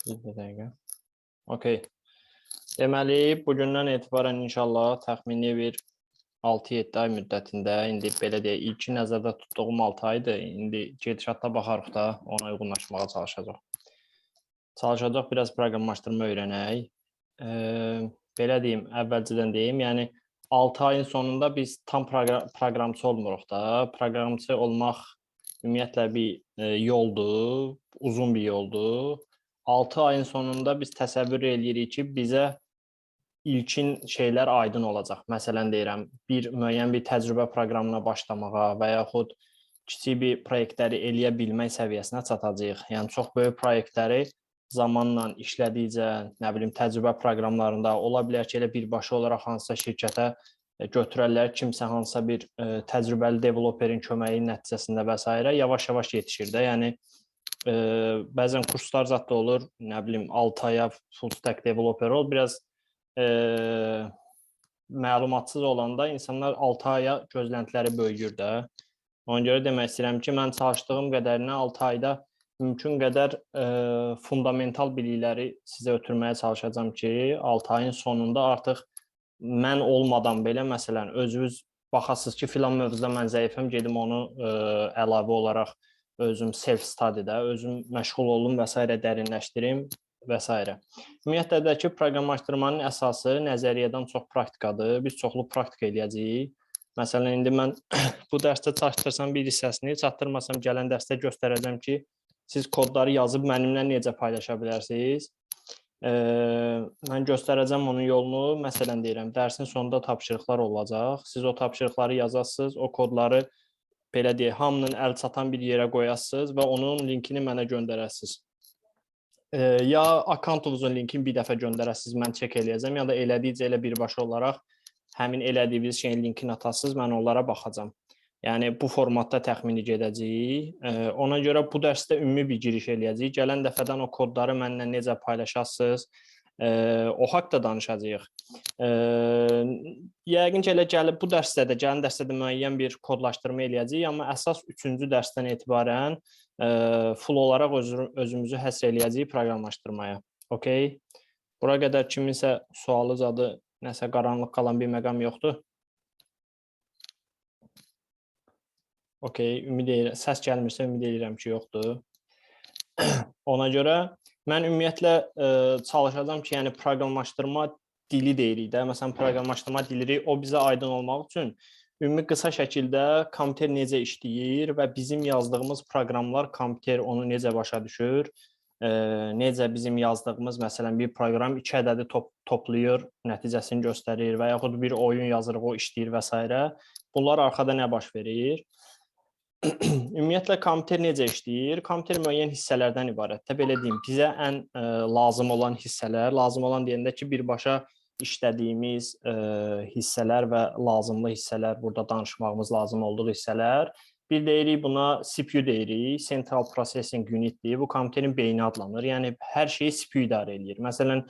Bir dəqiqə. Okey. Deməli, bugündən etibarən inşallah təxmini bir 6-7 ay müddətində, indi belə deyək, ilki nəzərdə tutduğum 6 aydır. İndi gedişatda baxarıq da ona uyğunlaşmağa çalışacaq. Çalışacaq biraz proqramlaşdırma öyrənək. Belə deyim, əvvəlcədən deyim, yəni 6 ayın sonunda biz tam proqramçı olmuruq da. Proqramçı olmaq ümumiyyətlə bir yoldur, uzun bir yoldur. 6 ayın sonunda biz təsəvvür eləyirik ki, bizə ilkin şeylər aydın olacaq. Məsələn deyirəm, müəyyən bir təcrübə proqramına başlamağa və yaxud kiçik bir proyektləri eləyə bilmək səviyyəsinə çatacağıq. Yəni çox böyük proyektləri zamanla işlədikcə, nə bilim, təcrübə proqramlarında ola bilər ki, elə birbaşa olaraq hansısa şirkətə götürərlər, kimsə hansısa bir təcrübəli developerin köməyi nəticəsində və s. yavaş-yavaş yetişir də. Yəni bəzən kurslar zad da olur, nə bilim, 6 aya full stack developer ol, biraz məlumatsız olanda insanlar 6 aya gözləntiləri böyüyür də. Ona görə demək istəyirəm ki, mən çalışdığım qədərinə 6 ayda mümkün qədər fundamental bilikləri sizə ötürməyə çalışacağam ki, 6 ayın sonunda artıq mən olmadan belə, məsələn, özünüz baxasınız ki, filan mövzuda mən zəifəm, gedim onu əlavə olaraq özüm self-study-də, özüm məşğul olum və s. dərinləşdirim və s. Ümumiyyətlə də ki, proqramlaşdırmanın əsası nəzəriyyədən çox praktikadır. Biz çoxlu praktika eləyəcəyik. Məsələn, indi mən bu dərsdə çatdırsam bir hissəsini, çatdırmasam gələn dərsdə göstərəcəm ki, siz kodları yazıb mənimlə necə paylaşa bilərsiniz. Mən göstərəcəm onun yolunu. Məsələn deyirəm, dərsin sonunda tapşırıqlar olacaq. Siz o tapşırıqları yazasınız, o kodları belə deyək, hamının əl çatan bir yerə qoyasınız və onun linkini mənə göndərəsiniz. Ya akkauntunuzun linkini bir dəfə göndərəsiniz, mən çek eləyəcəm, ya da elədikcə elə birbaşa olaraq həmin elədiyiniz şeyin linkini atasınız, mən onlara baxacam. Yəni, bu formatda təxmini gedəcəyik. Ona görə bu dərsdə ümumi bir giriş eləyəcəyik. Gələn dəfədən o kodları mənlə necə paylaşasınız, o haqda danışacağıq. Yəqin ki, elə gəlib bu dərsdə də, gələn dərsdə də müəyyən bir kodlaşdırma eləyəcəyik, amma əsas 3-cü dərsdən etibarən full olaraq özümüzü həsr eləyəcəyik proqramlaşdırmaya. Okey? Bura qədər kiminsə sualı zadı, nəsə qaranlıq qalan bir məqam yoxdur. Okey, ümid edirəm, səs gəlmirsə ümid edirəm ki, yoxdur. Ona görə mən ümumiyyətlə çalışacağam ki, yəni proqramlaşdırma dili deyirik də. Məsələn, proqramlaşdırma dili, o bizə aydın olmaq üçün ümumi qısa şəkildə kompüter necə işləyir və bizim yazdığımız proqramlar kompüter onu necə başa düşür, necə bizim yazdığımız, məsələn, bir proqram 2 ədədi toplayır, nəticəsini göstərir və yaxud bir oyun yazırıq, o işləyir və s. Bunlar arxada nə baş verir? Ümumiyyətlə, kompüter necə işləyir? Kompüter müəyyən hissələrdən ibarətdir. Belə deyim, bizə ən lazım olan hissələr, lazım olan deyəndə ki, birbaşa işlədiyimiz hissələr və lazımlı hissələr, burada danışmağımız lazım olduğu hissələr. Bir deyirik, buna CPU deyirik, Central Processing Unit-dir. Bu kompüterin beyni adlanır. Yəni, hər şeyi CPU idarə edir. Məsələn,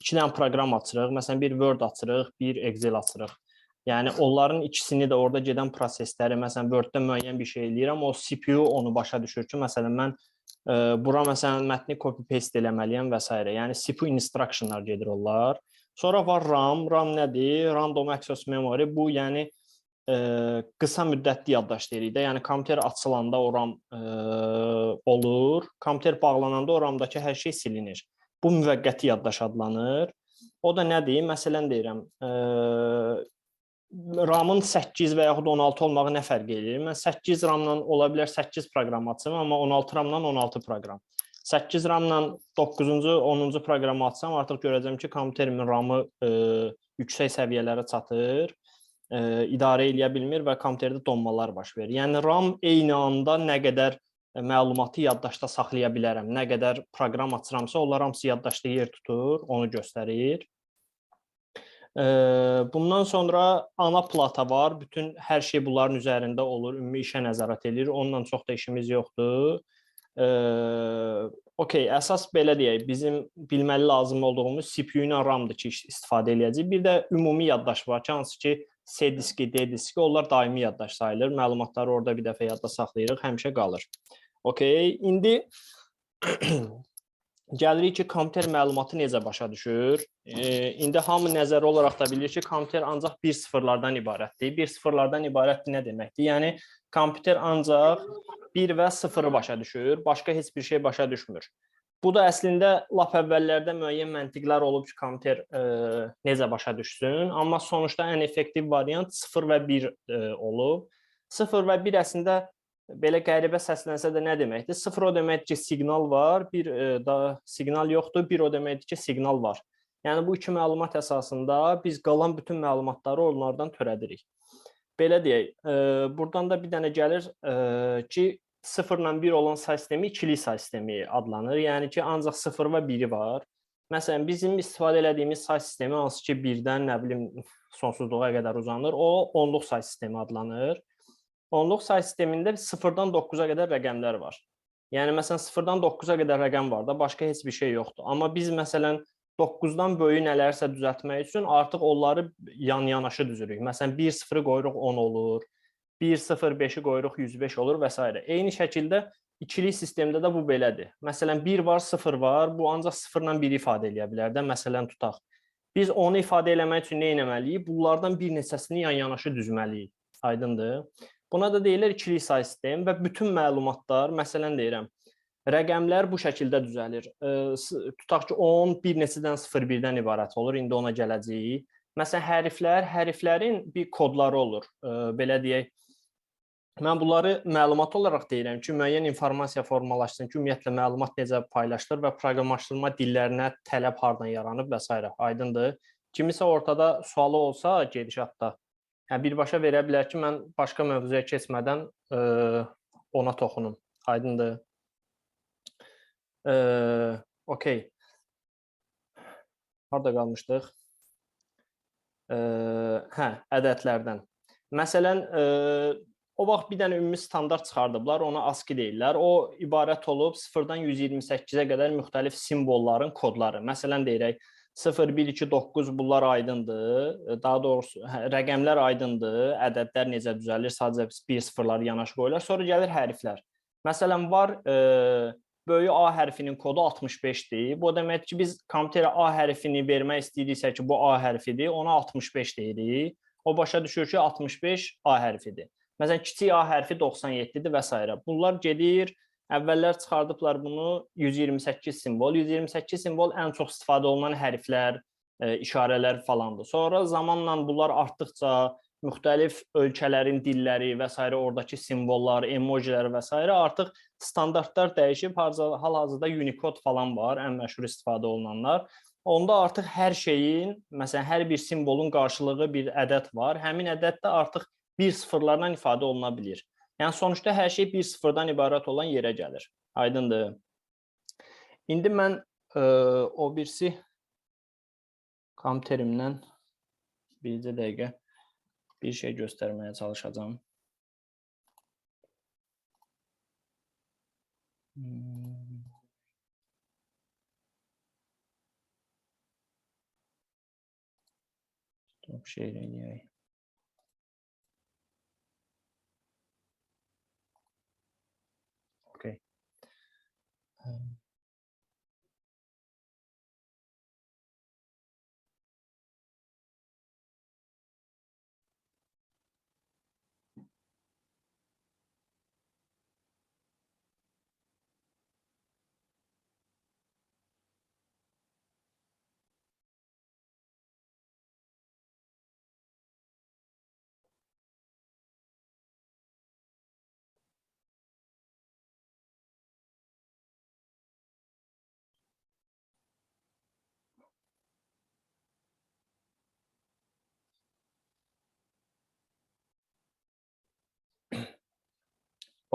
2 dənə proqram açırıq, məsələn, bir Word açırıq, bir Excel açırıq. Yəni, onların ikisini də orada gedən prosesləri, məsələn, Word-də müəyyən bir şey eləyirəm, o CPU onu başa düşür ki, məsələn, mən bura, məsələn, mətni copy-paste eləməliyəm və s. Yəni, CPU instructionlar gedir onlar. Sonra var RAM. RAM nədir? Random Access Memory. Bu, yəni, qısa müddətli yaddaş deyirik də. Yəni, kompüter açılanda o RAM olur. Kompüter bağlananda o RAM-dakı hər şey silinir. Bu, müvəqqəti yaddaş adlanır. O da nədir? Məsələn, deyirəm, RAM-ın 8 və yaxud 16 olmağı nə fərq edir? Mən 8 RAM-la ola bilər 8 proqram açım, amma 16 RAM-la 16 proqram. 8 RAM-la 9-cu, 10-cu proqramı açsam, artıq görəcəm ki, kompüterimin RAM-ı yüksək səviyyələrə çatır, idarə eləyə bilmir və kompüterdə donmalar baş verir. Yəni, RAM eyni anda nə qədər məlumatı yaddaşda saxlaya bilərəm, nə qədər proqram açıramsa, onlar hamısı yaddaşda yer tutur, onu göstərir. Bundan sonra ana plata var. Bütün hər şey bunların üzərində olur. Ümumi işə nəzarət edir. Onunla çox da işimiz yoxdur. Okey, əsas belə deyək, bizim bilməli lazım olduğumuz CPU ilə RAM-dır ki, istifadə eləyəcəyik. Bir də ümumi yaddaş var ki, hansı ki, C diski, D diski, onlar daimi yaddaş sayılır. Məlumatları orada bir dəfə yadda saxlayırıq, həmişə qalır. Okey, indi Gəlirik ki, kompüter məlumatı necə başa düşür? İndi hamı nəzəri olaraq da bilir ki, kompüter ancaq bir sıfırlardan ibarətdir. Bir sıfırlardan ibarətdir nə deməkdir? Yəni, kompüter ancaq 1 və 0-ı başa düşür, başqa heç bir şey başa düşmür. Bu da əslində lap əvvəllərdə müəyyən məntiqlər olub ki, kompüter necə başa düşsün, amma sonuçda ən effektiv variant 0 və 1 olub. 0 və 1 əslində belə qəribə səslənsə də nə deməkdir? 0 o deməkdir ki, siqnal var, 1 da siqnal yoxdur, 1 o deməkdir ki, siqnal var. Yəni bu iki məlumat əsasında biz qalan bütün məlumatları onlardan törədirik. Belə deyək, buradan da bir dənə gəlir ki, 0 ilə 1 olan say sistemi ikili say sistemi adlanır. Yəni ki, ancaq 0 və 1-i var. Məsələn, bizim istifadə etdiyimiz say sistemi hansı ki, 1-dən nə bilim sonsuzluğa qədər uzanır, o onluq say sistemi adlanır. Onluq say sistemində 0-dan 9-a qədər rəqəmlər var. Yəni, məsələn, 0-dan 9-a qədər rəqəm var da, başqa heç bir şey yoxdur. Amma biz, məsələn, 9-dan böyük nələrsə düzəltmək üçün artıq onları yan-yanaşı düzürük. Məsələn, 1-0-ı qoyuruq 10 olur, 1-0-5-i qoyuruq 105 olur və s. Eyni şəkildə ikili sistemdə də bu belədir. Məsələn, 1 var, 0 var, bu ancaq 0-la 1-i ifadə edə bilər də, məsələn, tutaq. Biz onu ifadə eləmək üçün nə etməliyik? Bunlardan bir neçəsini yan-yanaşı düzməliyik. Aydındır? Buna da deyilir ikili say sistem və bütün məlumatlar, məsələn deyirəm, rəqəmlər bu şəkildə düzəlir. Tutaq ki, 10 bir neçədən 0-1-dən ibarət olur, indi ona gələcəyik. Məsələn, hərflərin bir kodları olur, belə deyək. Mən bunları məlumat olaraq deyirəm ki, müəyyən informasiya formalaşsın ki, ümumiyyətlə məlumat necə paylaşılır və proqramlaşdırma dillərinə tələb hardan yaranıb və s. Aydındır. Kimisə ortada sualı olsa gedişatda, birbaşa verə bilər ki, mən başqa mövzuya keçmədən ona toxunum. Aydındır. Okey. Harada qalmışdıq? Ədədlərdən. Məsələn, o vaxt bir dənə ümumi standart çıxardıblar, ona ASCII deyirlər. O ibarət olub 0-dan 128-ə qədər müxtəlif simvolların kodları. Məsələn, deyirək, 0, 1, 2, 9 bunlar aydındır. Daha doğrusu rəqəmlər aydındır. Ədədlər necə düzəlir? Sadəcə 1-0-ları yanaşı qoyurlar. Sonra gəlir hərflər. Məsələn, var böyük A hərfinin kodu 65-dir. Bu deməkdir ki, biz kompüterə A hərfini vermək istəyiriksə ki, bu A hərfidir, ona 65 deyirik. O başa düşür ki, 65 A hərfidir. Məsələn, kiçik A hərfi 97-dir və s. Bunlar gedir. Əvvəllər çıxardıblar bunu 128 simvol. 128 simvol ən çox istifadə olunan hərflər, işarələr falandır. Sonra zamanla bunlar artdıqca müxtəlif ölkələrin dilləri və s. oradakı simvollar, emojilər və s. artıq standartlar dəyişib. Hal-hazırda Unicode falan var, ən məşhur istifadə olunanlar. Onda artıq hər şeyin, məsələn, hər bir simvolun qarşılığı bir ədəd var. Həmin ədəd də artıq 1-0-larla ifadə oluna bilir. Yəni, sonuçda hər şey 1-0-dan ibarət olan yerə gəlir. Aydındır. İndi mən o birisi kompüterimdən bircə dəqiqə bir şey göstərməyə çalışacağım. Stop share eləyək. Okay.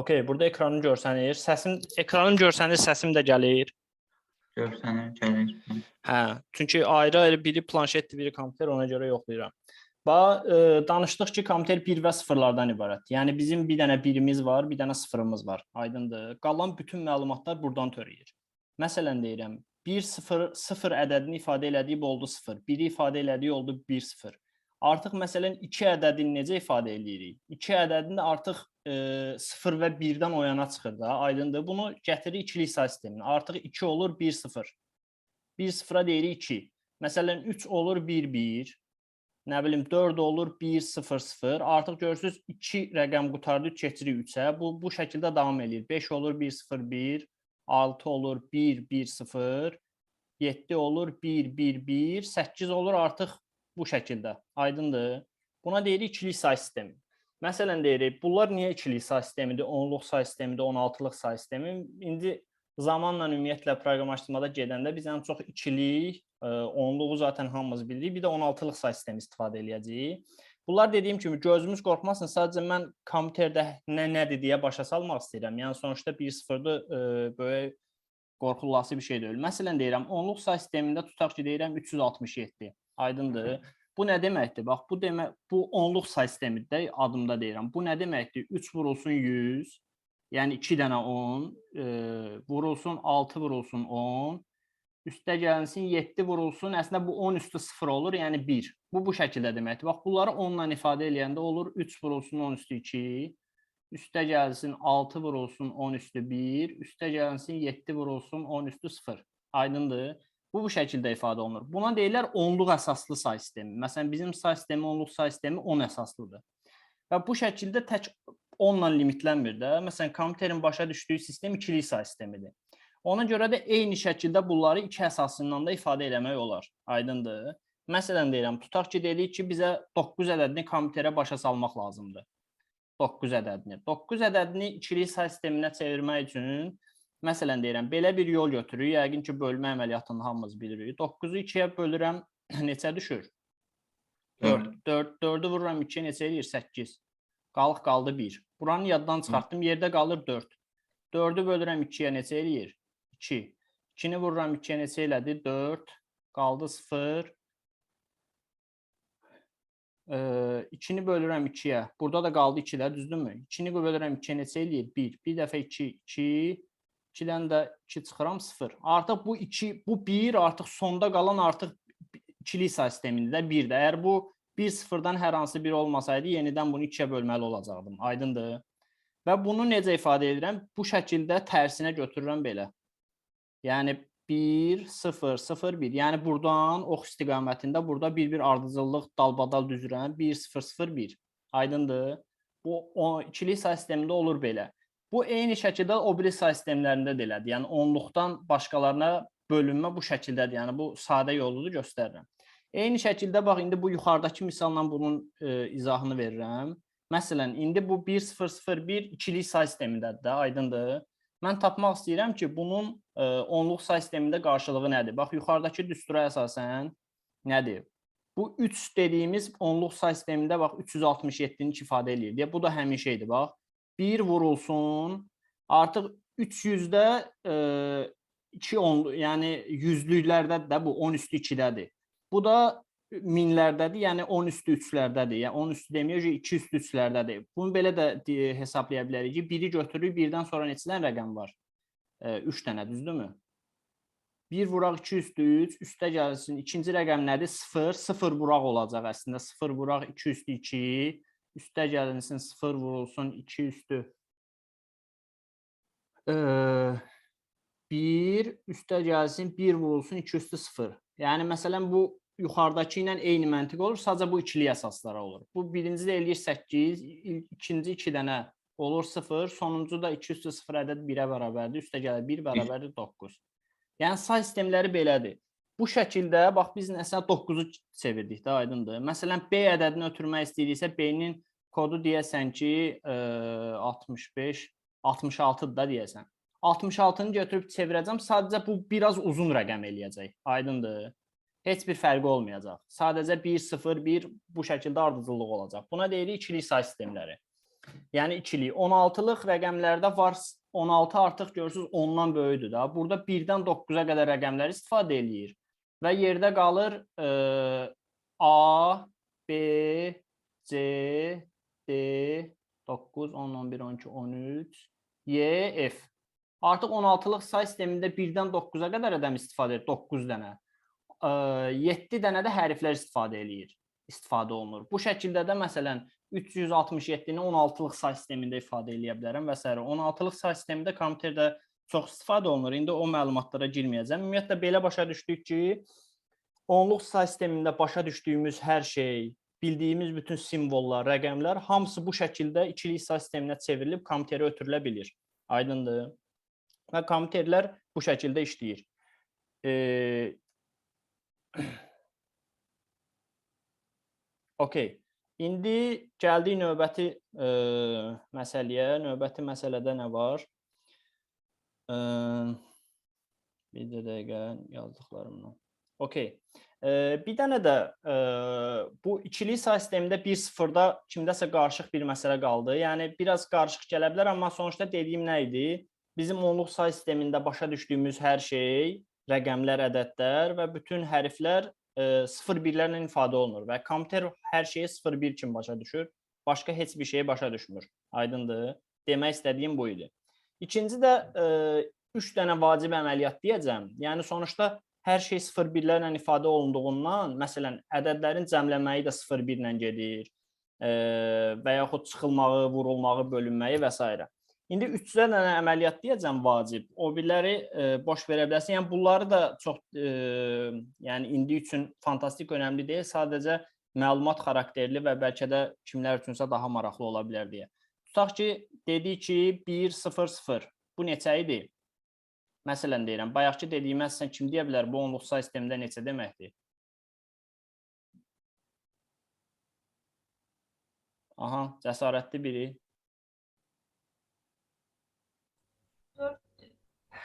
Okey, burada ekranı görsənir. Ekranın görsənir, səsim də gəlir. Görsənir, gəlir. Hə, çünki ayrı-ayrı biri planşetdir, biri kompüter, ona görə yoxlayıram. Danışdıq ki, kompüter 1 və 0-lardan ibarətdir. Yəni bizim bir dənə 1-imiz var, bir dənə 0-ımız var. Aydındır. Qalan bütün məlumatlar buradan törəyir. Məsələn deyirəm, 1-0 ədədini ifadə elədiyi oldu 0, 1-i ifadə elədiyi oldu 1-0. Artıq məsələn 2 ədədini necə ifadə edirik? 2 ədədini artıq 0 və 1-dən o yana çıxır da, aydındır. Bunu gətirir ikilik say sisteminə. Artıq 2 olur 1 0. 1 0-a deyirik 2. Məsələn 3 olur 1 1. Nə bilim 4 olur 1 0 0. Artıq görürsüz 2 rəqəm qutardı, keçirik 3-ə. Bu şəkildə davam eləyir. 5 olur 1 0 1. 6 olur 1 1 0. 7 olur 1 1 1. 8 olur artıq bu şəkildə. Aydındır. Buna deyirik ikilik say sistemi. Məsələn deyirik, bunlar niyə ikilik say sistemidir, 10-luq say sistemidir, 16-lıq say sistemi? İndi zamanla ümumiyyətlə proqramlaşdırmada gedəndə biz ən çox ikilik, 10-luğu zaten hamımız bilirik, bir də 16-lıq say sistemi istifadə edəcəyik. Bunlar dediyim kimi gözümüz qorxmasın, sadəcə mən kompüterdə nədir deyə başa salmaq istəyirəm. Yəni sonuçta 1-0-dır, böyük qorxulası bir şey deyil. Məsələn deyirəm, 10-luq say sistemində tutaq ki, deyirəm 367. Aydındır. Bu nə deməkdir? Bax, bu 10-luq say sistemidir, adımda deyirəm. Bu nə deməkdir? 3 vurulsun 100, yəni 2 dənə 10, vurulsun 6 vurulsun 10, üstə gəlinsin 7 vurulsun, əslində bu 10 üstü 0 olur, yəni 1. Bu şəkildə deməkdir. Bax, bunları 10-la ifadə eləyəndə olur 3 vurulsun 10 üstü 2, üstə gəlsin 6 vurulsun 10 üstü 1, üstə gəlsin 7 vurulsun 10 üstü 0. Aydındır. Bu şəkildə ifadə olunur. Buna deyirlər 10-luq əsaslı say sistemi. Məsələn, bizim say sistemi, 10-luq say sistemi 10 əsaslıdır. Və bu şəkildə tək 10-la limitlənmir də. Məsələn, kompüterin başa düşdüyü sistem ikilik say sistemidir. Ona görə də eyni şəkildə bunları 2 əsasından da ifadə eləmək olar. Aydındır. Məsələn, deyirəm, tutaq ki, dedik ki, bizə 9 ədədini kompüterə başa salmaq lazımdır. 9 ədədini. 9 ədədini ikilik say sisteminə çevirmək üçün, məsələn deyirəm, belə bir yol götürürük. Yəqin ki, bölmə əməliyyatını hamımız bilirik. 9-u 2-yə bölürəm, neçə düşür? 4. 4-ü vururam 2-yə neçə eləyir? 8. Qaldı 1. Buranı yaddan çıxartdım, yerdə qalır 4. 4-ü bölürəm 2-yə neçə eləyir? 2. 2-ni vururam 2-yə neçə elədi? 4. Qaldı 0. 2-ni bölürəm 2-yə. Burada da qaldı 2-də, düzdürmü? 2-ni bölürəm 2-yə neçə eləyir? 1. Bir dəfə 2, 2. 2-dən də 2 çıxıram 0. Artıq bu 2, bu 1 artıq sonda qalan artıq ikilik say sistemində də 1-dir. Əgər bu 1-0-dan hər hansı bir olmasaydı, yenidən bunu 2-yə bölməli olacaqdım. Aydındır. Və bunu necə ifadə edirəm? Bu şəkildə tərsinə götürürəm belə. Yəni 1, 0, 0, 1. Yəni buradan ox istiqamətində burada bir ardıcıllıq dalbadal düzürəm. 1, 0, 0, 1. Aydındır. Bu ikilik say sistemində olur belə. Bu eyni şəkildə o biri say sistemlərində də elədir. Yəni 10-luqdan başqalarına bölünmə bu şəkildədir. Yəni bu sadə yoludur, göstərirəm. Eyni şəkildə bax indi bu yuxarıdakı misalla bunun izahını verirəm. Məsələn, indi bu 1, 0, 0, 1 ikilik say sistemindədir də, aydındır. Mən tapmaq istəyirəm ki, bunun 10-luq say sistemində qarşılığı nədir? Bax, yuxarıdakı düstura əsasən nədir? Bu 3 dediyimiz 10-luq say sistemində bax 367-ni ifadə eləyir. Bu da həmin şeydir, bax. 1 vurulsun, artıq 300-də 2 onlu, yəni yüzlüklərdədir də bu, 10 üstü 2-dədir. Bu da minlərdədir, yəni 10 üstü 3-lərdədir. Yəni 10 üstü deməyəcək, 2 üstü 3-lərdədir. Bunu belə də hesablaya bilərik ki, 1-i götürürük, 1-dən sonra neçədən rəqəm var? 3 dənə, düzdürmü? 1 vuraq 2 üstü 3, üstə gəlsin. İkinci rəqəm nədir? 0, 0 vuraq olacaq əslində. 0 vuraq 2 üstü 2, üstə gəlinsin 0 vurulsun 2 üstü 1, üstə gəlsin 1 vurulsun 2 üstü 0. Yəni məsələn bu yuxarıdakı ilə eyni məntiq olur, sadəcə bu ikilik əsaslara olur. Bu birinci də eləyir 8, ikinci 2 dənə olur 0, sonuncu da 2 üstü 0 ədəd 1-ə bərabərdir, üstə gəlir 1 bərabərdir 9. Yəni say sistemləri belədir. Bu şəkildə, bax biz əslində 9-u çevirdik də, aydındır. Məsələn, B ədədini ötürmək istəyiriksə, B-nin kodu deyəsən ki, 65, 66-dır da deyəsən. 66-nı götürüb çevirəcəm, sadəcə bu biraz uzun rəqəm eləyəcək, aydındır. Heç bir fərqi olmayacaq. Sadəcə 1, 0, 1 bu şəkildə ardıcıllıq olacaq. Buna deyirik ikilik say sistemləri. Yəni ikilik. 16-lıq rəqəmlərdə var, 16 artıq görürsünüz 10-dan böyüdür da. Burada 1-dən 9-a qədər rəqəmləri istifadə eləyir. Və yerdə qalır A, B, C, D, 9, 10, 11, 12, 13, Y, F. Artıq 16-lıq say sistemində 1-dən 9-a qədər rəqəm istifadə edir, 9 dənə. 7 dənə də hərflər istifadə eləyir. istifadə olunur. Bu şəkildə də məsələn 367-ni 16-lıq say sistemində ifadə edə bilərəm və s. 16-lıq say sistemində kompüterdə çox istifadə olunur. İndi o məlumatlara girməyəcəm. Ümumiyyətlə belə başa düşdük ki, onluq say sistemində başa düşdüyümüz hər şey, bildiyimiz bütün simvollar, rəqəmlər hamısı bu şəkildə ikilik say sisteminə çevrilib kompüterə ötürülə bilir. Aydındır. Və kompüterlər bu şəkildə işləyir. Okay. İndi gəldik növbəti məsələyə. Növbəti məsələdə nə var? Bir dəqiqə yazdıqlarımdan. Okay. Bir dənə də bu ikilik say sistemində 1-0-da kimdəsə qarışıq bir məsələ qaldı. Yəni biraz qarışıq gələ bilər, amma sonuçta dediyim nə idi? Bizim onluq say sistemində başa düşdüyümüz hər şey, rəqəmlər, ədədlər və bütün hərflər 0-1-lərlə ifadə olunur və kompüter hər şeyi 0-1 kimi başa düşür. Başqa heç bir şeyi başa düşmür. Aydındır? Demək istədiyim bu idi. İkinci də 3 dənə vacib əməliyyat deyəcəm. Yəni sonuçta hər şey 0-1-lərlə ifadə olunduğundan, məsələn, ədədlərin cəmlənməyi də 0-1 ilə gedir və yaxud çıxılmağı, vurulmağı, bölünməyi və s. İndi 3 dənə əməliyyat deyəcəm vacib. O birləri boş verə bilərsən. Yəni bunları da çox yəni indi üçün fantastik önəmli deyil, sadəcə məlumat xarakterli və bəlkə də kimlər üçünsə daha maraqlı ola bilər deyə. Tutaq ki, dedik ki 1-0-0. Bu neçə idi? Məsələn deyirəm, bayaqki dediyimə sən kim deyə bilər bu onluq say sistemində neçə deməkdir? Aha, cəsarətli biri.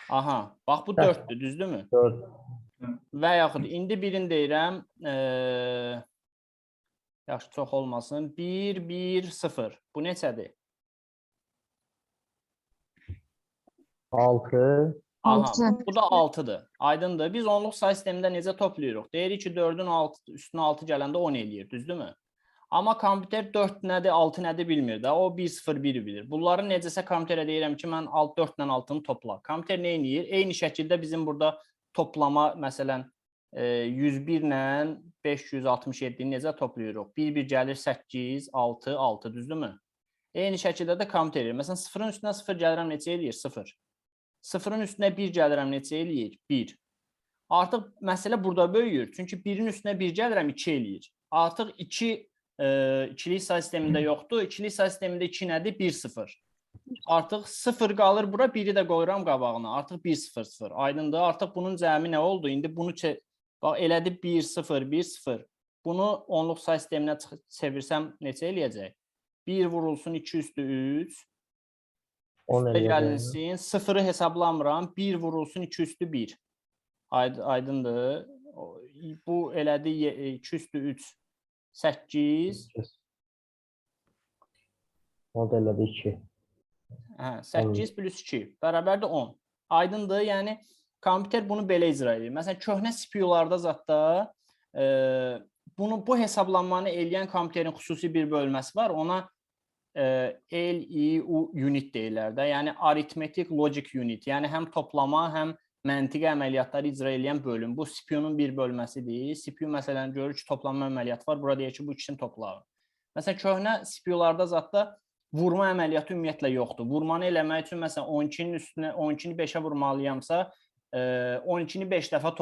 Aha, bax bu 4-dür, düzdürmü? 4. Və yaxud indi birini deyirəm, yaxşı çox olmasın, 1-1-0. Bu neçədir? 6. Aha, bu da 6-dır. Aydındır. Biz onluq say sistemində necə toplayırıq? Deyirik ki, 4-ün üstünə 6 gələndə 10 eləyir, düzdürmü? Amma kompüter 4 nədir, 6 nədir bilmir də. O 1-0-1 bilir. Bunları necəsə kompüterə deyirəm ki, mən 4 ilə 6-nı topla. Kompüter nə edir? Eyni şəkildə bizim burada toplama, məsələn, 101 ilə 567-ni necə toplayırıq? 1-1 gəlir 8, 6, 6, düzdürmü? Eyni şəkildə də kompüter. Məsələn, 0-ın üstünə 0 gəlirəm, neçə eləyir? 0. 0-ın üstünə 1 gəlirəm, neçə eləyir? 1. Artıq məsələ burada böyüyür. Çünki 1-in üstünə 1 gəlirəm, 2 eləyir. Artıq 2 ikilik say sistemində yoxdur. İkilik say sistemində 2 nədir? 1-0. Artıq 0 qalır bura, 1-i də qoyuram qabağına. Artıq 1-0-0. Aydındır. Artıq bunun cəmi nə oldu? İndi bunu bax elədi 1-0-1-0. Bunu onluq say sisteminə çevirsəm neçə eləyəcək? 1 vurulsun 2 üstü 3. 10 gəlinsin, 0-ı hesablamıram, 1 vurulsun 2 üstü 1. Aydındır. Bu elədi 2 üstü 3, 8. O da elədi 2. Hə, 8 plus 2, bərabərdir 10. Aydındır, yəni kompüter bunu belə icra edir. Məsələn, köhnə CPU-larda zətdə bu hesablanmanı eləyən kompüterin xüsusi bir bölməsi var. Ona LEU unit deyirlər də, yəni Arithmetic Logic Unit, yəni həm toplama, həm məntiqi əməliyyatları icra edən bölüm. Bu CPU-nun bir bölməsidir. CPU məsələn görür ki, toplanma əməliyyatı var, burada deyir ki, bu ikisini toplayın. Məsələn, köhnə CPU-larda zətdə vurma əməliyyatı ümumiyyətlə yoxdur. Vurmanı eləmək üçün məsələn 12-nin üstünə 12-ni 5-ə vurmalıyamsa, 12-ni 5 dəfə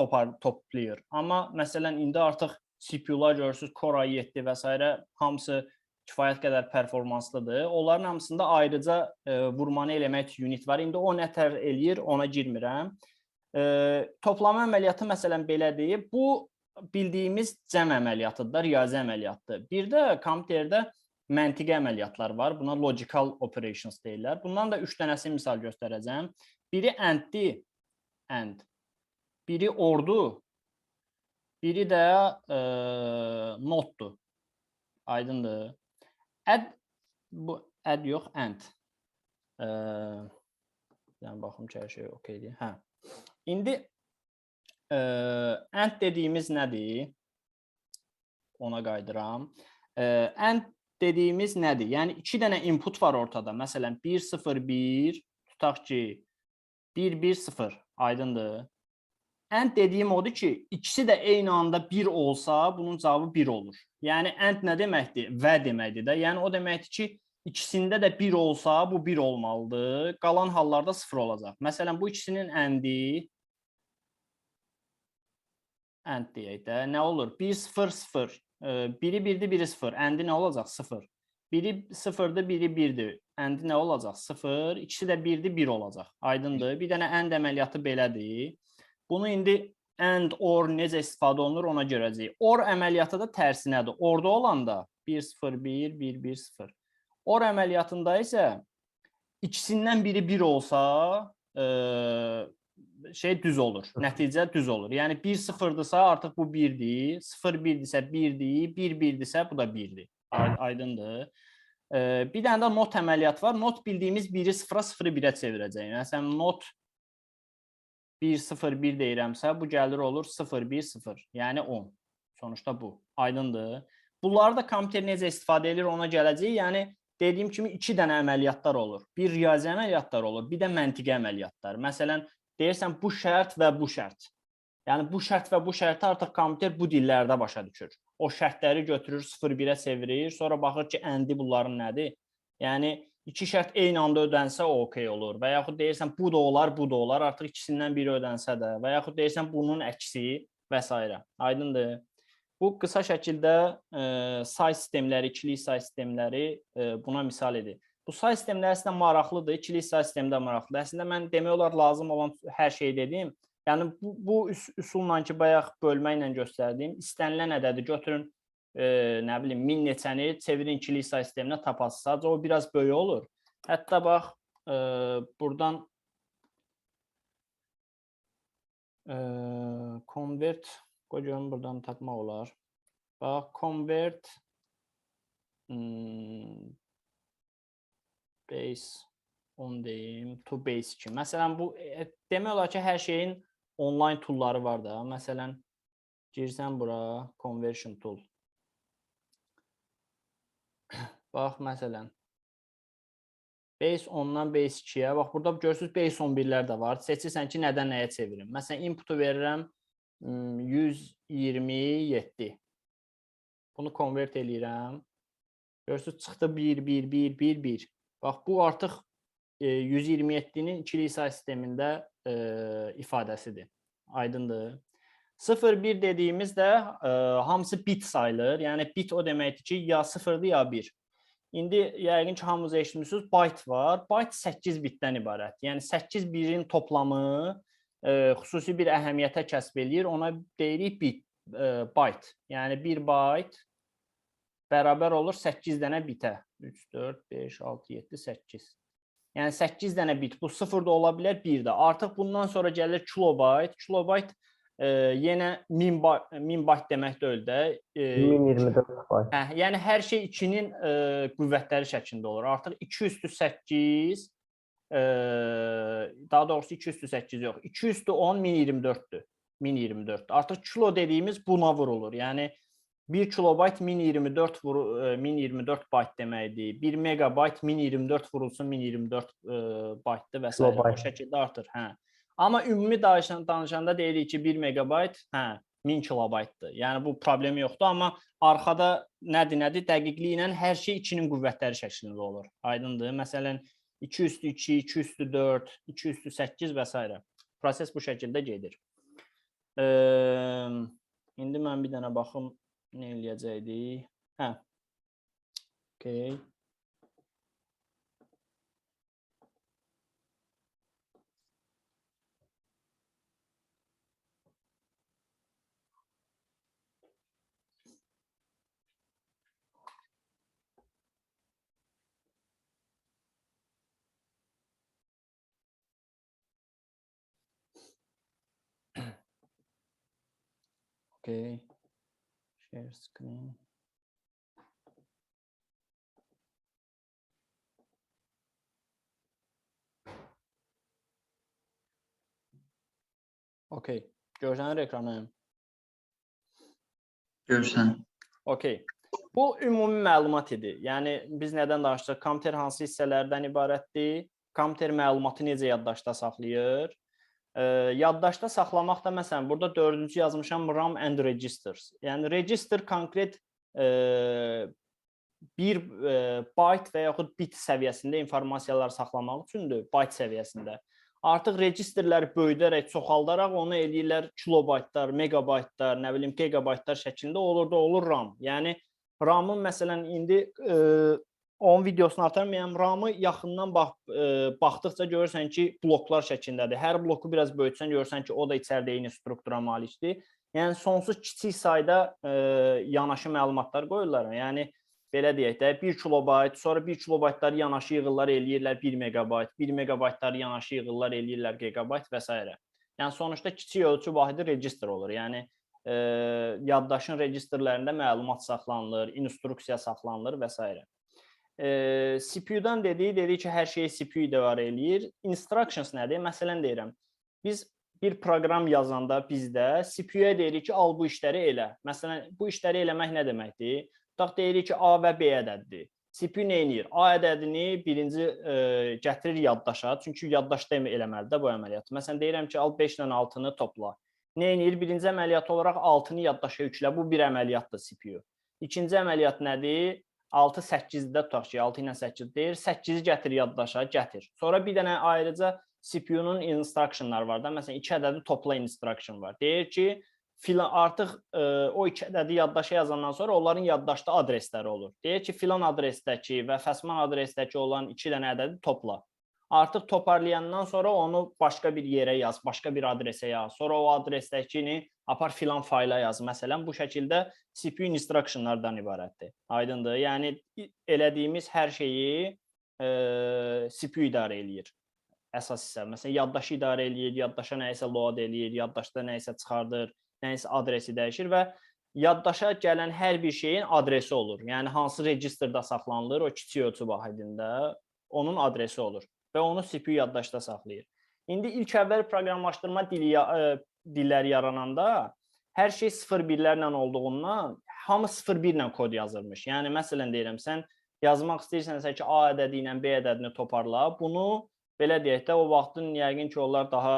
toplayır. Amma məsələn indi artıq CPU-lar görürsüz, Core i7 və s. hamısı kifayət qədər performanslıdır. Onların hamısında ayrıca vurmanı eləmək unit var. İndi o nətər eləyir, ona girmirəm. Toplama əməliyyatı məsələn belədir. Bu bildiyimiz cəm əməliyyatıdır, riyazi əməliyyatdır. Bir də kompüterdə məntiqi əməliyyatlar var. Buna logical operations deyirlər. Bundan da 3 dənəsi misal göstərəcəm. Biri AND-dir, AND. Biri OR-dur. Biri də NOT-dur. Aydındır. Bu add yox, AND. Yəni baxım ki, hər şey okeydir. Hə. İndi AND dediyimiz nədir? Ona qayıdıram. AND dediyimiz nədir? Yəni 2 dənə input var ortada. Məsələn 1 0 1, tutaq ki 1 1 0, aydındır. And dediyim odur ki, ikisi də eyni anda 1 olsa, bunun cavabı 1 olur. Yəni, and nə deməkdir? Və deməkdir də. Yəni, o deməkdir ki, ikisində də 1 olsa, bu 1 olmalıdır. Qalan hallarda 0 olacaq. Məsələn, bu ikisinin endi, and deyək də, nə olur? 1, 0, 0. Biri 1-dir, biri 0. Endi nə olacaq? 0. Biri 0-dır, biri 1-dir. Endi nə olacaq? 0. İkisi də 1-dir, 1 olacaq. Aydındır. Bir dənə and əməliyyatı belədir. Bunu indi and, or necə istifadə olunur ona görəcəyik. Or əməliyyatı da tərsinədir. Orada olanda 1, 0, 1, 1, 1, 0. Or əməliyyatında isə ikisindən biri 1 olsa düz olur. Nəticə düz olur. Yəni 1, 0-dırsa artıq bu 1-dir. 0, 1-dirsə 1-dir. 1, 1-dirsə bu da 1-dir. Aydındır. Bir dənə də not əməliyyatı var. Not bildiyimiz 1-i 0-a, 0-ı 1-ə çevirəcək. Məsələn, not 1, 0, 1 deyirəmsə, bu gəlir olur 0, 1, 0. Yəni 10. Sonuçta bu. Aydındır. Bunları da kompüter necə istifadə edir ona gələcək. Yəni, dediyim kimi 2 dənə əməliyyatlar olur. Bir riyazi əməliyyatlar olur, bir də məntiqi əməliyyatlar. Məsələn, deyirsən bu şərt və bu şərt. Yəni, bu şərt və bu şərti artıq kompüter bu dillərdə başa düşür. O şərtləri götürür, 0-1-ə çevirir, sonra baxır ki, əndi bunların nədir? Yəni, 2 şərt eyni anda ödənsə o okey olur. Və yaxud deyirsən bu da olar, bu da olar. Artıq ikisindən biri ödənsə də. Və yaxud deyirsən bunun əksi və s. Aydındır. Bu qısa şəkildə say sistemləri, ikilik say sistemləri buna misal edir. Bu say sistemləri əslində maraqlıdır. İkilik say sistemi də maraqlıdır. Əslində mən demək olar lazım olan hər şeyi dedim. Yəni bu üsulla ki, bayaq bölməklə göstərdiyim istənilən ədədi götürün. Nə bilim, 1000 neçəni çevirin ikilik say sisteminə tapasınız. Sadəcə o biraz böyük olur. Hətta bax, buradan convert qoyuyorum, buradan tapmaq olar. Bax, convert base 10 deyim, to base 2. Məsələn, bu demək olar ki, hər şeyin online toolları var da. Məsələn, girsən bura, conversion tool. Bax, məsələn, base 10-dan base 2-yə, bax, burada görürsünüz, base 11-lər də var. Seçirsən ki, nədən nəyə çevirim? Məsələn, inputu verirəm 127. Bunu convert eləyirəm. Görürsünüz, çıxdı 1, 1, 1, 1, 1. Bax, bu artıq 127-nin ikilik say sistemində ifadəsidir. Aydındır. 0-1 dediyimiz də hamısı bit sayılır. Yəni, bit o deməkdir ki, ya 0-dır, ya 1. İndi yəqin ki, hamınız eşitmişsiniz, byte var. Byte 8 bitdən ibarət. Yəni, 8 birin toplamı xüsusi bir əhəmiyyətə kəsb eləyir. Ona deyirik bit, byte. Yəni, 1 byte bərabər olur 8 dənə bitə. 3, 4, 5, 6, 7, 8. Yəni, 8 dənə bit. Bu 0 da ola bilər, 1 də. Artıq bundan sonra gəlir kilobayt. Kilobayt yenə 1000 byte demək deyil də. 1024 byte. Yəni, hər şey 2-nin qüvvətləri şəklində olur. Artıq 2 üstü 8, daha doğrusu 2 üstü 8 yox. 2 üstü 10, 1024-dür. 1024. Artıq kilo dediyimiz buna vurulur. Yəni, 1 kilobayt 1024 byte deməkdir. 1 megabayt 1024 vurulsun 1024 byte'dır və s. O şəkildə artır. Amma ümumi danışanda deyirik ki, 1 megabayt 1000 kilobaytdır. Yəni, bu problemi yoxdur. Amma arxada nədir? Dəqiqliyi ilə hər şey 2-nin qüvvətləri şəklində olur. Aydındır. Məsələn, 2 üstü 2, 2 üstü 4, 2 üstü 8 və s. Proses bu şəkildə gedir. İndi mən bir dənə baxım, nə eləyəcəkdik? Okay. Okay. Share screen. Okay. Görsənir ekranı. Görsən. Okay. Bu ümumi məlumat idi. Yəni, biz nədən danışdıq? Kompüter hansı hissələrdən ibarətdir? Kompüter məlumatı necə yaddaşda saxlayır? Yaddaşda saxlamaq da, məsələn, burada 4-cü yazmışam RAM and registers. Yəni, register konkret bir byte və yaxud bit səviyyəsində informasiyalar saxlamaq üçündür, byte səviyyəsində. Artıq registerləri böyüdərək, çoxaldaraq onu eləyirlər kilobaytlar, megabaytlar, nə bilim, gigabaytlar şəklində olur RAM. Yəni, RAM-ın, məsələn, indi onun videosunu atarmayam, RAM-ı yaxından baxdıqca görürsən ki, bloklar şəklindədir. Hər bloku biraz böyütsən, görürsən ki, o da içəridə eyni struktura malikdir. Yəni, sonsuz kiçik sayda yanaşı məlumatlar qoyurlar. Yəni, belə deyək də, 1 kilobayt, sonra 1 kilobaytları yanaşı yığırlar, eləyirlər 1 megabayt, 1 megabaytları yanaşı yığırlar, eləyirlər gigabayt və s. Yəni, sonuçta kiçik ölçü vahidi register olur. Yəni, yaddaşın registerlərində məlumat saxlanılır, instruksiya saxlanılır və s. CPU-dan dedik ki, hər şeyi CPU idarə eləyir. Instructions nədir? Məsələn deyirəm, biz bir proqram yazanda bizdə CPU-ya deyirik ki, al bu işləri elə. Məsələn, bu işləri eləmək nə deməkdir? Tutaq deyirik ki, A və B ədədidir. CPU nə edir? A ədədini birinci gətirir yaddaşa, çünki yaddaşda eləməlidir bu əməliyyatı. Məsələn, deyirəm ki, al 5 ilə 6-nı topla. Nə edir? Birinci əməliyyat olaraq 6-nı yaddaşa yüklə. Bu bir əməliyyatdır CPU. İkinci əməliyyat nədir? 6 8-də tutaq ki, 6 ilə 8 deyir. 8-i gətir yaddaşa, gətir. Sonra bir dənə ayrıca CPU-nun instructionları var da. Məsələn, 2 ədədi topla instruction var. Deyir ki, filan artıq o 2 ədədi yaddaşa yazandan sonra onların yaddaşda adresləri olur. Deyir ki, filan adresdəki və fəsman adresdəki olan 2 dənə ədədi topla. Artıq toparlayandan sonra onu başqa bir yerə yaz, başqa bir adresə yaz. Sonra o adresdəkini apar filan fayla yaz. Məsələn, bu şəkildə CPU instructionlardan ibarətdir. Aydındır? Yəni, elədiyimiz hər şeyi CPU idarə eləyir. Əsas isə, məsələn, yaddaşı idarə eləyir, yaddaşa nəyisə load eləyir, yaddaşda nəyisə çıxardır, nəyisə adresi dəyişir və yaddaşa gələn hər bir şeyin adresi olur. Yəni, hansı registerda saxlanılır, o kiçik ölçü vahidində onun adresi olur və onu CPU yaddaşda saxlayır. İndi ilk əvvəl proqramlaşdırma dilləri yarananda hər şey 0-1-lərlə olduğundan hamı 0-1 ilə kod yazırmış. Yəni, məsələn deyirəm, sən yazmaq istəyirsənsə ki, A ədədi ilə B ədədini toparla. Bunu, belə deyək də, o vaxtın yəqin ki, onlar daha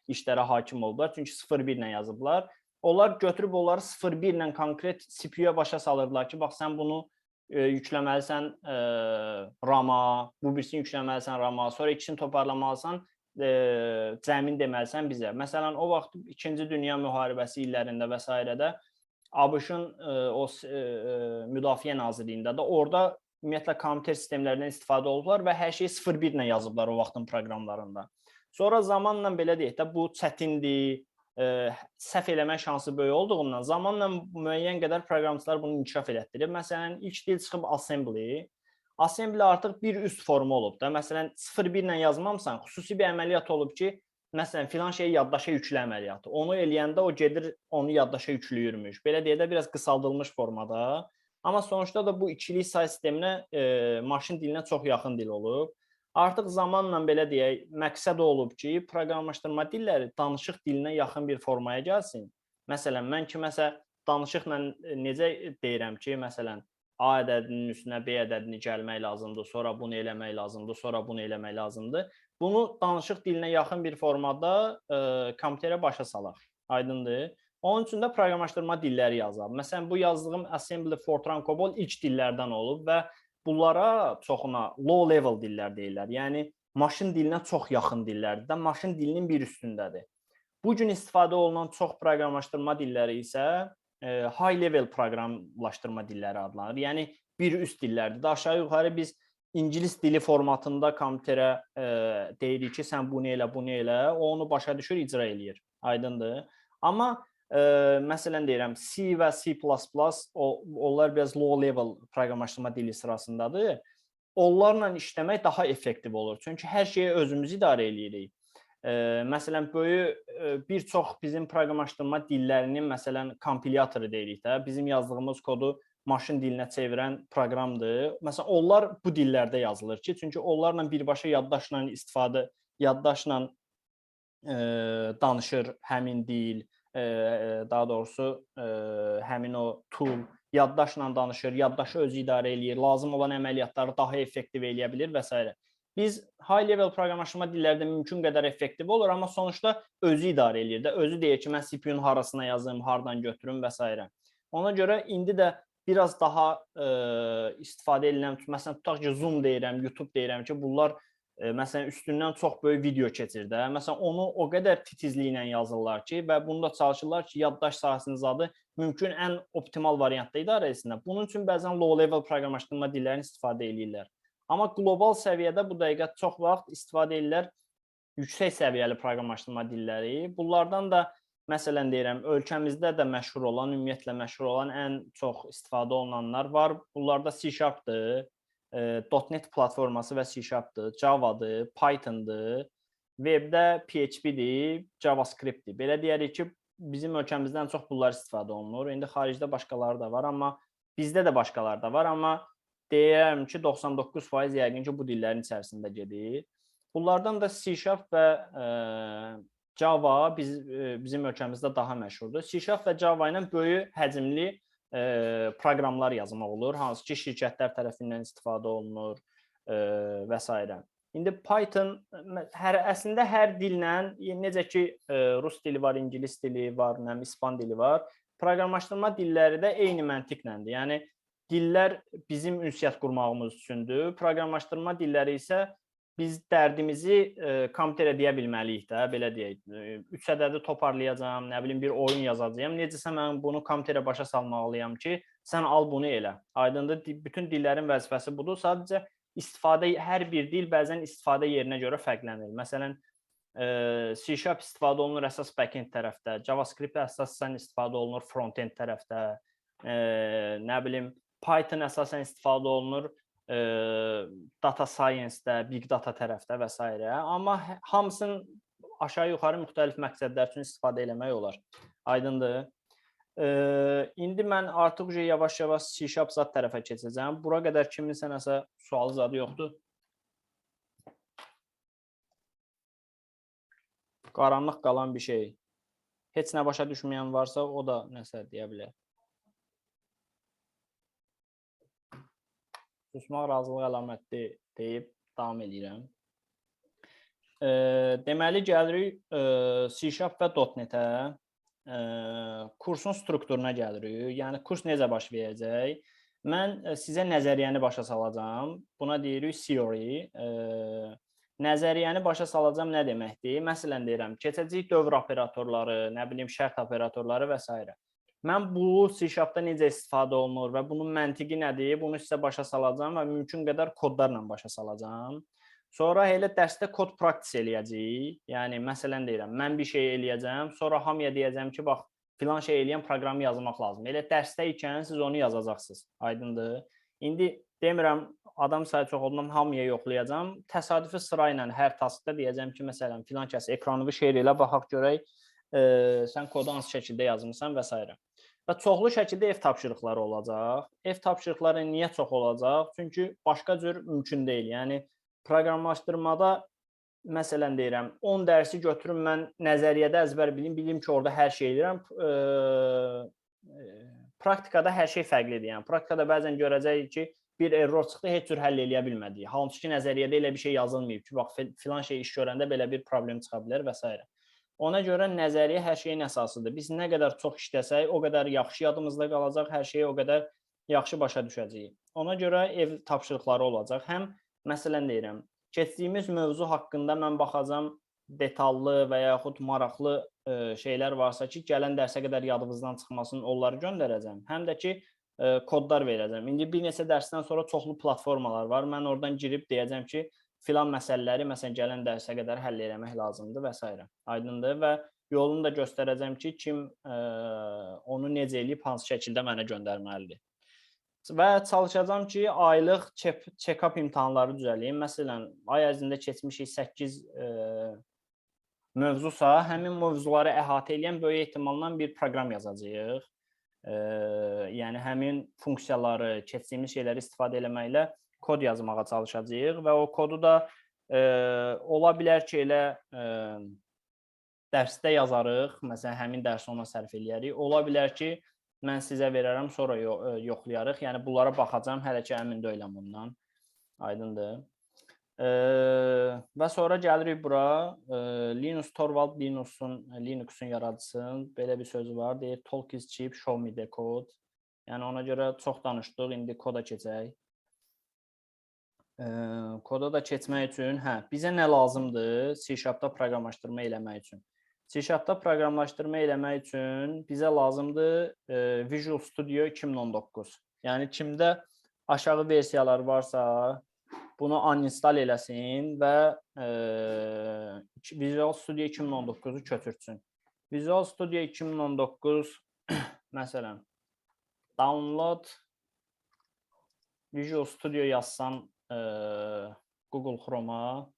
işlərə hakim oldular. Çünki 0-1 ilə yazıblar. Onlar götürüb onları 0-1 ilə konkret CPU-ya başa salırdılar ki, bax, sən bunu yükləməlisən RAM-a, bu birisini yükləməlisən RAM-a, sonra ikisini toparlamalısan, cəmin deməlisən bizə. Məsələn, o vaxt 2-ci Dünya müharibəsi illərində və s. ABŞ-ın o Müdafiə Nazirliyində də orada ümumiyyətlə kompüter sistemlərindən istifadə olublar və hər şeyi 0-1 ilə yazıblar o vaxtın proqramlarında. Sonra zamanla belə deyək də, bu çətindir, səhv eləmə şansı böyük olduğundan zamanla müəyyən qədər proqramçılar bunu inkişaf elətdirir. Məsələn, ilk dil çıxıb assembly. Assembly artıq bir üst formu olub da. Məsələn, 0-1 ilə yazmamısan, xüsusi bir əməliyyat olub ki, məsələn, filan şeyi yaddaşa yüklə əməliyyatı. Onu eləyəndə o gedir, onu yaddaşa yükləyirmiş. Belə deyə də biraz qısaldılmış formada. Amma sonuçta da bu ikilik say sisteminə, maşın dilinə çox yaxın dil olub. Artıq zamanla belə deyək, məqsəd olub ki, proqramlaşdırma dilləri danışıq dilinə yaxın bir formaya gəlsin. Məsələn, mən kiməsə danışıqla necə deyirəm ki, məsələn, A ədədinin üstünə B ədədini gəlmək lazımdır, sonra bunu eləmək lazımdır, sonra bunu eləmək lazımdır. Bunu danışıq dilinə yaxın bir formada kompüterə başa salaq. Aydındır? Onun üçün də proqramlaşdırma dilləri yazaq. Məsələn, bu yazdığım Assembly, Fortran, COBOL ilk dillərdən olub və bunlara çoxuna low level dillər deyirlər. Yəni, maşın dilinə çox yaxın dillərdir də, maşın dilinin bir üstündədir. Bu gün istifadə olunan çox proqramlaşdırma dilləri isə high level proqramlaşdırma dilləri adlanır. Yəni, bir üst dillərdir. Aşağı yuxarı biz İngilis dili formatında kompüterə deyirik ki, sən bunu elə, bunu elə, o onu başa düşür, icra eləyir. Aydındır. Amma məsələn deyirəm, C və C++, onlar biraz low level proqramlaşdırma dili sırasındadır. Onlarla işləmək daha effektiv olur. Çünki hər şeyi özümüz idarə eləyirik. Məsələn, bir çox bizim proqramlaşdırma dillərinin, məsələn, kompilatoru deyirik də, bizim yazdığımız kodu maşın dilinə çevirən proqramdır. Məsələn, onlar bu dillərdə yazılır ki, çünki onlarla birbaşa yaddaşla danışır həmin dil, daha doğrusu həmin o tool yaddaşla danışır, yaddaşı özü idarə eləyir, lazım olan əməliyyatları daha effektiv eləyə bilir və s. Biz high level proqramlaşdırma dillərdə mümkün qədər effektiv olur, amma sonuçta özü idarə eləyir də. Özü deyir ki, mən CPU-nun harasına yazım, hardan götürüm və s. Ona görə indi də biraz daha istifadə edilən, məsələn, tutaq ki, Zoom deyirəm, YouTube deyirəm ki, bunlar məsələn, üstündən çox böyük video keçir də. Məsələn, onu o qədər titizliklə yazırlar ki, və bunu da çalışırlar ki, yaddaş sahəsinin zadı mümkün ən optimal variantda idarə etsinlər. Bunun üçün bəzən low level proqramlaşdırma dillərini istifadə edirlər. Amma qlobal səviyyədə bu dəqiqə çox vaxt istifadə edirlər yüksək səviyyəli proqramlaşdırma dilləri. Bunlardan da məsələn deyirəm, ölkəmizdə də məşhur olan, ümumiyyətlə məşhur olan ən çox istifadə olunanlar var. Bunlarda C#-dır, .NET platforması və C#-dır, Java-dır, Python-dır, webdə PHP-dir, JavaScript-dir. Belə deyərik ki, bizim ölkəmizdən çox bunlar istifadə olunur. İndi xaricdə başqaları da var, amma bizdə də başqaları da var, amma deyirəm ki, 99% yəqin ki, bu dillərin içərisində gedir. Bunlardan da C# və Java bizim ölkəmizdə daha məşhurdur. C# və Java ilə böyük həcmli proqramlar yazmaq olur, hansı ki, şirkətlər tərəfindən istifadə olunur və s. İndi Python əslində hər dillə, necə ki, rus dili var, ingilis dili var, ispan dili var, proqramlaşdırma dilləri də eyni məntiqləndir. Yəni, dillər bizim ünsiyyət qurmağımız üçündür. Proqramlaşdırma dilləri isə biz dərdimizi kompüterə deyə bilməliyik də, belə deyək. 3 ədədi toparlayacağam, nə bilim, bir oyun yazacağam. Necəsə mən bunu kompüterə başa salmalıyam ki, sən al bunu elə. Aydındır, bütün dillərin vəzifəsi budur. Sadəcə istifadə, hər bir dil bəzən istifadə yerinə görə fərqlənir. Məsələn, C# istifadə olunur əsas backend tərəfdə, JavaScript əsasən istifadə olunur frontend tərəfdə, nə bilim, Python əsasən istifadə olunur data science-də, big data tərəfdə və s. Amma hamısının aşağı-yuxarı müxtəlif məqsədlər üçün istifadə eləmək olar. Aydındır. İndi mən artıq yavaş-yavaş C# zad tərəfə keçəcəm. Bura qədər kiminsə nəsə sualı zadı yoxdur. Qaranlıq qalan bir şey. Heç nə başa düşməyən varsa, o da nəsə deyə bilər. Susmaq razılıq əlaməti deyib davam edirəm. Deməli, gəlirik C# və .NET-ə, kursun strukturuna gəlirik. Yəni, kurs necə baş verəcək? Mən sizə nəzəriyyəni başa salacağam. Buna deyirik theory. Nəzəriyyəni başa salacağam nə deməkdir? Məsələn, deyirəm, keçəcək dövr operatorları, nə bilim, şərt operatorları və s. Mən bu C#-da necə istifadə olunur və bunun məntiqi nədir? Bunu sizə başa salacağam və mümkün qədər kodlarla başa salacağam. Sonra elə dərsdə kod praktis eləyəcəyik. Yəni, məsələn deyirəm, mən bir şey eləyəcəm, sonra hamıya deyəcəm ki, bax, filan şey eləyən proqramı yazmaq lazım. Elə dərsdə ikən siz onu yazacaqsınız. Aydındır. İndi demirəm, adam sayı çox olduğundan hamıya yoxlayacağam. Təsadüfi sıra ilə hər taskda deyəcəm ki, məsələn, filan kəs ekranını şeir elə, baxaq görək, sən kodu hansı şəkildə yazmısan və s. Və çoxlu şəkildə ev tapşırıqları olacaq. Ev tapşırıqları niyə çox olacaq? Çünki başqa cür mümkün deyil. Yəni, proqramlaşdırmada, məsələn deyirəm, 10 dərsi götürüm, mən nəzəriyyədə əzbər bilim ki, orada hər şey edirəm. Praktikada hər şey fərqlidir. Yəni, praktikada bəzən görəcəyik ki, bir error çıxdı, heç cür həll eləyə bilmədik. Halbuki ki, nəzəriyyədə elə bir şey yazılmayıb ki, bax, filan şey iş görəndə belə bir problem çıxa bilər və s. Ona görə nəzəriyyə hər şeyin əsasıdır. Biz nə qədər çox işləsək, o qədər yaxşı yadımızda qalacaq, hər şeyi o qədər yaxşı başa düşəcəyik. Ona görə ev tapşırıqları olacaq. Həm, məsələn deyirəm, keçdiyimiz mövzu haqqında mən baxacam, detallı və yaxud maraqlı şeylər varsa ki, gələn dərsə qədər yadınızdan çıxmasın, onları göndərəcəm. Həm də ki, kodlar verəcəm. İndi bir neçə dərsdən sonra çoxlu platformalar var. Mən oradan girib deyəcəm ki, filan məsələləri, məsələn, gələn dərsə qədər həll eləmək lazımdır və s. Aydındır və yolunu da göstərəcəm ki, kim onu necə eləyib, hansı şəkildə mənə göndərməlidir. Və çalışacağam ki, aylıq check-up imtahanları düzəliyim. Məsələn, ay ərzində keçmişik 8 mövzusa, həmin mövzuları əhatə edən böyük ehtimalla bir proqram yazacağıq. Yəni, həmin funksiyaları, keçdiyimiz şeyləri istifadə eləməklə kod yazmağa çalışacağıq və o kodu da ola bilər ki, elə dərsdə yazarıq, məsələn, həmin dərsi ona sərf eləyərik. Ola bilər ki, mən sizə verərəm, sonra yoxlayarıq. Yəni, bunlara baxacağım, hələ ki, əmin deyiləm bundan. Aydındır. Və sonra gəlirik bura. Linus Torvald Linux'un yaradıcısının belə bir sözü var. Deyir, talk is cheap, show me the code. Yəni ona görə çox danışdıq, indi koda keçək. Koda da keçmək üçün, bizə nə lazımdır C#-da proqramlaşdırma eləmək üçün? C#-da proqramlaşdırma eləmək üçün bizə lazımdır Visual Studio 2019. Yəni kimdə aşağı versiyalar varsa, bunu uninstall eləsin və Visual Studio 2019-u götürsün. Visual Studio 2019 məsələn download Visual Studio yazsan Google Chrome'a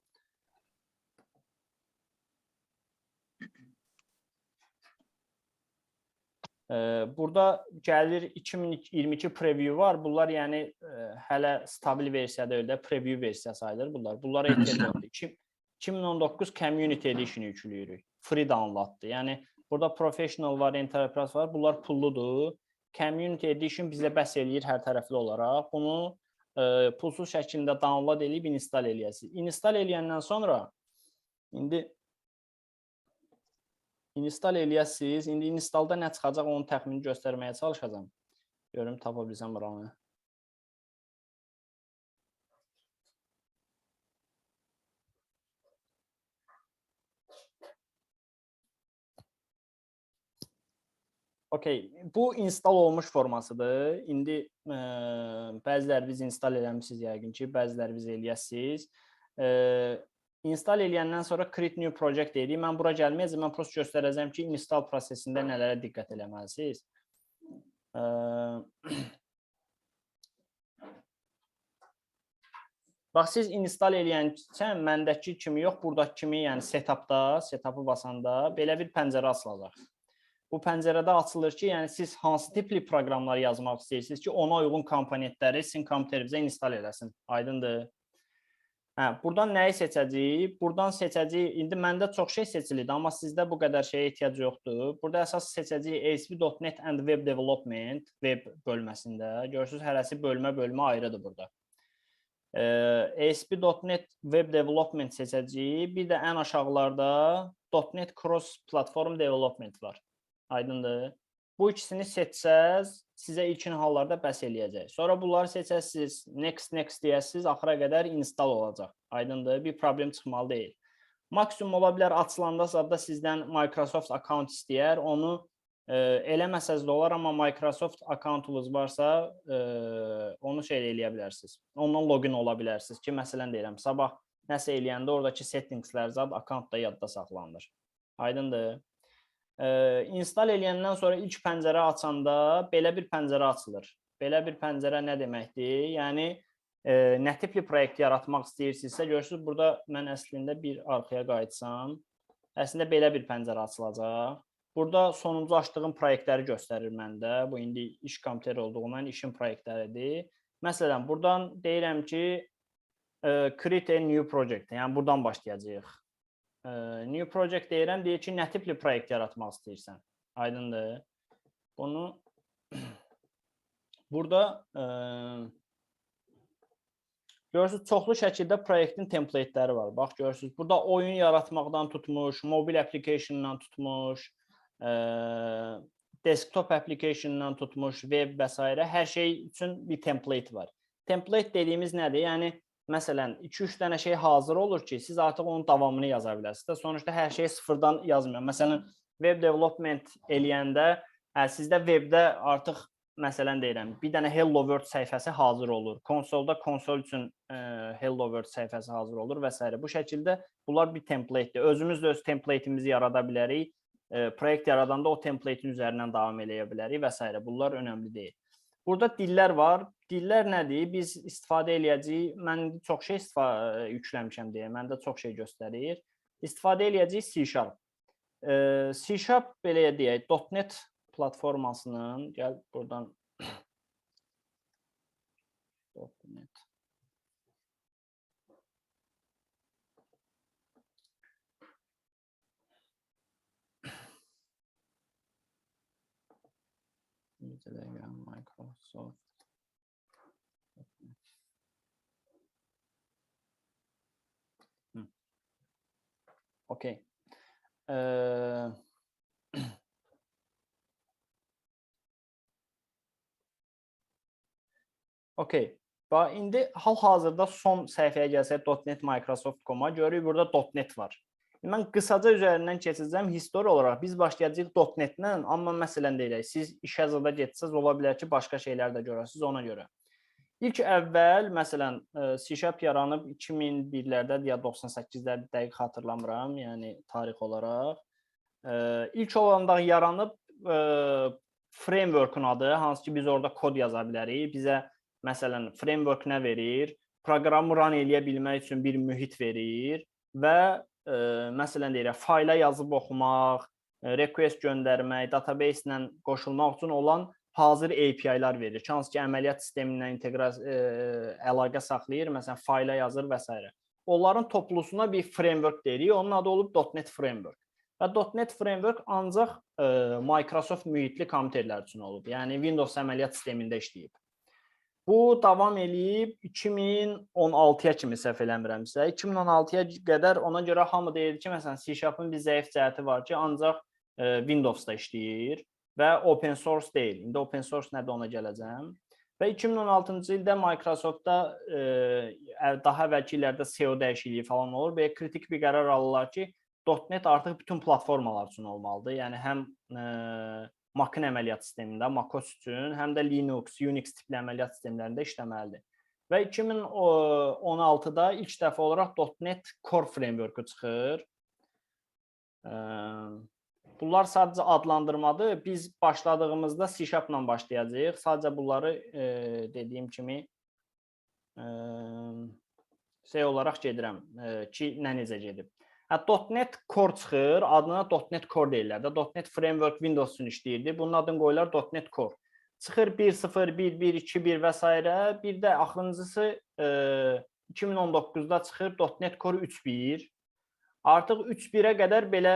burada gəlir 2022 preview var. Bunlar yəni hələ stabil versiya deyil də, preview versiya sayılır bunlar. Bunlara ehtiyac yoxdur. 2019 Community Edition yüklüyürük. Free downloaddur. Yəni burada Professional var, Enterprise var. Bunlar pulludur. Community Edition bizə bəs eləyir hər tərəfli olaraq. Bunu pulsuz şəkildə download edib install eləyəsiniz. Install eləyəndən sonra indi install eləyəsiniz. İndi installda nə çıxacaq onu təxmini göstərməyə çalışacağam. Görüm tapa bilsəm buranı. Okay, bu install olmuş formasıdır. İndi bəziləriniz install eləmişsiniz yəqin ki, bəziləriniz eləyəsiniz. Install eləyəndən sonra create new project deyirik. Mən bura gəlməyəcəm, mən prosta göstərəcəm ki, install prosesində nələrə diqqət eləməlisiniz. Bax, siz install eləyəndə məndəki kimi yox, buradakı kimi, yəni setup'ı basanda belə bir pəncərə açılacaq. Bu pəncərədə açılır ki, yəni siz hansı tipli proqramlar yazmaq istəyirsiniz ki, ona uyğun komponentləri sizin kompüterinizə install eləsin. Aydındır. Buradan nəyi seçəcəyik? Buradan seçəcəyik. İndi məndə çox şey seçilidir, amma sizdə bu qədər şeyə ehtiyac yoxdur. Burada əsas seçəcəyik ASP.NET and Web Development web bölməsində. Görürsünüz, hərəsi bölmə ayrıdır burada. ASP.NET Web Development seçəcəyik. Bir də ən aşağılarda .NET Cross Platform Development var. Aydındır. Bu ikisini seçsəz, sizə ilkin hallarda bəs eləyəcək. Sonra bunları seçəsiniz, next deyəsiniz, axıra qədər install olacaq. Aydındır, bir problem çıxmalı deyil. Maksimum ola bilər, açılanda zadda sizdən Microsoft account istəyər. Onu eləməsəz də olar, amma Microsoft accountunuz varsa, onu eləyə bilərsiniz. Ondan login ola bilərsiniz ki, məsələn deyirəm, sabah nəsə eləyəndə oradakı settingslər zad accountda yadda saxlanılır. Aydındır. Install eləyəndən sonra ilk pəncərə açanda belə bir pəncərə açılır. Belə bir pəncərə nə deməkdir? Yəni, nə tipli proyekt yaratmaq istəyirsinizsə, görürsünüz, burada mən əslində bir arxaya qayıtsam, əslində belə bir pəncərə açılacaq. Burada sonuncu açdığım proyektləri göstərir məndə. Bu, indi iş kompüteri olduğundan işin proyektləridir. Məsələn, buradan deyirəm ki, create a new project. Yəni, buradan başlayacağıq. New project deyirəm, deyir ki, nə tipli proyekt yaratmaq istəyirsən. Aydındır. Bunu burada görürsünüz, çoxlu şəkildə proyektin templateləri var. Bax, görürsünüz, burada oyun yaratmaqdan tutmuş, mobil applicationdan tutmuş, desktop applicationdan tutmuş, web və s. Hər şey üçün bir template var. Template dediyimiz nədir? Yəni, məsələn, 2-3 dənə şey hazır olur ki, siz artıq onun davamını yaza bilərsiniz. Sonuçta hər şey sıfırdan yazmıyor. Məsələn, web development eləyəndə, sizdə webdə artıq, məsələn deyirəm, bir dənə Hello World səhifəsi hazır olur. Konsolda konsol üçün Hello World səhifəsi hazır olur və s. Bu şəkildə bunlar bir templatedir. Özümüz də öz templateimizi yarada bilərik. Proyekt yaradanda o templatein üzərindən davam eləyə bilərik və s. Bunlar önəmli deyil. Burada dillər var. Dillər nədir? Biz istifadə eləyəcəyik. Mən çox şey yükləmişəm deyə. Məndə çox şey göstərir. İstifadə eləyəcəyik C#. C# belə deyək, .NET platformasının, gəl buradan .NET. Microsoft. Okey. Okey. Bax, indi hal-hazırda son səhifəyə gəlsək .NET Microsoft.com-a görürük, burada .NET var. Mən qısaca üzərindən keçəcəm. Histori olaraq biz başlayacağıq .NET-lə, amma məsələn deyək, siz iş hazırda getsəz, ola bilər ki, başqa şeylər də görəsiniz ona görə. İlk əvvəl, məsələn, C# yaranıb 2001-lərdə ya 98-lərdə dəqiq xatırlamıram, yəni tarix olaraq. İlk olanda yaranıb framework-un adı, hansı ki biz orada kod yaza bilərik. Bizə məsələn framework nə verir? Proqramı run eləyə bilmək üçün bir mühit verir və məsələn deyirək, fayla yazıb oxumaq, request göndərmək, database ilə qoşulmaq üçün olan hazır API-lər verir. Hansı ki əməliyyat sistemindən əlaqə saxlayır, məsələn fayla yazır və s. Onların toplusuna bir framework deyirik. Onun adı olub .NET Framework. Və .NET Framework ancaq Microsoft mühitli kompüterlər üçün olub. Yəni Windows əməliyyat sistemində işləyib. Bu davam eləyib 2016-ya kimi səhv eləmirəmsə. 2016-ya qədər ona görə hamı deyir ki, məsələn C#-ın bir zəif cəhəti var ki, ancaq Windows-da işləyir və open source deyil. İndi open source nədir ona gələcəm. Və 2016-cı ildə Microsoft-da daha əvvəlki illərdə SEO dəyişikliyi falan olur. Belə kritik bir qərar alırlar ki, .NET artıq bütün platformalar üçün olmalıdır. Yəni həm Mac-ın əməliyyat sistemində, MacOS üçün, həm də Linux, Unix tipli əməliyyat sistemlərində işləməlidir. Və 2016-da ilk dəfə olaraq .NET Core Framework-u çıxır. Bunlar sadəcə adlandırmadır. Biz başladığımızda C#-la başlayacağıq. Sadəcə bunları dediyim kimi olaraq gedirəm ki, necə gedib. .NET Core çıxır, adına .NET Core deyirlər də. .NET Framework Windows üçün işləyirdi. Bunun adını qoyurlar .NET Core. Çıxır 1.0, 1.1, 2.1 və s. Bir də axırıncısı 2019-da çıxır .NET Core 3.1. Artıq 3.1-ə qədər belə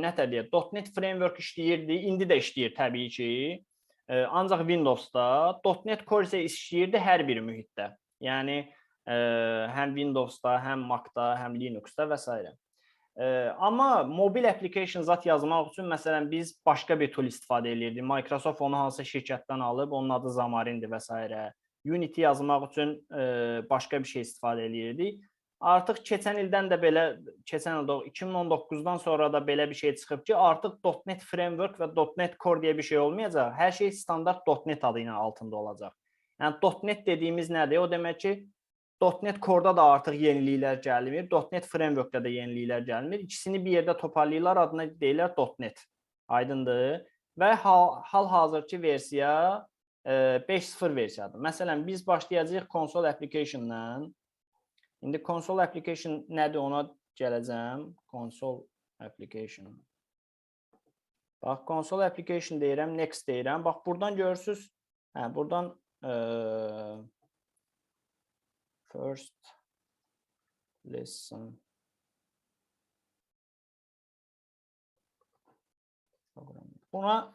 nətər deyək, .NET Framework işləyirdi, indi də işləyir təbii ki. Ancaq Windows-da, .NET Core isə işləyirdi hər bir mühitdə. Yəni həm Windows-da, həm Mac-da, həm Linux-da və s. Amma mobil application zat yazmaq üçün məsələn biz başqa bir tool istifadə edirdik. Microsoft onu hansı şirkətdən alıb, onun adı Xamarin-dir və s. Unity yazmaq üçün başqa bir şey istifadə edirdik. Artıq keçən ildən də belə, keçən ildə 2019-dan sonra da belə bir şey çıxıb ki, artıq .NET Framework və .NET Core deyə bir şey olmayacaq. Hər şey standart .NET adı ilə altında olacaq. Yəni .NET dediyimiz nədir? O demək ki, .NET Core-da da artıq yeniliklər gəlmir, .NET Framework-da da yeniliklər gəlmir. İkisini bir yerdə toparlayırlar, adına deyirlər .NET. Aydındır? Və hal-hazırki versiya 5.0 versiyadır. Məsələn, biz başlayacağıq console application-la. İndi console application nədir ona gələcəm. Console application. Bax, console application deyirəm, next deyirəm. Bax, buradan görürsünüz. Buradan first lesson. Buna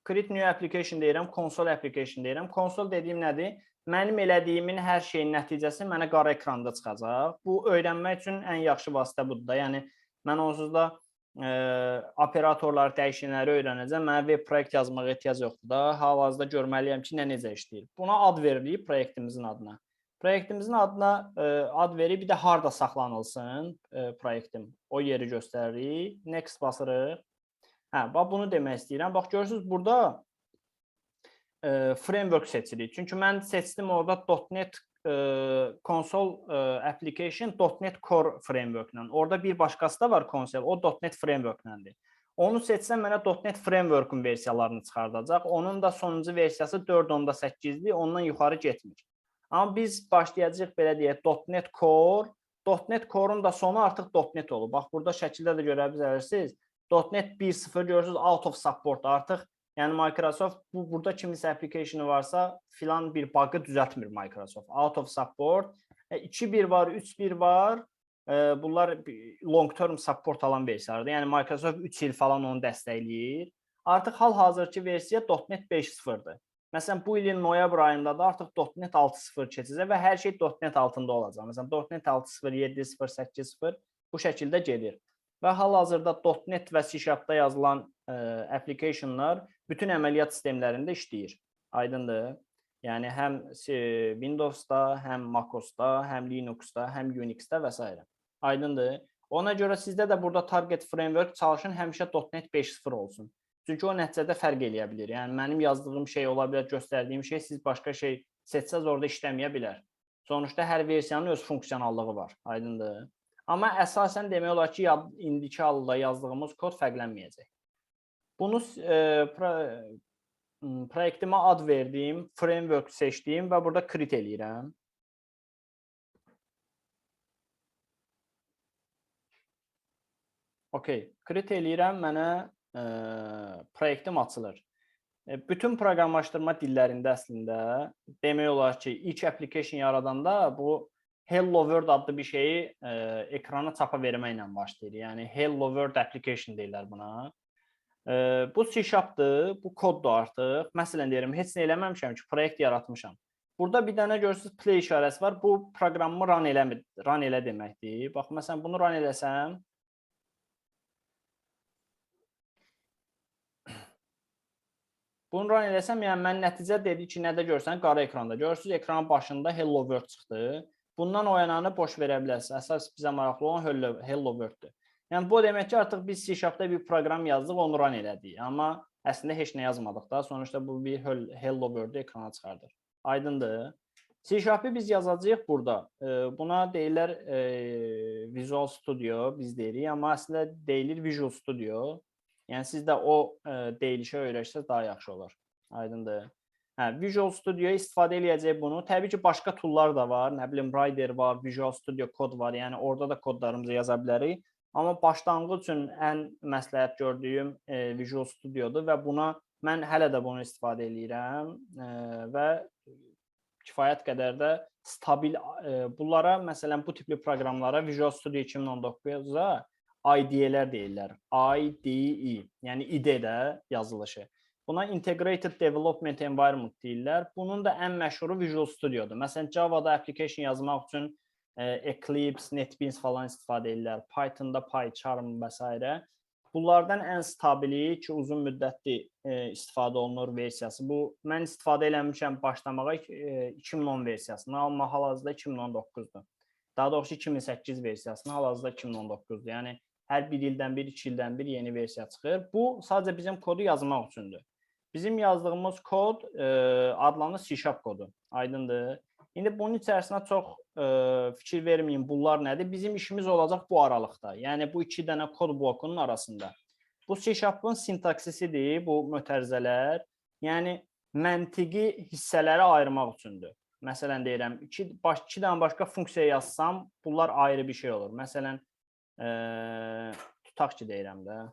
create new application deyirəm, console application deyirəm. Console dediyim nədir? Mənim elədiyimin hər şeyin nəticəsi mənə qara ekranda çıxacaq. Bu öyrənmək üçün ən yaxşı vasitə budur da. Yəni mən onsuz da operatorları, dəyişənləri öyrənəcəm. Mənə web proyekt yazmağa ehtiyac yoxdur da. Hal-hazırda görməliyəm ki, necə işləyir. Buna ad veririk proyektimizin adına. Proyektimizin adına ad verib, bir də harda saxlanılsın proyektim. O yeri göstəririk. Next basırıq. Bax, bunu demək istəyirəm. Bax, görürsünüz, burada framework seçirik. Çünki mən seçdim orada .NET Console Application .NET Core Framework-la. Orada bir başqası da var konsol, o .NET Framework-ləndir. Onu seçsəm mənə .NET Framework-un versiyalarını çıxardacaq. Onun da sonuncu versiyası 4.8-dir, ondan yuxarı getmir. Amma biz başlayacağıq belə deyək .NET Core. .NET Core-un da sonu artıq .NET olub. Bax, burada şəkildə də görə bilirsiniz. .NET 1.0 görürsünüz, out of support artıq. Yəni Microsoft burada kimisə application-ı varsa filan bir bug'ı düzəltmir Microsoft. Out of support. 2.1 var, 3.1 var. Bunlar long term support alan versiyalardır. Yəni Microsoft 3 il falan onu dəstəkləyir. Artıq hal-hazırki versiya .NET 5.0-dır. Məsələn, bu ilin noyabr ayında da artıq .NET 6.0 keçəcək və hər şey .NET altında olacaq. Məsələn, .NET 6.0, 7.0, 8.0 Bu şəkildə gedir. Və hal-hazırda .NET və C#-da yazılan applicationlar bütün əməliyyat sistemlərində işləyir. Aydındır? Yəni həm Windows-da, həm Mac-OS-da, həm Linux-da, həm Unix-da və s. Aydındır? Ona görə sizdə də burada target framework çalışın həmişə .NET 5.0 olsun. Çünki o nəticədə fərq eləyə bilir. Yəni mənim yazdığım şey ola bilər, göstərdiyim şey siz başqa şey seçsəz orada işləməyə bilər. Sonuçta hər versiyanın öz funksionallığı var. Aydındır? Amma əsasən demək olar ki, indiki halda yazdığımız kod fərqlənməyəcək. Bunu proyektimə ad verdiyim, framework seçdiyim və burada create eləyirəm. Okay, create eləyirəm, mənə proyektim açılır. Bütün proqramlaşdırma dillərində əslində demək olar ki, ilk application yaradanda bu Hello World adlı bir şeyi ekrana çapa verməklə başlayır. Yəni Hello World application deyirlər buna. Bu C#'dır, bu koddur artıq. Məsələn deyirəm, heç nə eləməmişəm ki, proyekt yaratmışam. Burada bir dənə görürsünüz play işarəsi var. Bu proqramımı run elə deməkdir. Bax, məsələn, bunu run eləsəm, bunu run eləsəm, yəni mən nəticə dedi ki, nədə görsən, qara ekranda. Görürsünüz, ekranın başında Hello World çıxdı. Bundan oyananı boş verə bilərsiniz. Əsas bizə maraqlı olan Hello World-dur. Yəni bu demək ki, artıq biz C#'da bir proqram yazdıq, onu run elədik. Amma əslində heç nə yazmadıq da. Sonuçta bu bir Hello World-u ekrana çıxardır. Aydındır. C#'ı biz yazacağıq burada. Buna deyirlər Visual Studio, biz deyirik. Amma əslində deyilir Visual Studio. Yəni siz də o deyilişə öyrəşsəz daha yaxşı olur. Aydındır. Visual Studio'ya istifadə edəcək bunu. Təbii ki, başqa toollar da var. Nə bilim, Rider var, Visual Studio Code var. Yəni orada da kodlarımızı yaza bilərik. Amma başlanğıc üçün ən məsləhət gördüyüm Visual Studio'dur və buna mən hələ də bunu istifadə edirəm və kifayət qədər də stabil. Bunlara, məsələn, bu tipli proqramlara Visual Studio 2019'a IDE'lər deyirlər. IDE, yəni IDE də yazılışı. Buna Integrated Development Environment deyirlər. Bunun da ən məşhuru Visual Studio'dur. Məsələn, Java'da application yazmaq üçün Eclipse, NetBeans falan istifadə edirlər. Python'da PyCharm və s. Bunlardan ən stabili ki, uzun müddətli istifadə olunur versiyası. Bu, mən istifadə eləmişəm başlamağa 2010 versiyasını, amma hal-hazırda 2019'dur. Daha doğrusu 2008 versiyasını, hal-hazırda 2019'dur. Yəni, hər bir ildən bir, 2 ildən bir yeni versiya çıxır. Bu, sadəcə bizim kodu yazmaq üçündür. Bizim yazdığımız kod adlanır C# kodu. Aydındır. İndi bunun içərisinə çox fikir verməyin, bunlar nədir? Bizim işimiz olacaq bu aralıqda. Yəni, bu 2 dənə kod blokunun arasında. Bu C#'ın sintaksisidir, bu mötərizələr. Yəni, məntiqi hissələri ayırmaq üçündür. Məsələn, deyirəm, 2 dənə başqa funksiya yazsam, bunlar ayrı bir şey olur. Məsələn, tutaq ki, deyirəm də.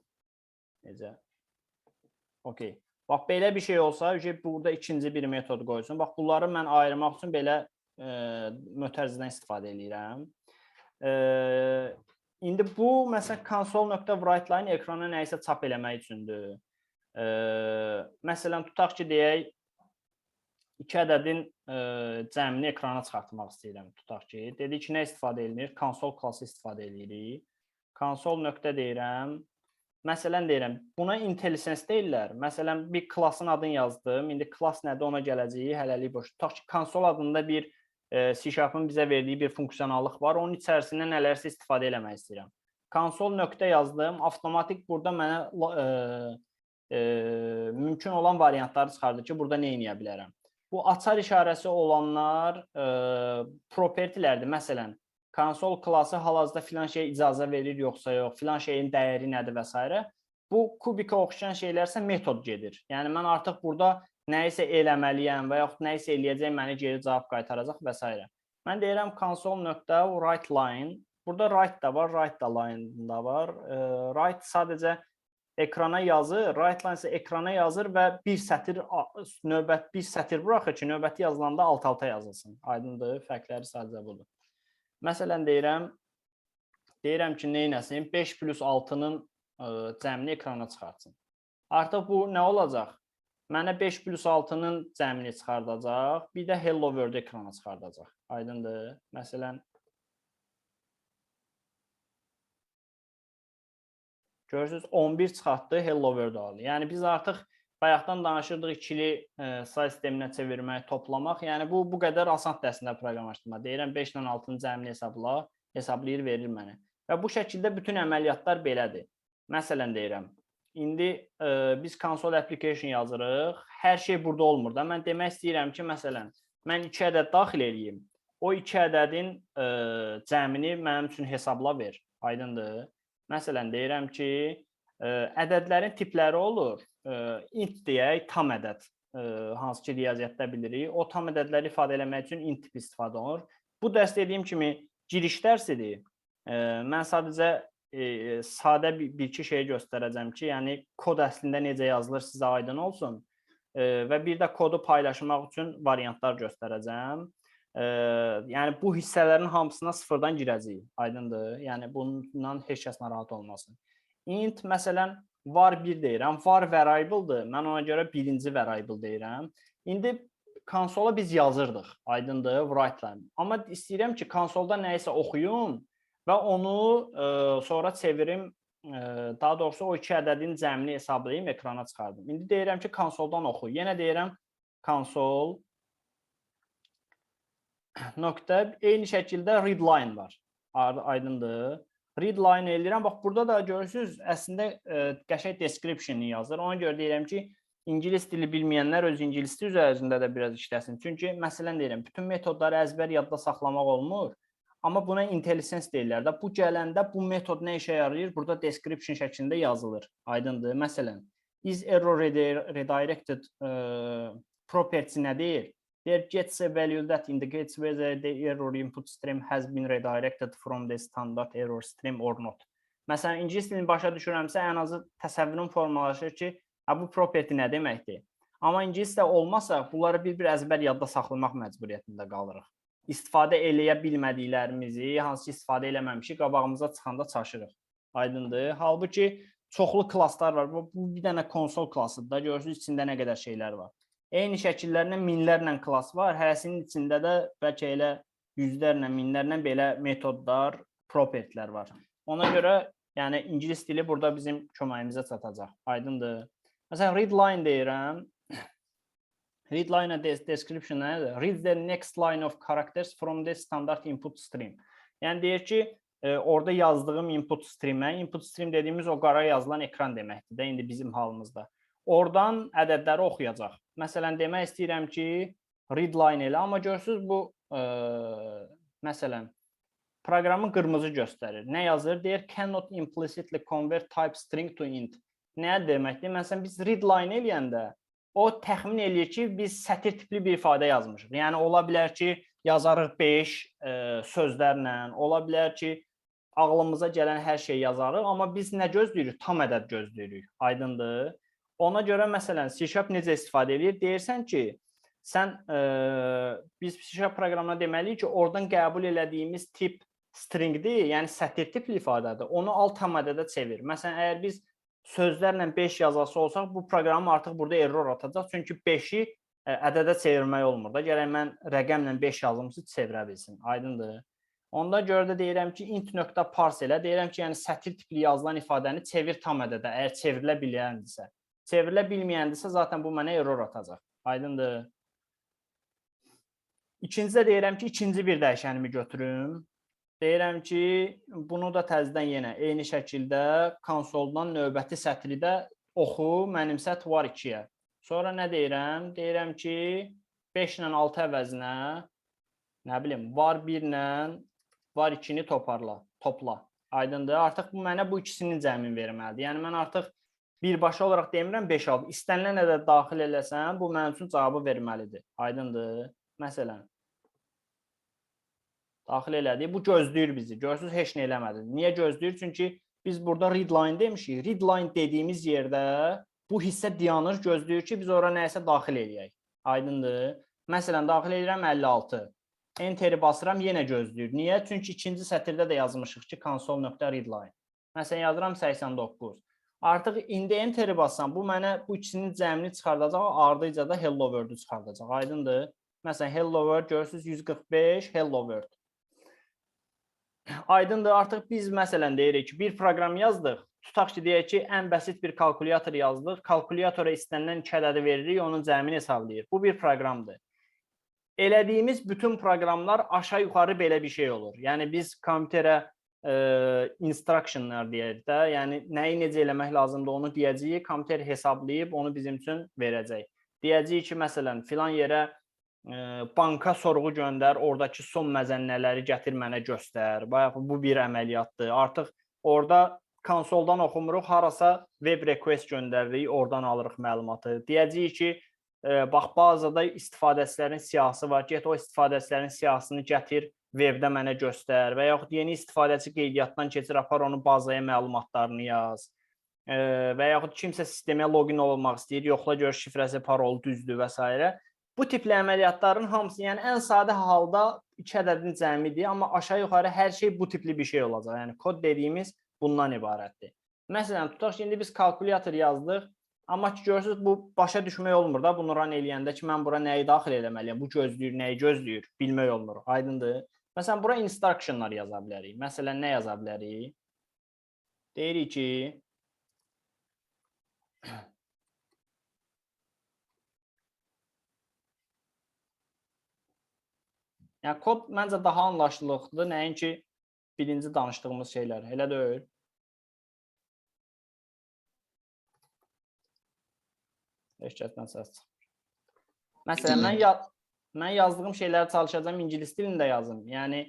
Necə? Okey. Bax, belə bir şey olsa, burada ikinci bir metod qoysun. Bax, bunları mən ayırmaq üçün belə mötərizədən istifadə edirəm. İndi bu, məsələn, console.writeline ekrana nəyisə çap eləmək üçündür. Məsələn, tutaq ki, deyək, 2 ədədin cəmini ekrana çıxartmaq istəyirəm. Tutaq ki, dedik ki, nə istifadə edilir? Console klası istifadə edirik. Console nöqtə deyirəm. Məsələn, deyirəm, buna IntelliSense deyirlər. Məsələn, bir klasın adını yazdım. İndi klas nədir, ona gələcəyi hələlik boş. Tutaq ki, console adında bir C#'ın bizə verdiyi bir funksiyonallıq var. Onun içərisində nələrsə istifadə eləmək istəyirəm. Console nöqtə yazdım. Avtomatik burada mənə mümkün olan variantları çıxardı ki, burada nə edə bilərəm. Bu açar işarəsi olanlar propertilərdir. Məsələn, console klası hal-hazırda filan şeyə icazə verir, yoxsa yox, filan şeyin dəyəri nədir və s. Bu kubika oxşayan şeylərsə metod gedir. Yəni, mən artıq burada nəyisə eləməliyəm və yaxud nəyisə eləyəcək, məni geri cavab qaytaracaq və s. Mən deyirəm console.writeLine. Burada write da var, write da line da var. Write sadəcə ekrana yazır, WriteLine isə ekrana yazır və bir sətir buraxır ki, növbəti yazılanda alt-alta yazılsın. Aydındır, fərqləri sadəcə budur. Məsələn, deyirəm ki, neynəsin? 5+6-nın cəmini ekrana çıxartsın. Artıq bu nə olacaq? Mənə 5+6-nın cəmini çıxardacaq, bir də Hello World ekrana çıxardacaq. Aydındır. Məsələn, Görürsünüz 11 çıxartdı, hello world aldı. Yəni biz artıq bayaqdan danışırdıq ikili say sisteminə çevirmək, toplamaq. Yəni bu qədər asandır əslində proqramlaşdırma. Deyirəm 5 ilə 6-nın cəmini hesablayır, verir mənə. Və bu şəkildə bütün əməliyyatlar belədir. Məsələn deyirəm, indi biz console application yazırıq. Hər şey burada olmur da. Mən demək istəyirəm ki, məsələn, mən 2 ədəd daxil edeyim. O 2 ədədin cəmini mənim üçün hesabla ver. Aydındır. Məsələn, deyirəm ki, ədədlərin tipləri olur. Int deyək, tam ədəd. Hansı ki, riyaziyyatda bilirik. O tam ədədləri ifadə eləmək üçün int tipi istifadə olunur. Bu dərs dediyim kimi giriş dərsidir. Mən sadəcə sadə bir-iki şey göstərəcəm ki, yəni kod əslində necə yazılır sizə aydın olsun. Və bir də kodu paylaşmaq üçün variantlar göstərəcəm. Yəni bu hissələrin hamısına sıfırdan girəcəyik. Aydındır. Yəni bundan heç kəs narahat olmasın. Int məsələn var 1 deyirəm. Var variable'dır. Mən ona görə birinci variable deyirəm. İndi konsola biz yazırdıq. Aydındır, write-la. Amma istəyirəm ki, konsolda nəyisə oxuyum və onu sonra çevirim. Daha doğrusu o 2 ədədin cəmini hesablayım, ekrana çıxardım. İndi deyirəm ki, konsoldan oxu. Yenə deyirəm console nöqtə, eyni şəkildə readline var. Aydındır. Readline eləyirəm. Bax, burada da görürsünüz, əslində qəşəng description-ni yazır. Ona görə deyirəm ki, İngilis dili bilməyənlər öz ingilis dili üzərində də biraz işləsin. Çünki, məsələn deyirəm, bütün metodları əzbər yadda saxlamaq olmur. Amma buna IntelliSense deyirlər də. Bu gələndə bu metod nə işə yarayır? Burada description şəklində yazılır. Aydındır. Məsələn, is error redirected property nə deyir? There gets a value that indicates whether the error input stream has been redirected from the standard error stream or not. Məsələn, ingilis dilini başa düşürəmsə, ən azı təsəvvürüm formalaşır ki, bu property nə deməkdir? Amma ingilisdə olmasa, bunları bir-bir əzbər yadda saxlamaq məcburiyyətində qalırıq. İstifadə eləyə bilmədiklərimizi, hansı ki, istifadə eləməmişik, qabağımıza çıxanda çaşırıq. Aydındır. Halbuki, çoxlu klasslar var. Bu bir dənə konsol klassıdır da. Görürsünüz, içində nə qədər şeylər var. Eyni şəkillərlə minlərlə klass var. Hərəsinin içində də bəlkə elə yüzlərlə, minlərlə belə metodlar, propertilər var. Ona görə, yəni ingilis dili burada bizim köməyimizə çatacaq. Aydındır. Məsələn, readline deyirəm. Readline description nədir? Read the next line of characters from the standard input stream. Yəni deyir ki, orada yazdığım input streamə, input stream dediyimiz o qara yazılan ekran deməkdir də, indi bizim halımızda. Oradan ədədləri oxuyacaq. Məsələn, demək istəyirəm ki, readline elə, amma görürsünüz bu, məsələn, proqramı qırmızı göstərir. Nə yazır? Deyir, cannot implicitly convert type string to int. Nə deməkdir? Məsələn, biz readline eləyəndə, o təxmin eləyir ki, biz sətir tipli bir ifadə yazmışıq. Yəni, ola bilər ki, yazarıq 5 sözlərlə, ola bilər ki, ağlımıza gələn hər şey yazarıq, amma biz nə gözləyirik? Tam ədəd gözləyirik. Aydındır. Ona görə, məsələn, C# necə istifadə edir? Deyirsən ki, biz C# proqramına deməliyik ki, oradan qəbul elədiyimiz tip stringdir, yəni sətir tipli ifadədir. Onu al tam ədədə çevir. Məsələn, əgər biz sözlərlə 5 yazası olsaq, bu proqramı artıq burada error atacaq. Çünki 5-i ədədə çevirmək olmur da. Gərək mən rəqəmlə 5 yazımızı çevirə bilsin. Aydındır. Onda görə də deyirəm ki, int.parse elə. Deyirəm ki, yəni sətir tipli yazılan ifadəni çevir tam ədədə, əgər çevrilə biləndirsə. Çevrilə bilməyəndirsə, zaten bu mənə error atacaq. Aydındır. İkincidə deyirəm ki, ikinci bir dəyişənimi götürüm. Deyirəm ki, bunu da təzədən yenə eyni şəkildə konsoldan növbəti sətri də oxu, mənimsət var 2-yə. Sonra nə deyirəm? Deyirəm ki, 5 ilə 6 əvəzinə, nə bilim, var 1 ilə var 2-ni topla. Aydındır. Artıq bu mənə bu ikisinin cəmini verməlidir. Yəni, mən artıq birbaşa olaraq demirəm 5-6. İstənilən ədəd daxil eləsəm, bu mənim üçün cavabı verməlidir. Aydındır. Məsələn, daxil elədik. Bu gözləyir bizi. Görürsünüz, heç nə eləmədi. Niyə gözləyir? Çünki biz burada readline demişik. Readline dediyimiz yerdə bu hissə dayanır, gözləyir ki, biz ora nəyisə daxil eləyək. Aydındır. Məsələn, daxil edirəm 56. Enteri basıram, yenə gözləyir. Niyə? Çünki ikinci sətirdə də yazmışıq ki, console.readline. Məsələn, yazıram 89. Artıq indi enteri bassam, bu mənə bu ikisinin cəmini çıxardacaq, ardınca da hello world-ü çıxardacaq. Aydındır. Məsələn, hello world görürsünüz 145, hello world. Aydındır, artıq biz məsələn deyirik ki, bir proqram yazdıq. tutaq ki, deyək ki, ən bəsit bir kalkulyator yazdıq. Kalkulyatora istənilən 2 ədədi veririk, onun cəmini hesablayır. Bu bir proqramdır. Elədiyimiz bütün proqramlar aşağı-yuxarı belə bir şey olur. Yəni biz kompüterə instructionlar deyək də, yəni nəyi necə eləmək lazımdır onu deyəcəyik, kompüter hesablayıb onu bizim üçün verəcək. Deyəcəyik ki, məsələn, filan yerə banka sorğu göndər, oradakı son məzənnələri gətir mənə göstər. Bayaq bu bir əməliyyatdır. Artıq orada konsoldan oxumuruq, harasa web request göndəririk, oradan alırıq məlumatı. Deyəcəyik ki, bax bazada istifadəçilərin siyahısı var. Get o istifadəçilərin siyahısını gətir, webdə mənə göstər və yaxud yeni istifadəçi qeydiyyatdan keçir, apar onun bazaya məlumatlarını yaz. Və yaxud kimsə sistemə login olmaq istəyir, yoxla gör şifrəsi, parolu düzdür və s. Bu tipli əməliyyatların hamısı, yəni ən sadə halda 2 ədədin cəmidir, amma aşağı-yuxarı hər şey bu tipli bir şey olacaq. Yəni kod dediyimiz bundan ibarətdir. Məsələn, tutaq ki, indi biz kalkulyator yazdıq, amma ki, görürsünüz, bu başa düşmək olmur da, bunu run eləyəndə ki, mən bura nəyi daxil eləməliyəm, bu gözləyir, nəyi gözləyir, bilmək olmur, aydındır. Məsələn, bura instructionlar yaza bilərik. Məsələn, nə yaza bilərik? Deyirik ki, yəni kod məncə daha anlaşılıqdır, nəinki birinci danışdığımız şeylər, elə deyil. Eşkətdən səs çıxır. Məsələn, mən yazdığım şeyləri çalışacağım ingilis dilində yazım. Yəni,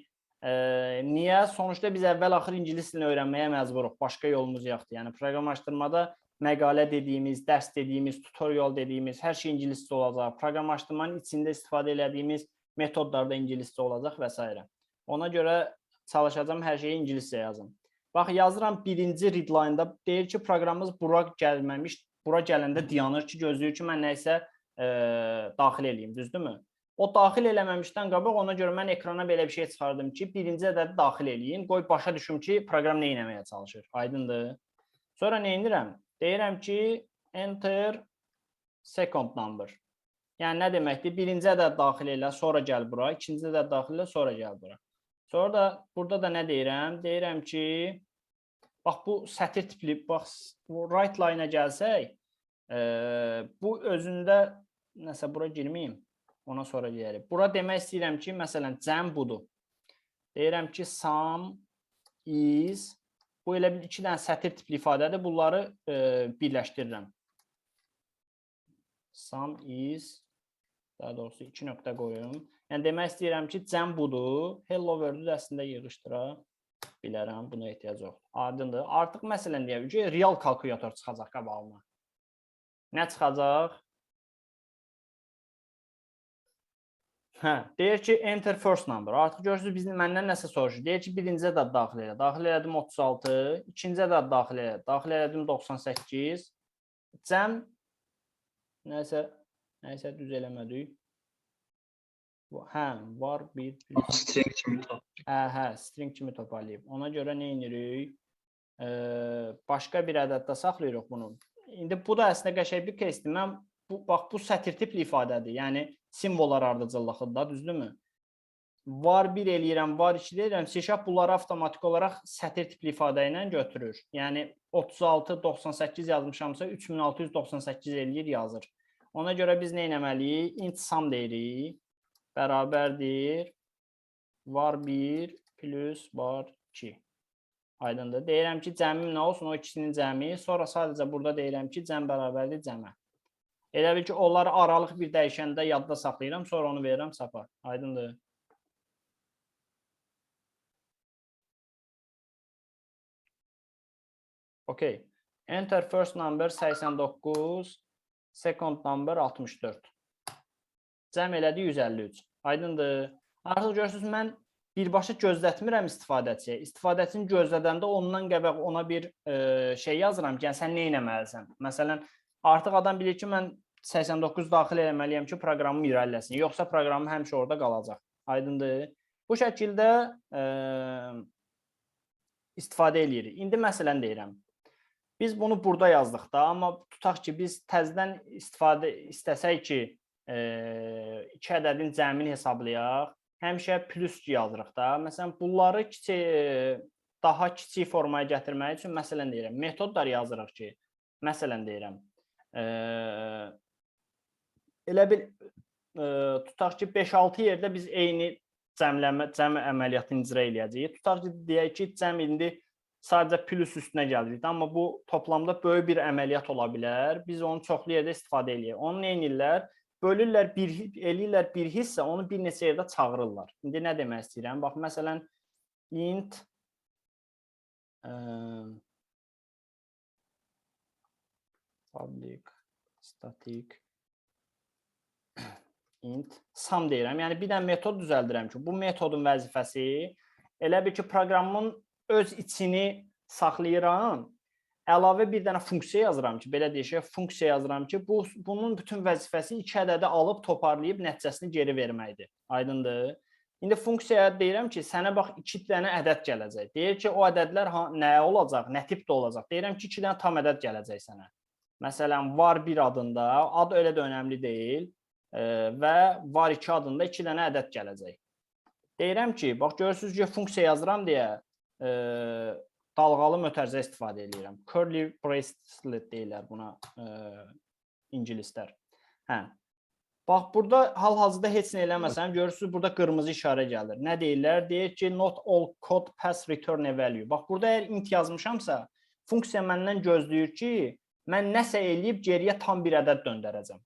niyə? Sonuçta biz əvvəl-axır ingilis dilini öyrənməyə məcburuq, başqa yolumuz yoxdur. Yəni, proqramlaşdırmada məqalə dediyimiz, dərs dediyimiz, tutorial dediyimiz, hər şey ingiliscə olacaq. Proqramlaşdırmanın içində istifadə elədiyimiz metodlar da ingiliscə olacaq və s. Ona görə çalışacağım hər şeyi ingiliscə yazım. Bax, yazıram birinci readline-da, deyir ki, proqramımız bura gəlməmiş, bura gələndə dayanır ki, gözləyir ki, mən nəyisə daxil eləyim, düzdürmü? O daxil eləməmişdən qabaq, ona görə mən ekrana belə bir şey çıxardım ki, birinci ədədi daxil eləyim, qoy başa düşüm ki, proqram nə etməyə çalışır, aydındır. Sonra nə edirəm? Deyirəm ki, enter second number. Yəni, nə deməkdir? Birinci ədəd daxil elə, sonra gəl bura. İkinci ədəd daxil elə, sonra gəl bura. Sonra da, burada da nə deyirəm? Deyirəm ki, bax, bu sətir tipli, bax, right line-a gəlsək, bu özündə, nəsə, bura girməyim, ona sonra deyərik. Bura demək istəyirəm ki, məsələn, cəm budur. Deyirəm ki, sum is, bu elə bir 2 dənə sətir tipli ifadədir, bunları birləşdirirəm. Sum is, daha doğrusu 2 nöqtə qoyum. Yəni, demək istəyirəm ki, cəm budur. Hello World-ü də əslində yığışdıra bilərəm. Buna ehtiyac yox. Aydındır. Artıq məsələn deyək ki, real kalkulyator çıxacaq qabağıma. Nə çıxacaq? Deyir ki, enter first number. Artıq görürsünüz, məndən nəsə soruşur. Deyir ki, birinci ədəd daxil elə. Daxil elədim 36. İkinci ədəd daxil elə. Daxil elədim 98. Cəm nəsə düz eləmədik. Hə, var bir... String kimi toparlayıb. Hə, string kimi toparlayıb. Ona görə nə edirik? Başqa bir ədəddə saxlayırıq bunu. İndi bu da əslində qəşəng bir case-dir. Mən, bax, bu sətir tipli ifadədir. Yəni, simvollar ardıcıllıqdır, düzdürmü? Var 1 eləyirəm, var 2 deyirəm. C# bunları avtomatik olaraq sətir tipli ifadə ilə götürür. Yəni, 3698 yazmışamsa 3698 eləyir, yazır. Ona görə biz nə etməliyik? Int sum deyirik. Bərabərdir. Var 1 plus var 2. Aydındır. Deyirəm ki, cəmim nə olsun? O ikisinin cəmi. Sonra sadəcə burada deyirəm ki, cəm bərabərdir cəmə. Elə bil ki, onları aralıq bir dəyişəndə yadda saxlayıram. Sonra onu verirəm sapa. Aydındır. Okay. Enter first number 89. Second number 64. Cəm elədi 153. Aydındır. Artıq görürsünüz, mən birbaşa gözlətmirəm istifadəçiyə. İstifadəçini gözlədəndə ondan qəbaq ona bir şey yazıram ki, yəni sən nə etməlisən? Məsələn, artıq adam bilir ki, mən 89 daxil eləməliyəm ki, proqramım irəliləsin. Yoxsa proqramım həmişə orada qalacaq. Aydındır. Bu şəkildə istifadə eləyirik. İndi məsələn deyirəm. Biz bunu burada yazdıq da, amma tutaq ki, biz təzədən istifadə istəsək ki, 2 ədədin cəmini hesablayaq, həmişə plus yazırıq da. Məsələn, bunları daha kiçik formaya gətirmək üçün məsələn deyirəm, metodlar yazırıq ki, məsələn deyirəm, elə bir tutaq ki, 5-6 yerdə biz eyni cəm əməliyyatını icra eləyəcəyik. Tutaq ki, deyək ki, cəm indi sadəcə plus üstünə gəlirik, amma bu toplamda böyük bir əməliyyat ola bilər. Biz onu çoxlu yerdə istifadə edirik. Onu nə edirlər? Bölürlər, eləyirlər bir hissə, onu bir neçə yerdə çağırırlar. İndi nə demək istəyirəm? Bax, məsələn, int public static int sum deyirəm. Yəni bir dənə metod düzəldirəm ki, bu metodun vəzifəsi elə bir ki, proqramın öz içini saxlayıram. Əlavə bir dənə funksiya yazıram ki, belə deyək, funksiya yazıram ki, bunun bütün vəzifəsi 2 ədədi alıb toparlayıb nəticəsini geri verməkdir. Aydındır? İndi funksiyaya deyirəm ki, sənə bax 2 dənə ədəd gələcək. Deyir ki, o ədədlər nə olacaq, nə tipdə olacaq? Deyirəm ki, 2 dənə tam ədəd gələcək sənə. Məsələn, var 1 adında, ad elə də önəmli deyil və var 2 adında 2 dənə ədəd gələcək. Deyirəm ki, bax görürsünüz ki, funksiya yazıram deyə dalğalı mötərizə istifadə edirəm. Curly bracelet deyirlər buna ingilislər. Hə. Bax, burada hal-hazırda heç nə eləməsəm, görürsünüz, burada qırmızı işarə gəlir. Nə deyirlər? Deyir ki, not all code pass return a value. Bax, burada əgər int yazmışamsa, funksiya məndən gözləyir ki, mən nəsə eləyib geriyə tam bir ədəd döndərəcəm.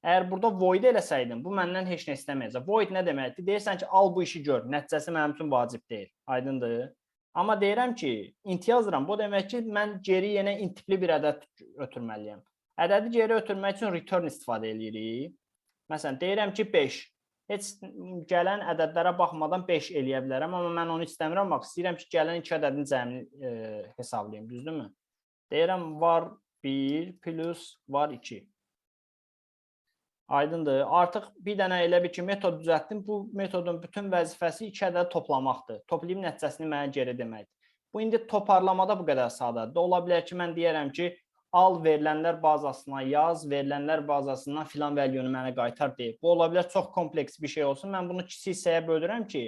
Əgər burada void eləsəydim, bu məndən heç nə istəməyəcək. Void nə deməkdir? Deyirsən ki, al bu işi gör, nəticəsi mənim üçün vacib deyil. Aydındır? Amma deyirəm ki, int yazıram. Bu demək ki, mən geri yenə int tipli bir ədəd ötürməliyəm. Ədədi geri ötürmək üçün return istifadə edirik. Məsələn, deyirəm ki, 5. Heç gələn ədədlərə baxmadan 5 eləyə bilərəm, amma mən onu istəmirəm. Bax, istəyirəm ki, gələn 2 ədədin cəmini hesablayayım, düzdürmü? Deyirəm, var 1 plus var 2. Aydındır. Artıq bir dənə elə bir ki, metod düzəltdim. Bu metodun bütün vəzifəsi 2 ədəd toplamaqdır. Toplayıb nəticəsini mənə geri deməkdir. Bu indi toparlamada bu qədər sadədir. Ola bilər ki, mən deyərəm ki, al verilənlər bazasına yaz, verilənlər bazasından filan value-nu mənə qaytar deyib. Bu ola bilər çox kompleks bir şey olsun. Mən bunu kiçik hissəyə bölürəm ki,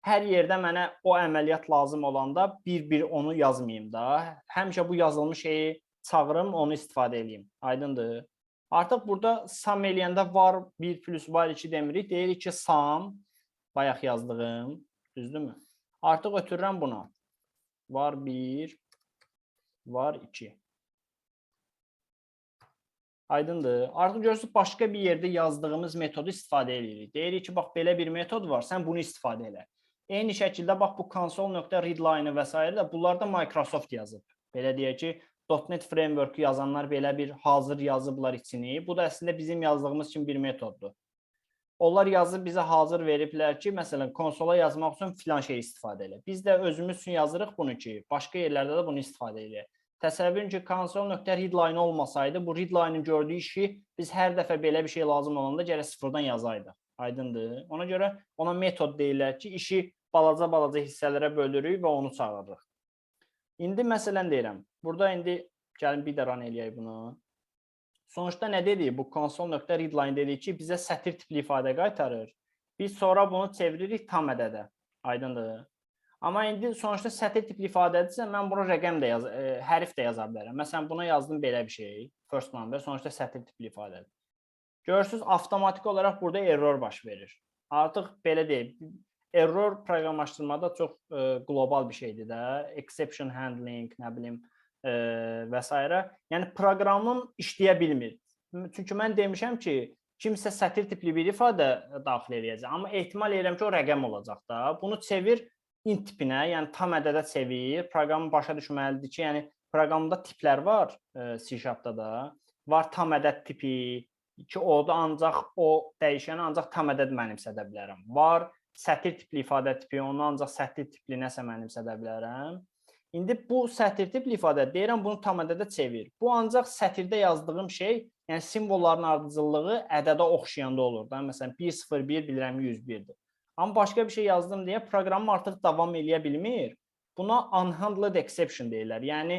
hər yerdə mənə o əməliyyat lazım olanda bir-bir onu yazmayayım da. Həmişə bu yazılmış şeyi çağırım, onu istifadə edeyim. Aydındır. Artıq burada sum eləyəndə var 1 plus var 2 demirik. Deyirik ki, sum, bayaq yazdığım, düzdürmü? Artıq ötürürəm buna. Var 1, var 2. Aydındır. Artıq görürsünüz, başqa bir yerdə yazdığımız metodu istifadə edirik. Deyirik ki, bax, belə bir metod var, sən bunu istifadə elə. Eyni şəkildə, bax, bu console.readline və s. də bunlar da Microsoft yazıb. Belə deyək ki, .NET Framework yazanlar belə bir hazır yazıblar içini. Bu da əslində bizim yazdığımız üçün bir metoddur. Onlar yazıb bizə hazır veriblər ki, məsələn, konsola yazmaq üçün filan şey istifadə elə. Biz də özümüz üçün yazırıq bunu ki, başqa yerlərdə də bunu istifadə edək. Təsəvvürün ki, console.readline olmasaydı, bu readline-ın gördüyü işi biz hər dəfə belə bir şey lazım olanda gərək sıfırdan yazaydıq. Aydındır. Ona görə ona metod deyirlər ki, işi balaca-balaca hissələrə bölürük və onu çağırırıq. İndi məsələn deyirəm, burada indi gəlin bir də run eləyək bunu. Sonuçda nə dedik? Bu console.readline dedik ki, bizə sətir tipli ifadə qaytarır. Biz sonra bunu çeviririk tam ədədə. Aydındır. Amma indi sonuçda sətir tipli ifadədirsə, mən buna rəqəm də hərf də yaza bilərəm. Məsələn, buna yazdım belə bir şey. First number, sonuçda sətir tipli ifadədir. Görürsünüz, avtomatik olaraq burada error baş verir. Artıq belə deyil. Error proqramlaşdırmada çox qlobal bir şeydir də. Exception handling, nə bilim və s. Yəni, proqramın işləyə bilmir. Çünki mən demişəm ki, kimsə sətir tipli bir ifadə daxil edəcək. Amma ehtimal edirəm ki, o rəqəm olacaq da. Bunu çevir int tipinə, yəni tam ədədə çevir. Proqramı başa düşməlidir ki, yəni proqramda tiplər var C#-da da. Var tam ədəd tipi ki, o da ancaq o dəyişəni ancaq tam ədəd mənimsədə bilərəm. Var sətir tipli ifadə tipi, onu ancaq sətir tipli nəsə mənimsədə bilərəm. İndi bu sətir tipli ifadə deyirəm, bunu tam ədədə çevir. Bu ancaq sətirdə yazdığım şey, yəni simvolların ardıcıllığı ədədə oxşayanda olur da. Məsələn, 101 bilirəm 101-dir. Amma başqa bir şey yazdım deyə proqramım artıq davam eləyə bilmir. Buna unhandled exception deyirlər. Yəni,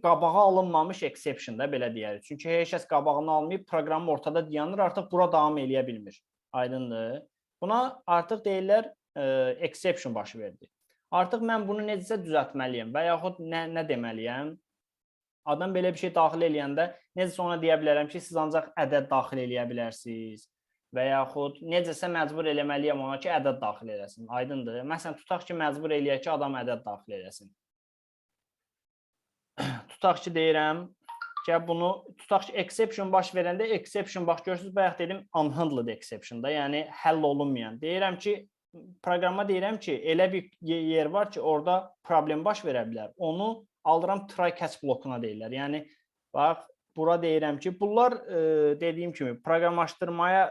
qabağa alınmamış exception da belə deyərik. Çünki heç kəs qabağını almayıb, proqramı ortada dayanır, artıq bura davam eləyə bilmir. Aydındır. Buna artıq deyirlər exception baş verdi. Artıq mən bunu necəsə düzəltməliyəm və yaxud nə deməliyəm? Adam belə bir şey daxil eləyəndə necəsə ona deyə bilərəm ki, siz ancaq ədəd daxil eləyə bilərsiniz və yaxud necəsə məcbur eləməliyəm ona ki, ədəd daxil eləsin. Aydındır? Məsələn, tutaq ki, məcbur eləyək ki, adam ədəd daxil eləsin. Tutaq ki, deyirəm ki, bunu tutaq ki, exception baş verəndə exception bax görürsüz, bayaq dedim unhandled exception-da, yəni həll olunmayan. Deyirəm ki, proqrama deyirəm ki, elə bir yer var ki, orada problem baş verə bilər. Onu alıram try catch blokuna deyirlər. Yəni bax bura deyirəm ki, bunlar dediyim kimi proqramlaşdırmaya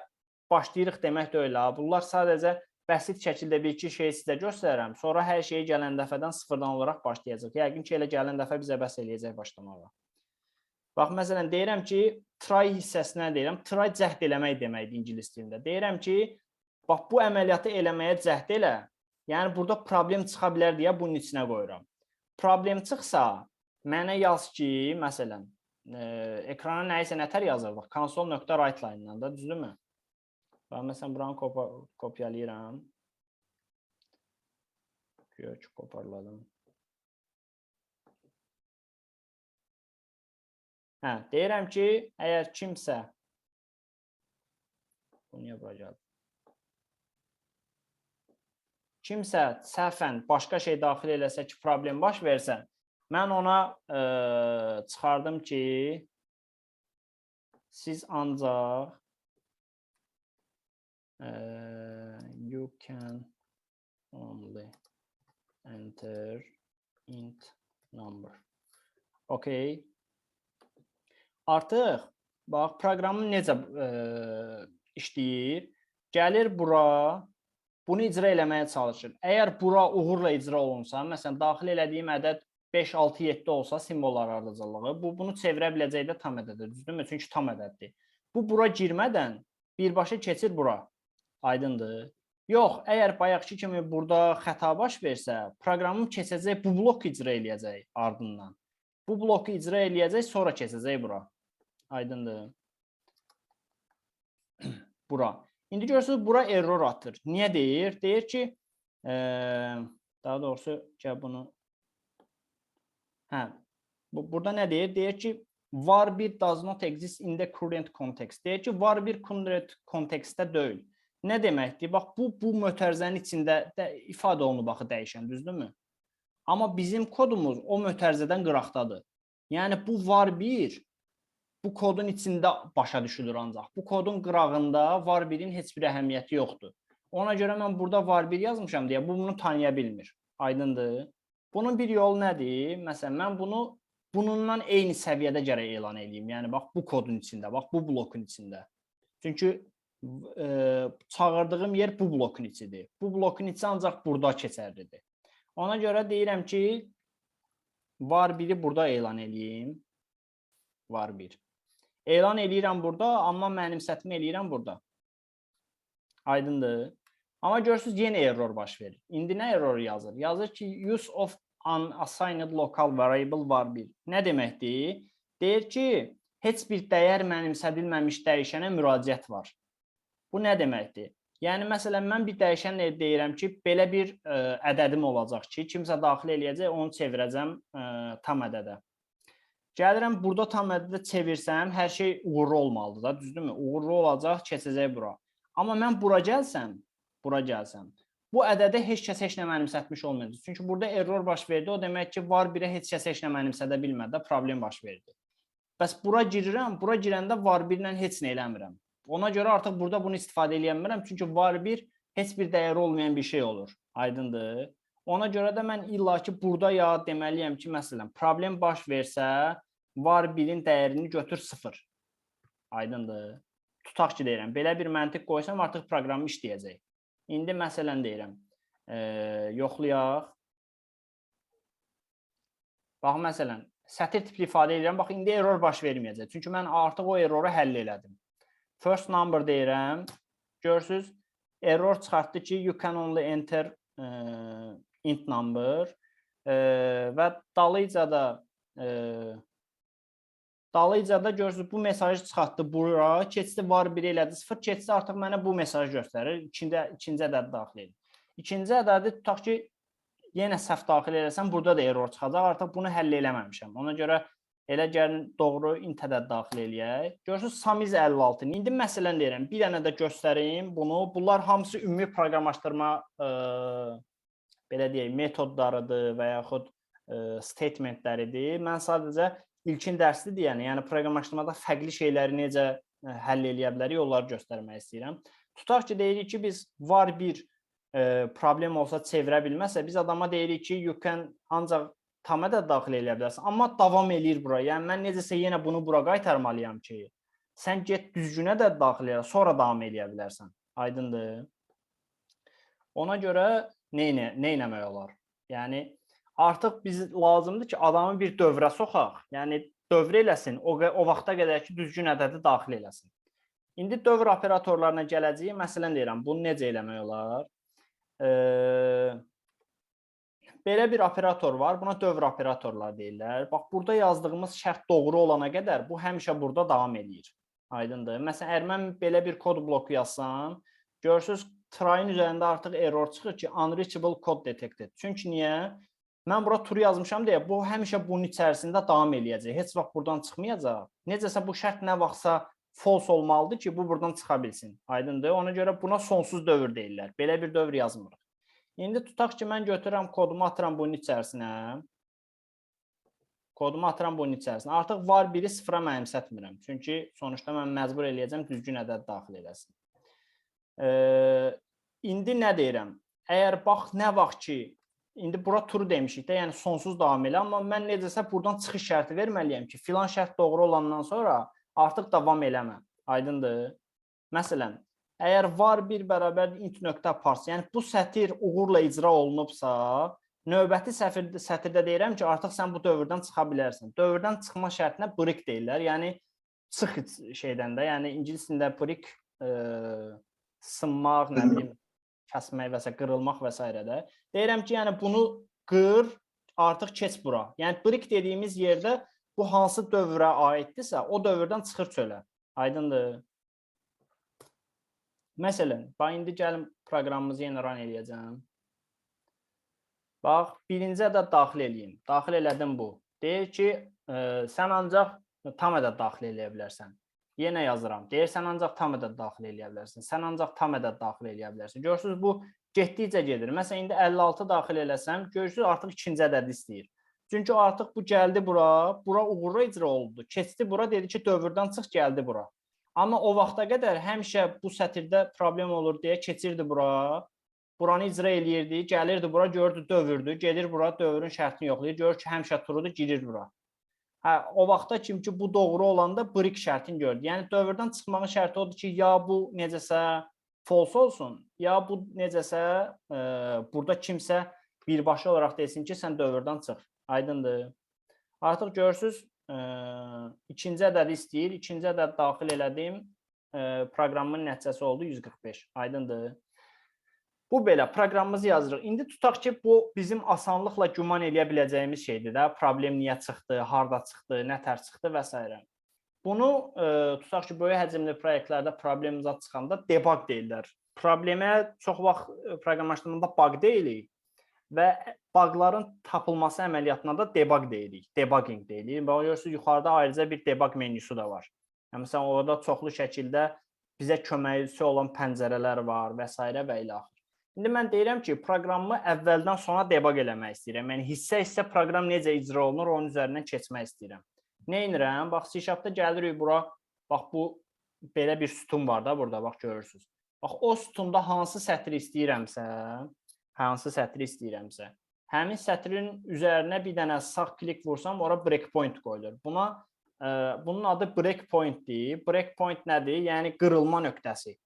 başlayırıq demək deyil ha. Bunlar sadəcə bəsit şəkildə bir-iki şey sizə göstərirəm. Sonra hər şeyi gələn dəfədən sıfırdan olaraq başlayacaq. Yəqin ki, elə gələn dəfə bizə bəs eləyəcək başlamağa. Bax, məsələn, deyirəm ki, try hissəsinə deyirəm. Try cəhd eləmək deməkdir ingilis dilində. Deyirəm ki, bax, bu əməliyyatı eləməyə cəhd elə. Yəni, burada problem çıxa bilər deyə bunun içinə qoyuram. Problem çıxsa, mənə yaz ki, məsələn, ekrana nəyisə nətər yazırdıq? Console.writeline-dan da, düzdürmü? Bax, məsələn, buranı kopyalayıram. Gör ki, qoparladım. Deyirəm ki, əgər kimsə səhvən başqa şey daxil eləsə ki, problem baş versə, mən ona çıxardım ki, siz ancaq you can only enter int number. Okay. Artıq, bax, proqramın necə işləyir? Gəlir bura, bunu icra eləməyə çalışır. Əgər bura uğurla icra olunsa, məsələn, daxil elədiyim ədəd 5, 6, 7 olsa simvollar ardıcıllığı, bunu çevirə biləcək də tam ədədir, düzdürmü? Çünki tam ədəddir. Bu, bura girmədən birbaşa keçir bura. Aydındır. Yox, əgər bayaqki kimi burada xəta baş versə, proqramım keçəcək, bu blok icra eləyəcək ardından. Bu bloku icra eləyəcək, sonra keçəcək bura. Aydındır. Bura. İndi görürsünüz, bura error atır. Niyə deyir? Deyir ki, daha doğrusu gəl bunu. Burada nə deyir? Deyir ki, var bir does not exist in the current context. Deyir ki, var bir current context-də deyil. Nə deməkdir? Bax, bu mötərizənin içində ifadə olunub baxı dəyişən, düzdürmü? Amma bizim kodumuz o mötərizədən qıraqdadır. Yəni, bu var bir, bu kodun içində başa düşülür ancaq. Bu kodun qırağında var birin heç bir əhəmiyyəti yoxdur. Ona görə mən burada var bir yazmışam deyə bu bunu tanıya bilmir. Aydındır. Bunun bir yolu nədir? Məsələn, mən bunu bununla eyni səviyyədə gərək elan edeyim. Yəni, bax, bu kodun içində, bax, bu blokun içində. Çünki çağırdığım yer bu blokun içidir. Bu blokun içi ancaq burada keçərlidir. Ona görə deyirəm ki, var biri burada elan edeyim. Var bir. Elan eləyirəm burada, amma mənimsətmə eləyirəm burada. Aydındır. Amma görürsünüz, yenə error baş verir. İndi nə error yazır? Yazır ki, use of unassigned local variable var bir. Nə deməkdir? Deyir ki, heç bir dəyər mənimsədilməmiş dəyişənə müraciət var. Bu nə deməkdir? Yəni, məsələn, mən bir dəyişənlə deyirəm ki, belə bir ədədim olacaq ki, kimsə daxil eləyəcək, onu çevirəcəm tam ədədə. Gəlirəm, burada tam ədədə çevirsəm, hər şey uğurlu olmalıdır da, düzdürmü? Uğurlu olacaq, keçəcək bura. Amma mən bura gəlsəm, bu ədədə heç kəs heç nə mənimsətmiş olmayacaq. Çünki burada error baş verdi, o demək ki, var birə heç kəs heç nə mənimsədə bilmədə problem baş verdi. Bəs bura girirəm, bura girəndə var birlə heç nə eləmirəm. Ona görə artıq burada bunu istifadə eləmirəm, çünki var bir heç bir dəyəri olmayan bir şey olur. Aydındır. Ona görə də mən illaki burada ya deməliyəm ki, məsələn, problem baş versə, var birin dəyərini götür 0. Aydındır. Tutaq ki, deyirəm, belə bir məntiq qoysam, artıq proqramı işləyəcək. İndi məsələn deyirəm, yoxlayaq. Bax, məsələn, sətir tipli ifadə edirəm, bax, indi error baş verməyəcək. Çünki mən artıq o erroru həll elədim. First number deyirəm, görürsünüz, error çıxartdı ki, you can only enter int number və dalıca da görürsünüz, bu mesajı çıxartdı bura, keçdi var 1 elədi 0, keçdi artıq mənə bu mesajı göstərir, ikinci ədədi daxil edir. İkinci ədədi tutaq ki, yenə səhv daxil eləsəm, burada da error çıxacaq. Artıq bunu həll eləməmişəm. Ona görə elə gəlin doğru intədə daxil eləyək. Görürsünüz, Samiz 56. İndi məsələn deyirəm, bir dənə də göstərim bunu. Bunlar hamısı ümumi proqramlaşdırma belə deyək, metodlarıdır və yaxud statementləridir. Mən sadəcə ilkin dərslidir, yəni proqramlaşdırmada fərqli şeyləri necə həll eləyə bilərik, onları göstərmək istəyirəm. Tutaq ki, deyirik ki, biz var bir problem olsa çevirə bilməsə, biz adama deyirik ki, you can ancaq tamə də daxil eləyə bilərsən, amma davam eləyir bura. Yəni mən necəsə yenə bunu bura qaytarmalıyam ki, sən get düzgünə də daxil elə, sonra davam eləyə bilərsən. Aydındır? Ona görə nə etmək olar? Yəni artıq biz lazımdır ki, adamı bir dövrə soxaq. Yəni dövr eləsin, o vaxta qədər ki, düzgün ədədi daxil eləsin. İndi dövr operatorlarına gələcəyik. Məsələn deyirəm, bunu necə eləmək olar? Belə bir operator var. Buna dövr operatorlar deyirlər. Bax, burada yazdığımız şərt doğru olana qədər bu həmişə burada davam edir. Aydındır. Məsələn, əgər mən belə bir kod bloku yazsam, görürsünüz, try-in üzərində artıq error çıxır ki, unreachable code detected. Çünki niyə? Mən bura true yazmışam deyə, bu həmişə bunun içərisində davam eləyəcək. Heç vaxt buradan çıxmayacaq. Necəsə bu şərt nə vaxtsa false olmalıdır ki, bu buradan çıxa bilsin. Aydındır. Ona görə buna sonsuz dövr deyirlər. Belə bir dövr yazmırıq. İndi tutaq ki, mən götürürəm kodumu, atıram bunun içərisinə. Kodumu atıram bunun içərisinə. Artıq var biri sıfıra mənimsətmirəm. Çünki sonuçda mən məcbur eləyəcəm düzgün ədəd daxil eləsin. İndi nə deyirəm? Əgər bax, nə vaxt ki, indi bura true demişik də, yəni sonsuz davam elə, amma mən necəsə buradan çıxış şərti verməliyəm ki, filan şərt doğru olandan sonra artıq davam eləmə. Aydındır? Məsələn, əgər var bir bərabər int.parse, yəni bu sətir uğurla icra olunubsa, növbəti sətirdə deyirəm ki, artıq sən bu dövrdən çıxa bilərsən. Dövrdən çıxma şərtinə break deyirlər, yəni çıx şeydən də, yəni ingiliscəsində break sınmaq, nə bilim, kəsmək və s. qırılmaq və s. də. Deyirəm ki, yəni bunu qır, artıq keç bura. Yəni break dediyimiz yerdə bu hansı dövrə aiddirsə, o dövrdən çıxır çölə. Aydındır? Məsələn, bax, indi gəlin proqramımızı yenə run eləyəcəm. Bax, birinci ədəd daxil eləyim. Daxil elədim bu. Deyir ki, sən ancaq tam ədəd daxil eləyə bilərsən. Yenə yazıram. Deyir, sən ancaq tam ədəd daxil eləyə bilərsən. Sən ancaq tam ədəd daxil eləyə bilərsən. Görürsünüz, bu getdikcə gedir. Məsələn, indi 56 daxil eləsəm, görürsünüz, artıq ikinci ədədi istəyir. Çünki artıq bu gəldi bura, bura uğurlu icra oldu. Keçdi bura, dedi ki, dövrdən çıx, gəldi bura. Amma o vaxta qədər həmişə bu sətirdə problem olur deyə keçirdi bura. Buranı icra eləyirdi, gəlirdi bura, gördü dövrdür, gedir bura, dövrün şərtini yoxlayır, görür ki, həmişə truedur, girir bura. O vaxta kimi ki, bu doğru olanda break şərtini gördü. Yəni dövrdən çıxmağın şərti odur ki, ya bu necəsə false olsun, ya bu necəsə burada kimsə birbaşa olaraq desin ki, sən dövrdən çıx. Aydındır. Artıq görürsünüz, ikinci ədədi istəyir, ikinci ədəd daxil elədim, proqramın nəticəsi oldu 145. Aydındır. Bu belə, proqramımızı yazırıq. İndi tutaq ki, bu bizim asanlıqla güman eləyə biləcəyimiz şeydir də. Problem niyə çıxdı, harda çıxdı, nə tər çıxdı və s. Bunu tutaq ki, böyük həcmli proyektlərdə problem zad çıxanda debug deyirlər. Problemə çox vaxt proqramlaşdırmada bug deyilik və bugların tapılması əməliyyatına da debug deyirik, debugging deyirik. Bax, görürsünüz, yuxarıda ayrıca bir debug menüsü də var. Məsələn, orada çoxlu şəkildə bizə köməkçi olan pəncərələr var və s. və ilə axır. İndi mən deyirəm ki, proqramımı əvvəldən sona debug eləmək istəyirəm. Yəni, hissə-hissə proqram necə icra olunur, onun üzərindən keçmək istəyirəm. Nə edirəm? Bax, C#-da gəlirik bura. Bax, bu belə bir sütun var da burada, bax, görürsünüz. Bax, o sütunda hansı sətri istəyirəmsə, həmin sətrin üzərinə bir dənə sağ klik vursam, ora breakpoint qoyulur. Bunun adı breakpointdir. Breakpoint nədir? Yəni, qırılma nöqtəsi.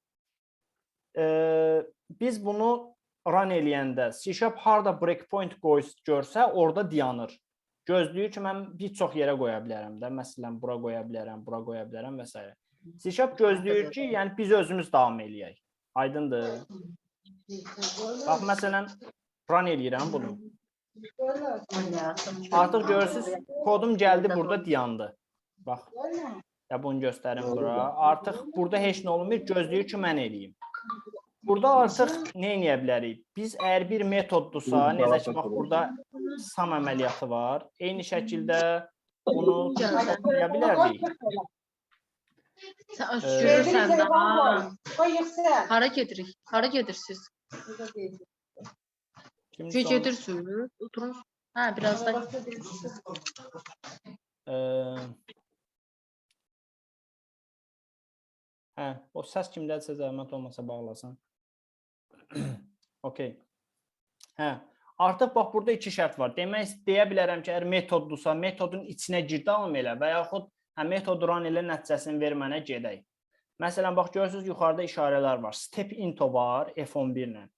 Biz bunu run eləyəndə C# harda breakpoint görsə, orada dayanır. Gözləyir ki, mən bir çox yerə qoya bilərəm də. Məsələn, bura qoya bilərəm, bura qoya bilərəm və s. C# gözləyir ki, yəni biz özümüz davam eləyək. Aydındır. Bax, məsələn, run eləyirəm bunu. Artıq görürsünüz, kodum gəldi burada dayandı. Bax, bunu göstərim bura. Artıq burada heç nə olmur, gözləyir ki, mən eləyim. Burada artıq nə edə bilərik? Biz əgər bir metoddursa, necə ki, bax, burada sum əməliyyatı var. Eyni şəkildə onu toplaya bilərdik. Sən sürürsən də. Hara gedirik? Hara gedirsiniz? Gedirsiniz? Oturun. Hə, biraz da. Hə, o səs kimdədirsə zəhmət olmasa bağlasan. Okay. Hə, artıq bax burada iki şərt var. Demək deyə bilərəm ki, əgər metoddursa, metodun içinə gir davam elə və yaxud metod run ilə nəticəsini ver mənə gedək. Məsələn, bax görürsünüz yuxarıda işarələr var. Step into var F11 ilə.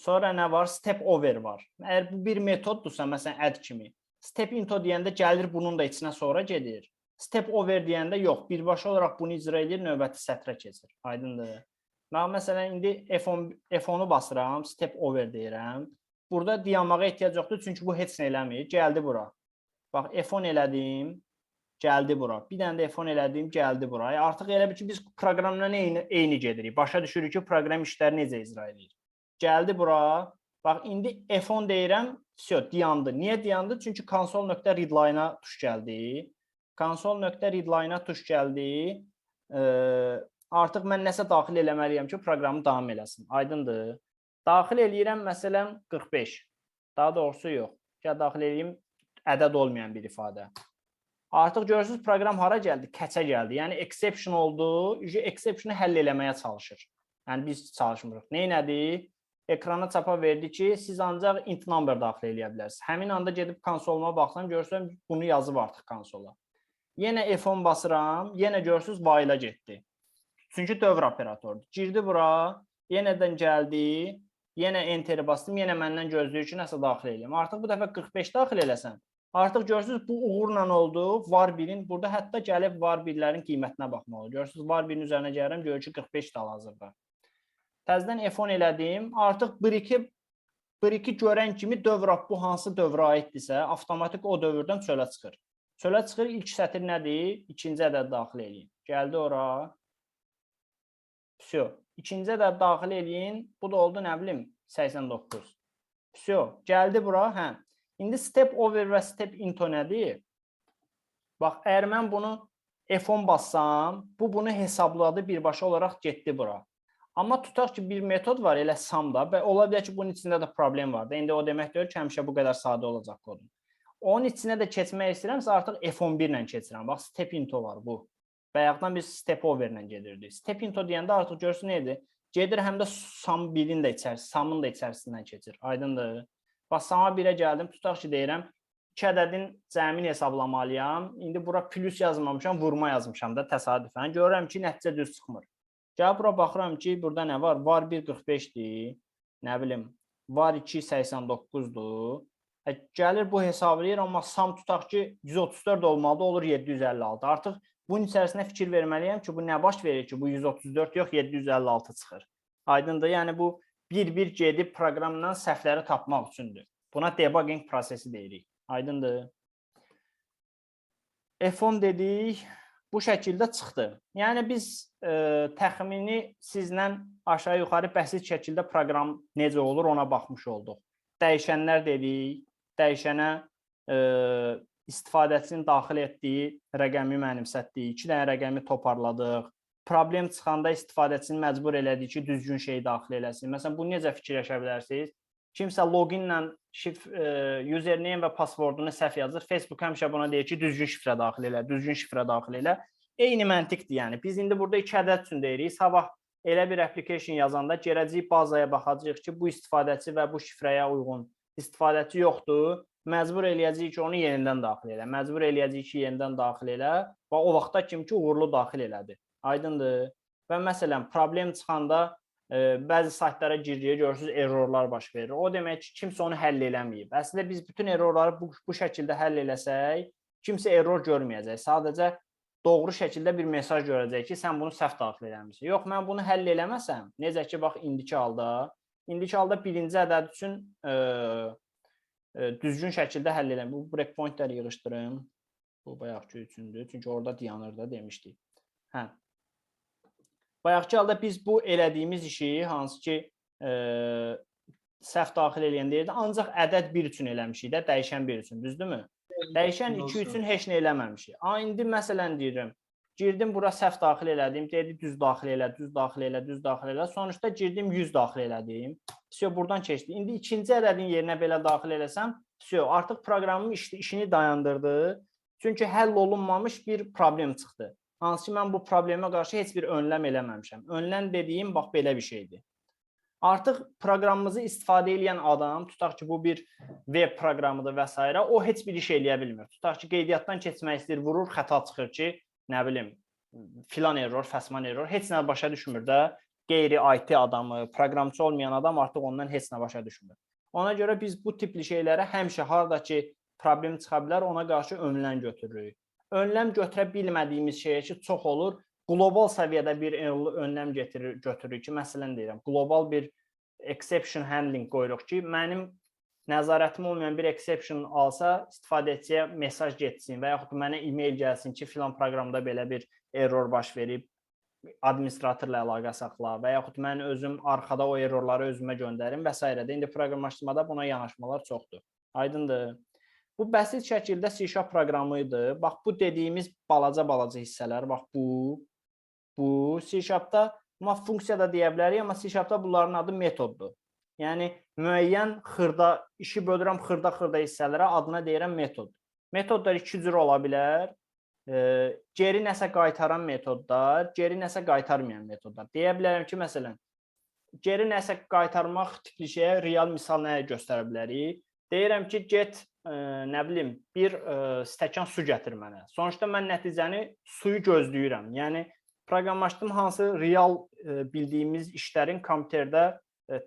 Sonra nə var? Step over var. Əgər bu bir metoddursa, məsələn add kimi, step into deyəndə gəlir bunun da içinə sonra gedir. Step over deyəndə yox, birbaşa olaraq bunu icra edir, növbəti sətrə keçir. Aydındır. Mən məsələn indi F10-u basıram, step over deyirəm. Burada dayanmağa ehtiyac yoxdur, çünki bu heç nə eləmir. Gəldi bura. Bax F10 elədim, gəldi bura. Bir dənə də F10 elədim, gəldi bura. Artıq elə bir ki, biz proqramla eyni gedirik. Başa düşürük ki, proqram işləri necə icra edir. Gəldi bura. Bax indi F10 deyirəm, dayandı. Niyə dayandı? Çünki console.readline-a tuş gəldi. Console.readline-a tuş gəldi. Artıq mən nəsə daxil eləməliyəm ki, proqramı davam eləsin. Aydındır. Daxil eləyirəm, məsələn, 45. Daha doğrusu yox. Gəl daxil eləyim, ədəd olmayan bir ifadə. Artıq görürsünüz, proqram hara gəldi? Catch-ə gəldi. Yəni, exception oldu. Exception-ı həll eləməyə çalışır. Yəni, biz çalışmırıq. Neynədir? Ekrana çapa verdi ki, siz ancaq int number daxil eləyə bilərsiniz. Həmin anda gedib konsoluma baxsam, görürsəm, bunu yazıb artıq konsola. Yenə F10 basıram, yenə görürsünüz, while-a getdi. Çünki dövr operatordur. Girdi bura, yenədən gəldi, yenə enteri bastım, yenə məndən gözləyir ki, nəsə daxil eləyəm. Artıq bu dəfə 45 daxil eləsəm, artıq görürsünüz, bu uğurla oldu, var 1-in, burada hətta gəlib var 1-lərin qiymətinə baxmaq olur. Görürsünüz, var 1-in üzərinə gəlirəm, görür ki, 45 də hazırda. Təzədən F10 elədim, artıq 1-2 görən kimi dövr bu hansı dövrə aiddirsə, avtomatik o dövrdən çölə çıxır. Çölə çıxır, ilk sətir nədir? İkinci ədəd daxil eləyin. Gəldi ora. İkinci ədəd daxil eləyin, bu da oldu, nə bilim, 89. Gəldi bura, hə. İndi step over və step into nədir? Bax, əgər mən bunu F10 bassam, bu bunu hesabladı, birbaşa olaraq getdi bura. Amma tutaq ki, bir metod var, elə sumda və ola bilər ki, bunun içində də problem var. İndi o demək deyil ki, həmişə bu qədər sadə olacaq kodun. Onun içinə də keçmək istəyirəmsə, artıq F11 ilə keçirəm. Bax, step into var bu. Bayaqdan biz step over ilə gedirdik. Step into deyəndə artıq görürsün nədir? Gedir, həm də sum-1-in də sum'ın da içərisindən keçir. Aydındır. Bax, sum'a 1-ə gəldim, tutaq ki, deyirəm, 2 ədədin cəmini hesablamalıyam. İndi bura plus yazmamışam, vurma yazmışam da təsadüfən. Görürəm ki, nəticə düz çıxmır. Gəlib bura baxıram ki, burada nə var? Var 1 45-dir. Nə bilim, var 2 89-dur. Gəlir bu hesablayır, amma sum tutaq ki, 134 olmalıdır, olur 756. Artıq bunun içərisində fikir verməliyəm ki, bu nə baş verir ki, bu 134 yox, 756 çıxır. Aydındır, yəni bu bir-bir gedib proqramdan səhvləri tapmaq üçündür. Buna debugging prosesi deyirik. Aydındır. F10 dedik. Bu şəkildə çıxdı. Yəni, biz təxmini sizlə aşağı-yuxarı bəsit şəkildə proqram necə olur, ona baxmış olduq. Dəyişənlər dedik, dəyişənə istifadəçinin daxil etdiyi rəqəmi mənimsətdik, 2 dənə rəqəmi toparladıq. Problem çıxanda istifadəçini məcbur elədik ki, düzgün şeyi daxil eləsin. Məsələn, bunu necə fikirləşə bilərsiniz? Kimsə loginlə username və passwordunu səhv yazır. Facebook həmişə buna deyir ki, düzgün şifrə daxil elə, düzgün şifrə daxil elə. Eyni məntiqdir, yəni. Biz indi burada 2 ədəd üçün deyirik. Sabah elə bir application yazanda gələcəyik bazaya baxacağıq ki, bu istifadəçi və bu şifrəyə uyğun istifadəçi yoxdur. Məcbur eləyəcəyik ki, onu yenidən daxil elə. Məcbur eləyəcəyik ki, yenidən daxil elə və o vaxta kimi ki, uğurlu daxil elədi. Aydındır. Və məsələn, problem çıxanda bəzi saytlara giririk, görürsünüz, errorlar baş verir. O demək ki, kimsə onu həll eləməyib. Əslində, biz bütün errorları bu şəkildə həll eləsək, kimsə error görməyəcək. Sadəcə doğru şəkildə bir mesaj görəcək ki, sən bunu səhv daxil eləmişsən. Yox, mən bunu həll eləməsəm, necə ki, bax, indiki halda birinci ədəd üçün düzgün şəkildə həll eləməyib. Bu breakpointləri yığışdırım. Bu bayaqki üçündür, çünki orada dayanır da demişdik. Hə. Bayaqki halda biz bu elədiyimiz işi, hansı ki, səhv daxil eləyən deyirdi, ancaq ədəd 1 üçün eləmişik də, dəyişən 1 üçün, düzdürmü? Dəyişən 2 üçün heç nə eləməmişik. İndi məsələn deyirəm, girdim bura səhv daxil elədim, dedi düz daxil elə, düz daxil elə, düz daxil elə. Sonuçda girdim 100 daxil elədim. Buradan keçdi. İndi ikinci ədədin yerinə belə daxil eləsəm, artıq proqramın işini dayandırdı. Çünki həll olunmamış bir problem çıxdı. Hansı ki, mən bu problemə qarşı heç bir önləm eləməmişəm. Önləm dediyim, bax, belə bir şeydir. Artıq proqramımızı istifadə edən adam, tutaq ki, bu bir web proqramıdır və s. o heç bir iş eləyə bilmir. Tutaq ki, qeydiyyatdan keçmək istəyir, vurur, xəta çıxır ki, nə bilim, filan error, fəsman error, heç nə başa düşmür də, qeyri-IT adamı, proqramçı olmayan adam artıq ondan heç nə başa düşmür. Ona görə biz bu tipli şeylərə həmişə harada ki, problem çıxa bilər, ona qarşı önləm götürürük. Önləm götürə bilmədiyimiz şeyə ki, çox olur, qlobal səviyyədə bir önləm götürürük ki, məsələn deyirəm, qlobal bir exception handling qoyuruq ki, mənim nəzarətim olmayan bir exception alsa, istifadəçiyə mesaj getsin və yaxud mənə e-mail gəlsin ki, filan proqramda belə bir error baş verib, administratorla əlaqə saxla və yaxud mən özüm arxada o errorları özümə göndərim və s. İndi proqramlaşdırmada buna yanaşmalar çoxdur. Aydındır. Bu bəsit şəkildə C# proqramı idi. Bax, bu dediyimiz balaca hissələr, bax bu C#da funksiya da deyə bilərik, amma C#da bunların adı metoddur. Yəni, müəyyən xırda, işi bölürəm xırda hissələrə, adına deyirəm metod. Metodlar iki cür ola bilər. Geri nəsə qaytaran metodlar, geri nəsə qaytarmayan metodlar. Deyə bilərəm ki, məsələn, geri nəsə qaytarmaq tipli şeyə real misal nəyə göstərə bilərik? Deyirəm ki, get, nə bilim, bir stəkan su gətir mənə. Sonuçda mən nəticəni suyu gözləyirəm. Yəni, proqramlaşdığım hansı real bildiyimiz işlərin kompüterdə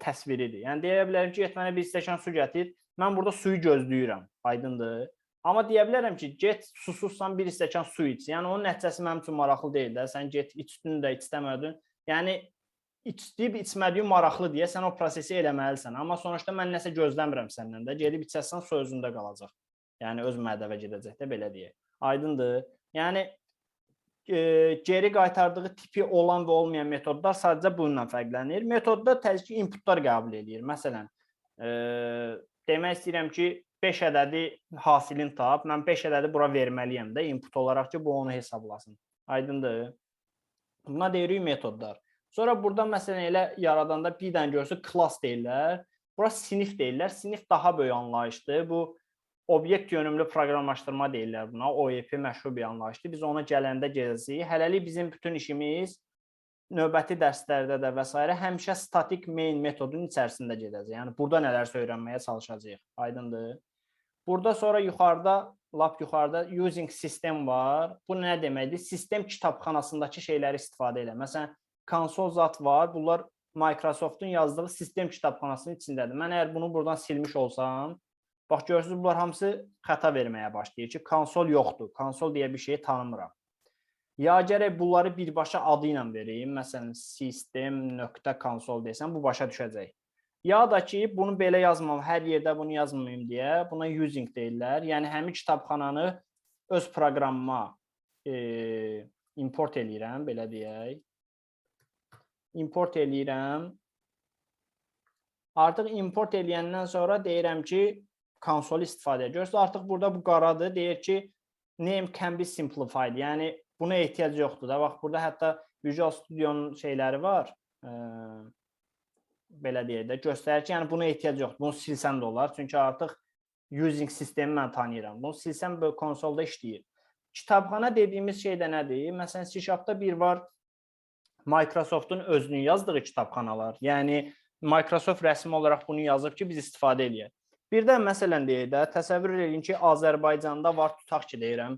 təsviridir. Yəni, deyə bilərəm ki, get mənə bir stəkan su gətir, mən burada suyu gözləyirəm, aydındır. Amma deyə bilərəm ki, get susuzsan bir stəkan su iç. Yəni, onun nəticəsi mənim üçün maraqlı deyil də. Sən get, içdin də, istəmədin. Yəni, içdiyib, içmədiyin maraqlı deyə sən o prosesi eləməlisən. Amma sonuçda mən nəsə gözləmirəm səndən də. Gedib içəsən, su özündə qalacaq. Yəni, öz mədəvə gedəcək də, belə deyək. Aydındır. Yəni, geri qaytardığı tipi olan və olmayan metodlar sadəcə bununla fərqlənir. Metodda təzyiq inputlar qəbul edir. Məsələn, demək istəyirəm ki, 5 ədədi hasilini tap, mən 5 ədədi bura verməliyəm də input olaraq ki, bu onu hesablasın. Aydındır. Buna deyirik metodlar. Sonra burada məsələn elə yaradanda bir dənə görürsün, class deyirlər. Bura sinif deyirlər. Sinif daha böyük anlayışdır. Bu, obyekt yönümlü proqramlaşdırma deyirlər buna. OEP məşhur bir anlayışdır. Biz ona gələndə gedəcəyik. Hələlik bizim bütün işimiz növbəti dərslərdə də və s. həmişə static main metodun içərisində gedəcək. Yəni, burada nələrsə öyrənməyə çalışacağıq. Aydındır. Burada sonra yuxarıda, lap yuxarıda using system var. Bu nə deməkdir? Sistem kitabxanasındakı şeyləri istifadə elə. Məsələn, konsol zat var. Bunlar Microsoft'un yazdığı sistem kitabxanasının içindədir. Mən əgər bunu buradan silmiş olsam, bax, görürsünüz, bunlar hamısı xəta verməyə başlayır ki, konsol yoxdur. Konsol deyə bir şeyi tanımıram. Ya gərək bunları birbaşa adı ilə vereyim. Məsələn, system.console desəm, bu başa düşəcək. Ya da ki, bunu belə yazmam, hər yerdə bunu yazmayayım deyə, buna using deyirlər. Yəni, həmin kitabxananı öz proqramıma import eləyirəm, belə deyək. Import eləyirəm. Artıq import eləyəndən sonra deyirəm ki, konsol istifadə ediyoruz. Artıq burada bu qaradır. Deyir ki, name can be simplified. Yəni, buna ehtiyac yoxdur da. Bax, burada hətta Visual Studio'nun şeyləri var. Belə deyək də, göstərir ki, yəni buna ehtiyac yoxdur. Bunu silsəm də olar. Çünki artıq using sistemi mən tanıyıram. Bunu silsəm belə konsolda işləyir. Kitabxana dediyimiz şey də nədir? Məsələn, C#da bir var Microsoft'un özünün yazdığı kitabxanalar. Yəni, Microsoft rəsmi olaraq bunu yazıb ki, biz istifadə eləyək. Bir də məsələn deyək də, təsəvvür edin ki, Azərbaycanda var, tutaq ki, deyirəm,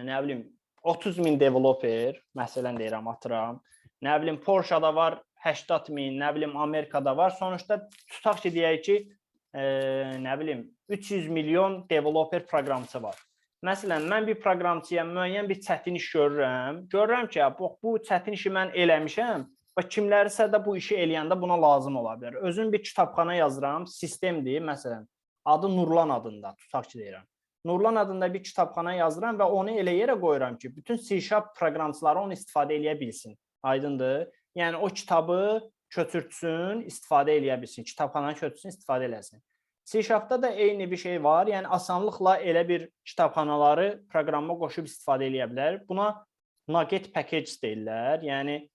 nə bilim, 30.000 developer, məsələn deyirəm, atıram. Nə bilim, Porsche'da var 80.000, nə bilim, Amerikada var. Sonuçta tutaq ki, deyək ki, nə bilim, 300 milyon developer proqramçı var. Məsələn, mən bir proqramçıya müəyyən bir çətin iş görürəm. Görürəm ki, bu çətin işi mən eləmişəm və kimlərisə də bu işi eləyəndə buna lazım ola bilər. Özüm bir kitabxana yazıram, sistemdir, məsələn, adı Nurlan adında, tutaq ki, deyirəm. Nurlan adında bir kitabxana yazıram və onu elə yerə qoyuram ki, bütün C# proqramçıları onu istifadə eləyə bilsin. Aydındır. Yəni o kitabı götürtsün, istifadə eləyə bilsin. Kitabxananı götürsün, istifadə eləsin. C#-da da eyni bir şey var. Yəni asanlıqla elə bir kitabxanaları proqrama qoşub istifadə eləyə bilər. Buna Nugget package deyirlər. Yəni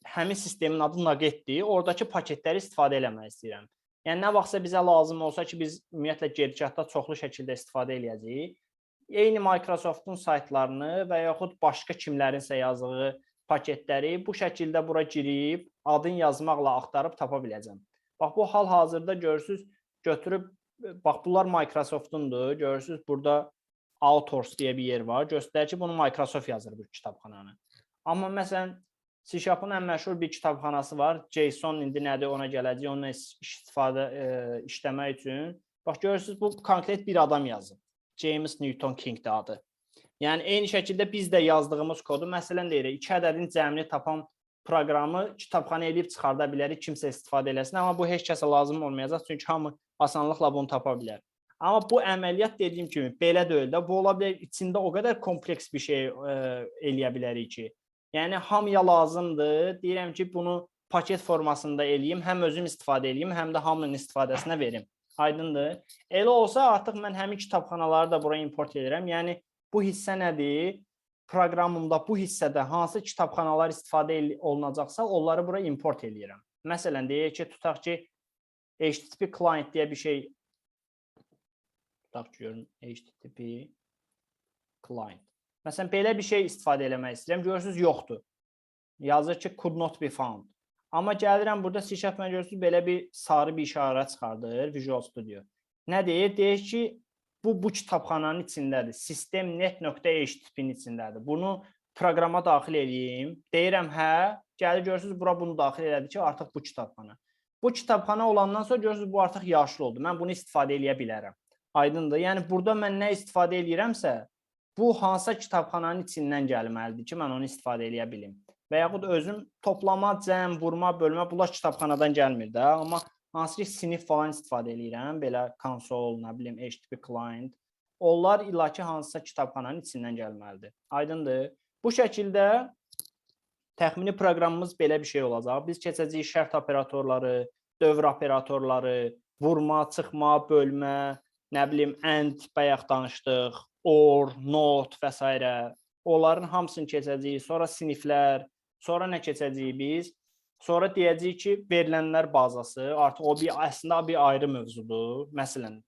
həmin sistemin adı Nuggetdir. Oradakı paketləri istifadə eləmək istəyirəm. Yəni nə vaxtsa bizə lazım olsa ki, biz ümumiyyətlə gedişatda çoxlu şəkildə istifadə eləyəcəyik. Eyni Microsoft'un saytlarını və yaxud başqa kimlərinsə yazdığı paketləri bu şəkildə bura girib adın yazmaqla axtarıb tapa biləcəm. Bax bu hal-hazırda görürsüz, götürüb bax bunlar Microsoft'undur. Görürsüz burada Authors deyə bir yer var. Göstərir ki, bunu Microsoft yazır bu kitabxananı. Amma məsələn C#-ın ən məşhur bir kitabxanası var. JSON indi nədir ona gələcək, onunla istifadə işləmək üçün. Bax görürsüz bu konkret bir adam yazıb. James Newton King də adı. Yəni eyni şəkildə biz də yazdığımız kodu məsələn deyirik, 2 ədədin cəmini tapan proqramı kitabxana edib çıxarda bilərik, kimsə istifadə eləsin. Amma bu heç kəsə lazım olmayacaq, çünki hamı asanlıqla bunu tapa bilər. Amma bu əməliyyat dediyim kimi belə deyil də, bu ola bilər içində o qədər kompleks bir şey eləyə bilərik ki. Yəni hamıya lazımdır. Deyirəm ki, bunu paket formasında eləyim, həm özüm istifadə eləyim, həm də hamının istifadəsinə verim. Aydındır. Elə olsa artıq mən həmin kitabxanaları da bura import edirəm. Yəni bu hissə nədir? Proqramımda bu hissədə hansı kitabxanalar istifadə olunacaqsa, onları bura import eləyirəm. Məsələn, deyək ki, tutaq ki, HTTP client deyə bir şey tutaq ki, görün, HTTP client. Məsələn, belə bir şey istifadə eləmək istəyirəm. Görürsünüz, yoxdur. Yazır ki, could not be found. Amma gəlirəm, burada C# mən görürsünüz, belə bir sarı bir işarə çıxardır, Visual Studio. Nə deyir? Deyir ki, bu kitabxananın içindədir. System.net.htp-nin içindədir. Bunu proqrama daxil edeyim. Deyirəm, hə. Gəlir, görürsünüz, bura bunu daxil elədi ki, artıq bu kitabxana. Bu kitabxana olandan sonra görürsünüz, bu artıq yaşlı oldu. Mən bunu istifadə eləyə bilərəm. Aydındır. Yəni, burada mən nə istifadə eləyirəmsə, bu hansısa kitabxananın içindən gəlməlidir ki, mən onu istifadə eləyə bilim. Və yaxud özüm toplama, cəm, vurma, bölmə, bunlar kitabxanadan gəlmir də. Amma hansı ki, sinif falan istifadə eləyirəm, belə konsol, nə bilim, HTTP client. Onlar illaki hansısa kitabxananın içindən gəlməlidir. Aydındır. Bu şəkildə təxmini proqramımız belə bir şey olacaq. Biz keçəcəyik şərt operatorları, dövr operatorları, vurma, çıxma, bölmə, nə bilim, and bayaq danışdıq, or, not və s. Onların hamısını keçəcəyik. Sonra siniflər, sonra nə keçəcəyik biz? Sonra deyəcəyik ki, verilənlər bazası, artıq o əslində bir ayrı mövzudur. Məsələn,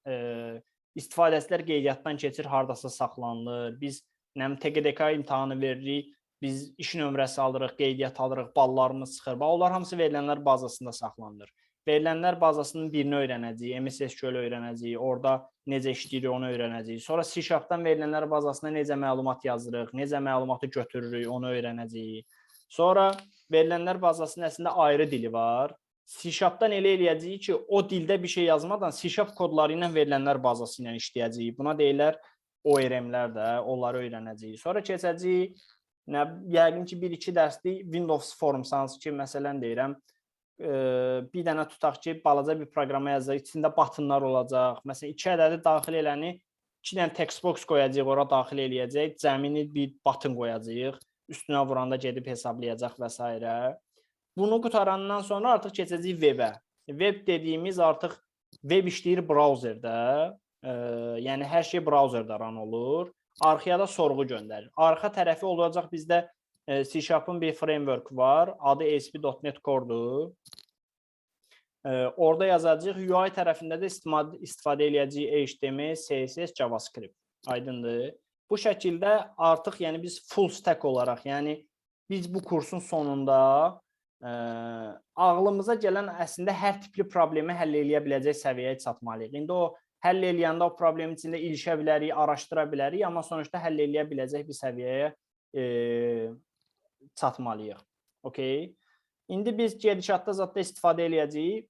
istifadəçilər qeydiyyatdan keçir, hardasa saxlanılır. Biz TQDK imtahanı veririk, biz iş nömrəsi alırıq, qeydiyyat alırıq, ballarımız çıxır. Onlar hamısı verilənlər bazasında saxlanılır. Verilənlər bazasının birini öyrənəcəyik, MS SQL öyrənəcəyik, orada necə işləyirik onu öyrənəcəyik. Sonra C#-dan verilənlər bazasına necə məlumat yazırıq, necə məlumatı götürürük onu öyrənəcəyik. Sonra verilənlər bazasının əslində ayrı dili var. C#-dan elə eləyəcəyik ki, o dildə bir şey yazmadan C# kodları ilə verilənlər bazası ilə işləyəcəyik. Buna deyirlər ORM-lər də, onları öyrənəcəyik. Sonra keçəcəyik, yəqin ki, 1-2 dərslik Windows Forms, hansı ki, məsələn deyirəm, bir dənə tutaq ki, balaca bir proqrama yazacaq, içində batınlar olacaq. Məsələn, 2 ədədi daxil eləni, 2 dənə textbox qoyacaq, ora daxil eləyəcək, cəmini bir batın qoyacaq, üstünə vuranda gedib hesablayacaq və s. Bunu qutarandan sonra artıq keçəcək web-ə. Web dediyimiz artıq web işləyir brauzerdə, yəni hər şey brauzerdə run olur. Arxaya da sorğu göndərir. Arxa tərəfi olacaq bizdə C#-ın bir framework var, adı ASP.NET Core-dur. Orada yazacağıq, UI tərəfində də istifadə eləyəcəyik HTML, CSS, JavaScript. Aydındır. Bu şəkildə artıq yəni biz full stack olaraq, yəni biz bu kursun sonunda ağlımıza gələn əslində hər tipli problemi həll eləyə biləcək səviyyəyə çatmalıyıq. İndi o həll eləyəndə o problemin içində ilişə bilərik, araşdıra bilərik, amma sonuçta həll eləyə biləcək bir səviyyəyə çatmalıyıq. Okay. İndi biz gedişatda zətdə istifadə eləyəcəyik.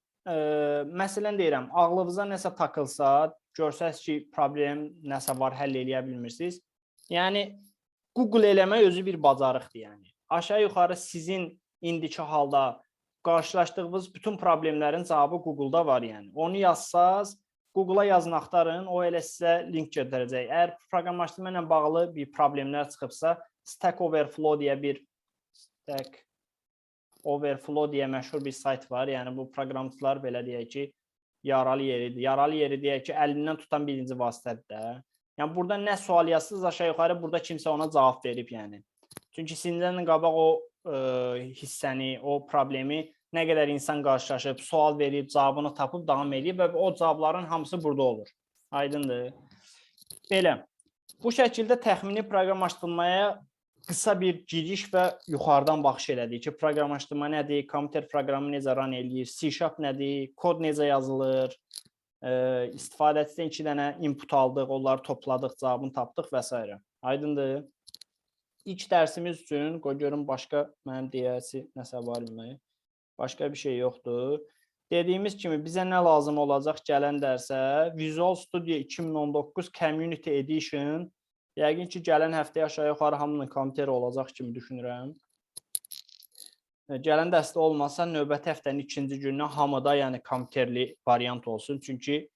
Məsələn deyirəm, ağlınıza nəsə takılsa, görsəz ki, problem nəsə var, həll eləyə bilmirsiniz. Yəni, Google eləmək özü bir bacarıqdır. Yəni. Aşağı-yuxarı sizin indiki halda qarşılaşdığınız bütün problemlərin cavabı Google-da var. Yəni. Onu yazsaz, Google-a yazın, axtarın, o elə sizə link göndərəcək. Əgər proqramlaşdırma ilə bağlı bir problemlər çıxıbsa, Stack Overflow deyə bir Overflow deyə məşhur bir sayt var. Yəni bu proqramçılar belə deyək ki, yaralı yeridir. Yaralı yeri deyək ki, əlindən tutan birinci vasitədir də. Yəni burada nə sual yazsınız aşağı yuxarı burada kimsə ona cavab verib yəni. Çünki sizdən qabaq o hissəni, o problemi nə qədər insan qarşılaşıb, sual verib, cavabını tapıb davam edib və o cavabların hamısı burada olur. Aydındır. Belə. Bu şəkildə təxmini proqramlaşdırmaya qısa bir giriş və yuxarıdan baxış elədik ki, proqramlaşdırma nədir, kompüter proqramı necə run eləyir, C# nədir, kod necə yazılır, istifadəçidən 2 dənə input aldıq, onları topladıq, cavabını tapdıq və s. Aydındır. İlk dərsimiz üçün, qoy görüm başqa mənim deyəsi nəsə var-mı? Başqa bir şey yoxdur. Dediyimiz kimi bizə nə lazım olacaq gələn dərsə? Visual Studio 2019 Community Edition. Yəqin ki, gələn həftə aşağı yuxarı hamının kompüteri olacaq kimi düşünürəm. Gələn dərsdə olmasa, növbəti həftənin 2-ci gününə hamıda yəni kompüterli variant olsun. Çünki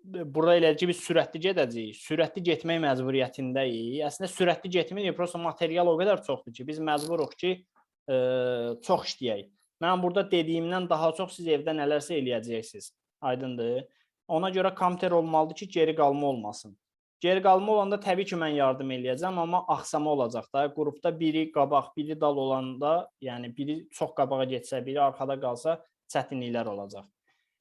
burada elə ki, biz sürətli gedəcəyik. Sürətli getmək məcburiyyətindəyik. Əslində, sürətli getməyik, prosta material o qədər çoxdur ki, biz məcburuq ki, çox işləyək. Mən burada dediyimdən daha çox siz evdə nələrsə eləyəcəksiniz. Aydındır. Ona görə kompüter olmalıdır ki, geri qalma olmasın. Geri qalma olanda təbii ki, mən yardım eləyəcəm, amma axsama olacaq da. Qrupda biri qabaq, biri dal olanda, yəni biri çox qabağa getsə, biri arxada qalsa çətinliklər olacaq.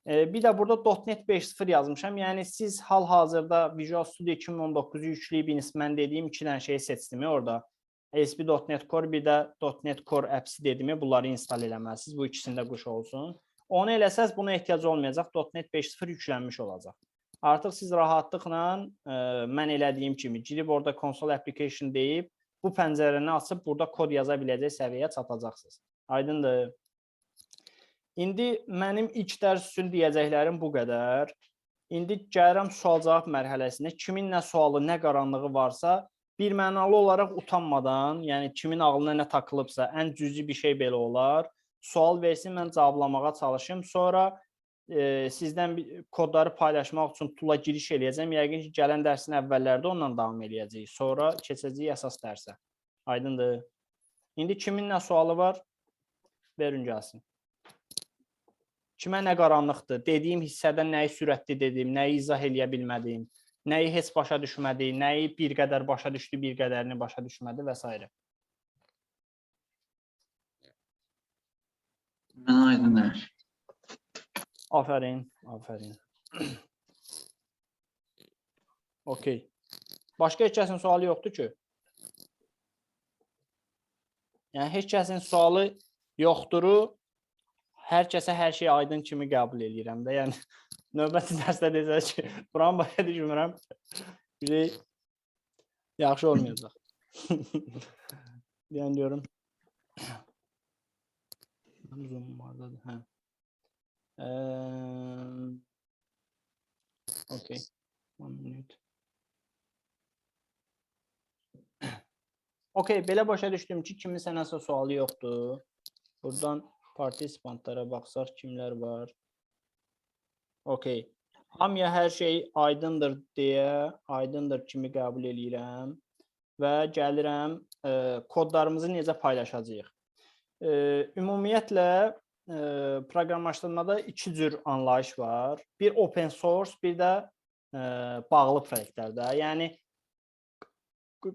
Bir də burada .NET 5.0 yazmışam. Yəni siz hal-hazırda Visual Studio 2019-u yükləyibiniz. Mən dediyim 2 dənə şeyi seçdim orada. ASP.NET Core, bir də .NET Core Apps dedimi, bunları install eləməlisiniz. Bu ikisində quş olsun. Onu eləsəz, buna ehtiyac olmayacaq. .NET 5.0 yüklənmiş olacaq. Artıq siz rahatlıqla mən elədiyim kimi girib orada console application deyib, bu pəncərəni açıb burada kod yaza biləcək səviyyəyə çatacaqsınız. Aydındır. İndi mənim ilk dərs üçün deyəcəklərim bu qədər. İndi gəlirəm sual-cavab mərhələsinə. Kimin nə sualı, nə qaranlığı varsa, bir mənalı olaraq utanmadan, yəni kimin ağlına nə takılıbsa, ən cüzi bir şey belə olar, sual versin, mən cavablamağa çalışım. Sonra sizdən kodları paylaşmaq üçün tula giriş eləyəcəm. Yəqin ki, gələn dərsin əvvəllərdə ondan davam eləyəcəyik. Sonra keçəcəyik əsas dərsə. Aydındır. İndi kimin nə sualı var? Verin gəlsin. Kimə nə qaranlıqdır? Dediyim hissədən nəyi sürətli dedim, nəyi izah eləyə bilmədim, nəyi heç başa düşmədi, nəyi bir qədər başa düşdü, bir qədərini başa düşmədi və s. Mən aydınlar. Afərin, afərin. Okey. Başqa heç kəsin sualı yoxdur ki? Yəni, heç kəsin sualı yoxduru, hər kəsə hər şey aydın kimi qəbul edirəm də. Yəni, növbəti dərsdə desəz ki, buranı başa düşmürəm, yaxşı olmayacaq. Yəni, diyorum. Zoom vardadır, hə. Okay. 1 minute. Okay, belə başa düşdüm ki, kiminsə nəsə sualı yoxdur. Buradan participantlara baxsaq kimlər var. Okay. Hamıya hər şey aydındır deyə, aydındır kimi qəbul eləyirəm və gəlirəm kodlarımızı necə paylaşacağıq. Ümumiyyətlə, proqramlaşdırmada 2 cür anlayış var. Bir open source, bir də bağlı proyektlərdə. Yəni,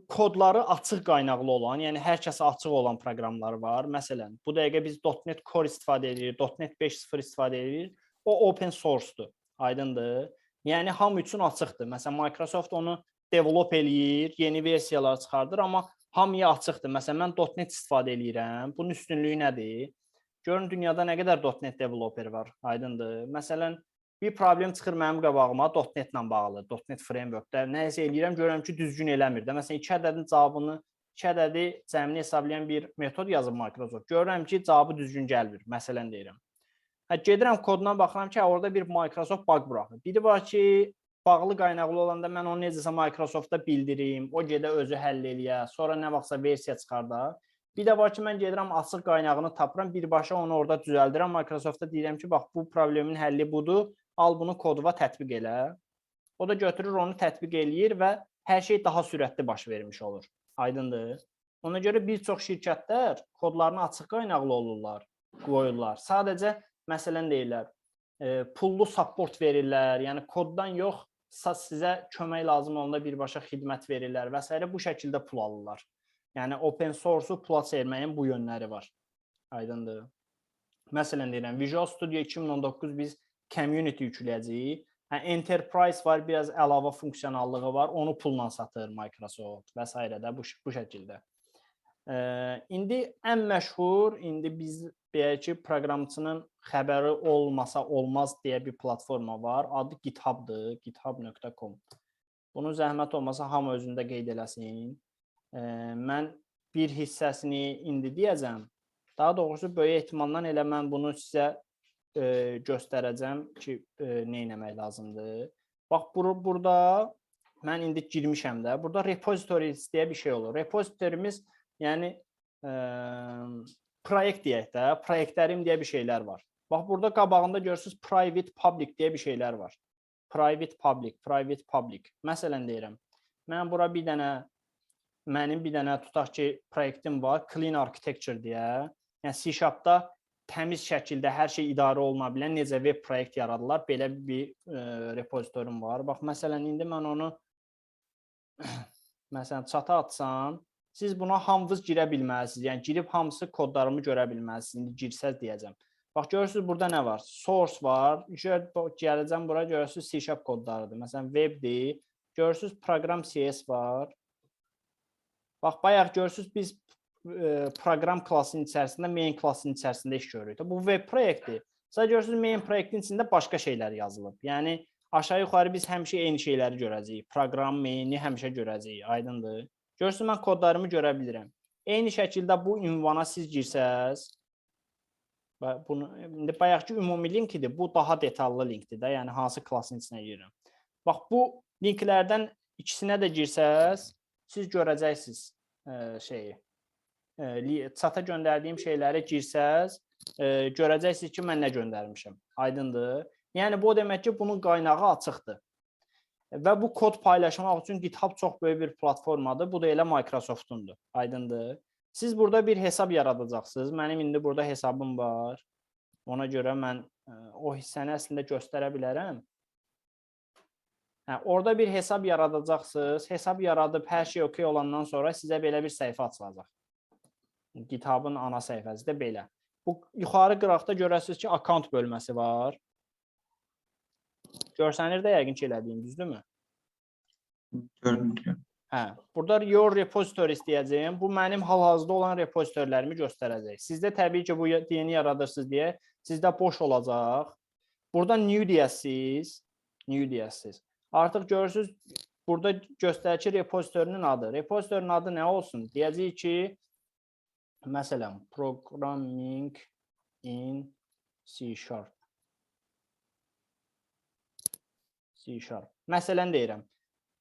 kodları açıq qaynaqlı olan, yəni hər kəsə açıq olan proqramlar var. Məsələn, bu dəqiqə biz .NET Core istifadə edirik, .NET 5.0 istifadə edirik. O open source-dur, aydındır. Yəni, hamı üçün açıqdır. Məsələn, Microsoft onu develop eləyir, yeni versiyalar çıxardır, amma hamıya açıqdır. Məsələn, mən .NET istifadə edirəm. Bunun üstünlüyü nədir? Görün, dünyada nə qədər .NET developer var, aydındır. Məsələn, bir problem çıxır mənim qabağıma .NET ilə bağlı, .NET frameworkdə. Nəyisə eləyirəm, görürəm ki, düzgün eləmir də. Məsələn, 2 ədədin cavabını, 2 ədədi cəmini hesablayan bir metod yazıb Microsoft. Görürəm ki, cavabı düzgün gəlmir, məsələn deyirəm. Gedirəm koduna baxıram ki, orada bir Microsoft bug buraxır. Biri var ki, bağlı qaynaqlı olanda mən onu necəsə Microsoftda bildirim, o gedə özü həll eləyə, sonra nə vaxtsa versiya çıxardar. Bir də var ki, mən gedirəm, açıq qaynağını tapıram, birbaşa onu orada düzəldirəm. Microsoftda deyirəm ki, bax, bu problemin həlli budur, al bunu kodova tətbiq elə. O da götürür, onu tətbiq eləyir və hər şey daha sürətli baş vermiş olur. Aydındır. Ona görə bir çox şirkətlər kodlarını açıq qaynaqlı olurlar. qoyurlar. Sadəcə məsələn deyirlər, pullu support verirlər, yəni koddan yox, sizə kömək lazım olanda birbaşa xidmət verirlər və s. bu şəkildə pul alırlar. Yəni open source-u pula çevirməyin bu yönləri var. Aydındır. Məsələn deyirəm, Visual Studio 2019 biz community yükləyəcəyik. Enterprise var, biraz əlavə funksiyonallığı var, onu pulla satır Microsoft və s. də bu şəkildə. İndi ən məşhur, indi biz deyək ki, proqramçının xəbəri olmasa olmaz deyə bir platforma var. Adı GitHub-dır, github.com. Bunun zəhmət olmasa hamı özündə qeyd eləsin. Mən bir hissəsini indi deyəcəm. Daha doğrusu böyük ehtimalla elə mən bunu sizə göstərəcəm ki, nə etmək lazımdır. Bax, burada mən indi girmişəm də. Burada repositories deyə bir şey olur. Repositorimiz, yəni proyekt deyək də, proyektlərim deyə bir şeylər var. Bax, burada qabağında görürsünüz private, public deyə bir şeylər var. Private, public, private, public. Məsələn deyirəm, mən bura mənim bir dənə tutaq ki, proyektim var, Clean Architecture deyə. Yəni C#-da təmiz şəkildə hər şey idarə oluna bilən necə web proyekt yaradılar, belə bir repozitorum var. Bax, məsələn, indi mən onu məsələn, çata atsam, siz buna hamınız girə bilməlisiniz. Yəni, girib hamısı kodlarımı görə bilməlisiniz. İndi girsəz deyəcəm. Bax, görürsünüz, burada nə var? Source var. Gələcəm bura, görürsünüz, C# kodlarıdır. Məsələn, webdir. Görürsünüz, program CS var. Bax, bayaq görürsünüz, biz proqram klassının içərisində, main klassının içərisində iş görürük. Bu web proyekti. Sadəcə görürsünüz, main proyektin içində başqa şeylər yazılıb. Yəni, aşağı-yuxarı biz həmişə eyni şeyləri görəcəyik. Proqram, main'i həmişə görəcəyik. Aydındır. Görürsünüz, mən kodlarımı görə bilirəm. Eyni şəkildə bu ünvana siz girsəz, indi bayaqki ümumi linkdir, bu daha detallı linkdir də, yəni hansı klassın içinə girirəm. Bax, bu linklərdən ikisinə də girsəz, siz görəcəksiniz şeyi. Çata göndərdiyim şeylərə girsəz, görəcəksiniz ki, mən nə göndərmişəm. Aydındır. Yəni, bu demək ki, bunun qaynağı açıqdır. Və bu kod paylaşmaq üçün GitHub çox böyük bir platformadır. Bu da elə Microsoft'undur. Aydındır. Siz burada bir hesab yaradacaqsınız. Mənim indi burada hesabım var. Ona görə mən o hissəni əslində göstərə bilərəm. Orada bir hesab yaradacaqsınız. Hesab yaradıb hər şey okey olandan sonra sizə belə bir səhifə açılacaq. GitHub'ın ana səhifəsi də belə. Bu yuxarı qıraqda görəsiniz ki, account bölməsi var. Görsənir də yəqin ki, elədiyim, düzdürmü? Görünür. Burada your repositories deyəcəyim. Bu mənim hal-hazırda olan repozitorlarımı göstərəcək. Sizdə təbii ki, bu yeni yaradırsınız deyə sizdə boş olacaq. Burada new deyəsiniz. New deyəsiniz. Artıq görürsünüz, burada göstərir ki, repozitorunun adı. Repozitorun adı nə olsun? Deyəcəyik ki, məsələn, programming in C#. C#. Məsələn deyirəm,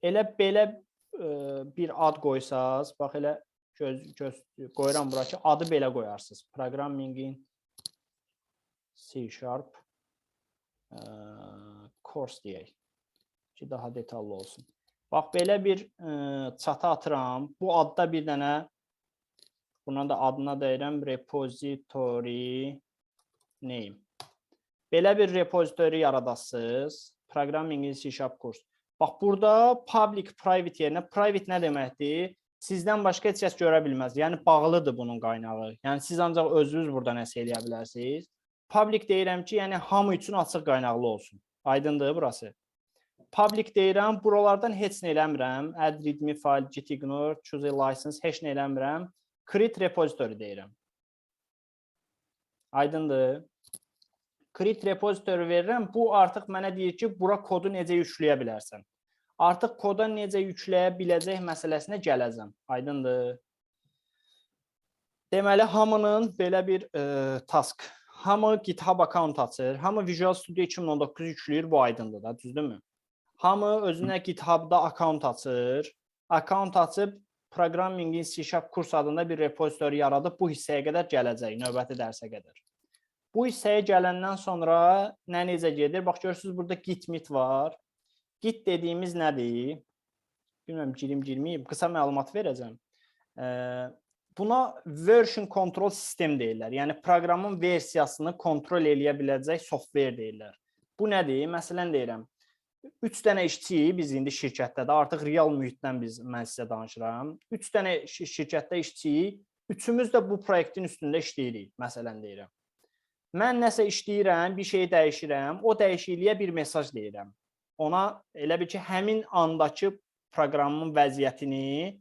elə belə bir ad qoysaz, bax elə qoyuram bura ki, adı belə qoyarsınız. Programming in C# course deyək ki, daha detallı olsun. Bax, belə bir çata atıram. Bu adda bir dənə, buna da adına deyirəm repository name. Belə bir repository yaradasınız. Programming in C# kurs. Bax, burada public, private yerinə, private nə deməkdir? Sizdən başqa heç kəs görə bilməz. Yəni, bağlıdır bunun qaynağı. Yəni, siz ancaq özünüz burada nəsə eləyə bilərsiniz. Public deyirəm ki, yəni hamı üçün açıq qaynaqlı olsun. Aydındır burası. Public deyirəm, buralardan heç nə eləmirəm. Add readme file, git ignore, choose a license, heç nə eləmirəm. Create repository deyirəm. Aydındır. Create repository verirəm. Bu artıq mənə deyir ki, bura kodu necə yükləyə bilərsən. Artıq koda necə yükləyə biləcək məsələsinə gələcəm. Aydındır. Deməli, hamının belə bir task. Hamı GitHub account açır. Hamı Visual Studio 2019 yükləyir. Bu aydındır da, düzdürmü? Hamı özünə GitHub'da account açır. Account açıb Programming in C# kurs adında bir repository yaradıb bu hissəyə qədər gələcək, növbəti dərsə qədər. Bu hissəyə gələndən sonra nə necə gedir? Bax, görürsünüz, burada git var. Git dediyimiz nədir? Bilməm, girməyim. Qısa məlumat verəcəm. buna version control sistem deyirlər. Yəni proqramın versiyasını kontrol eləyə biləcək software deyirlər. Bu nədir? Məsələn deyirəm, 3 dənə işçiyik biz indi şirkətdə də, artıq real mühitdən mən sizə danışıram. 3 dənə şirkətdə işçiyik, üçümüz də bu proyektin üstündə işləyirik, məsələn deyirəm. Mən nəsə işləyirəm, bir şey dəyişirəm, o dəyişikliyə bir mesaj deyirəm. Ona elə bil ki, həmin andakı proqramın vəziyyətini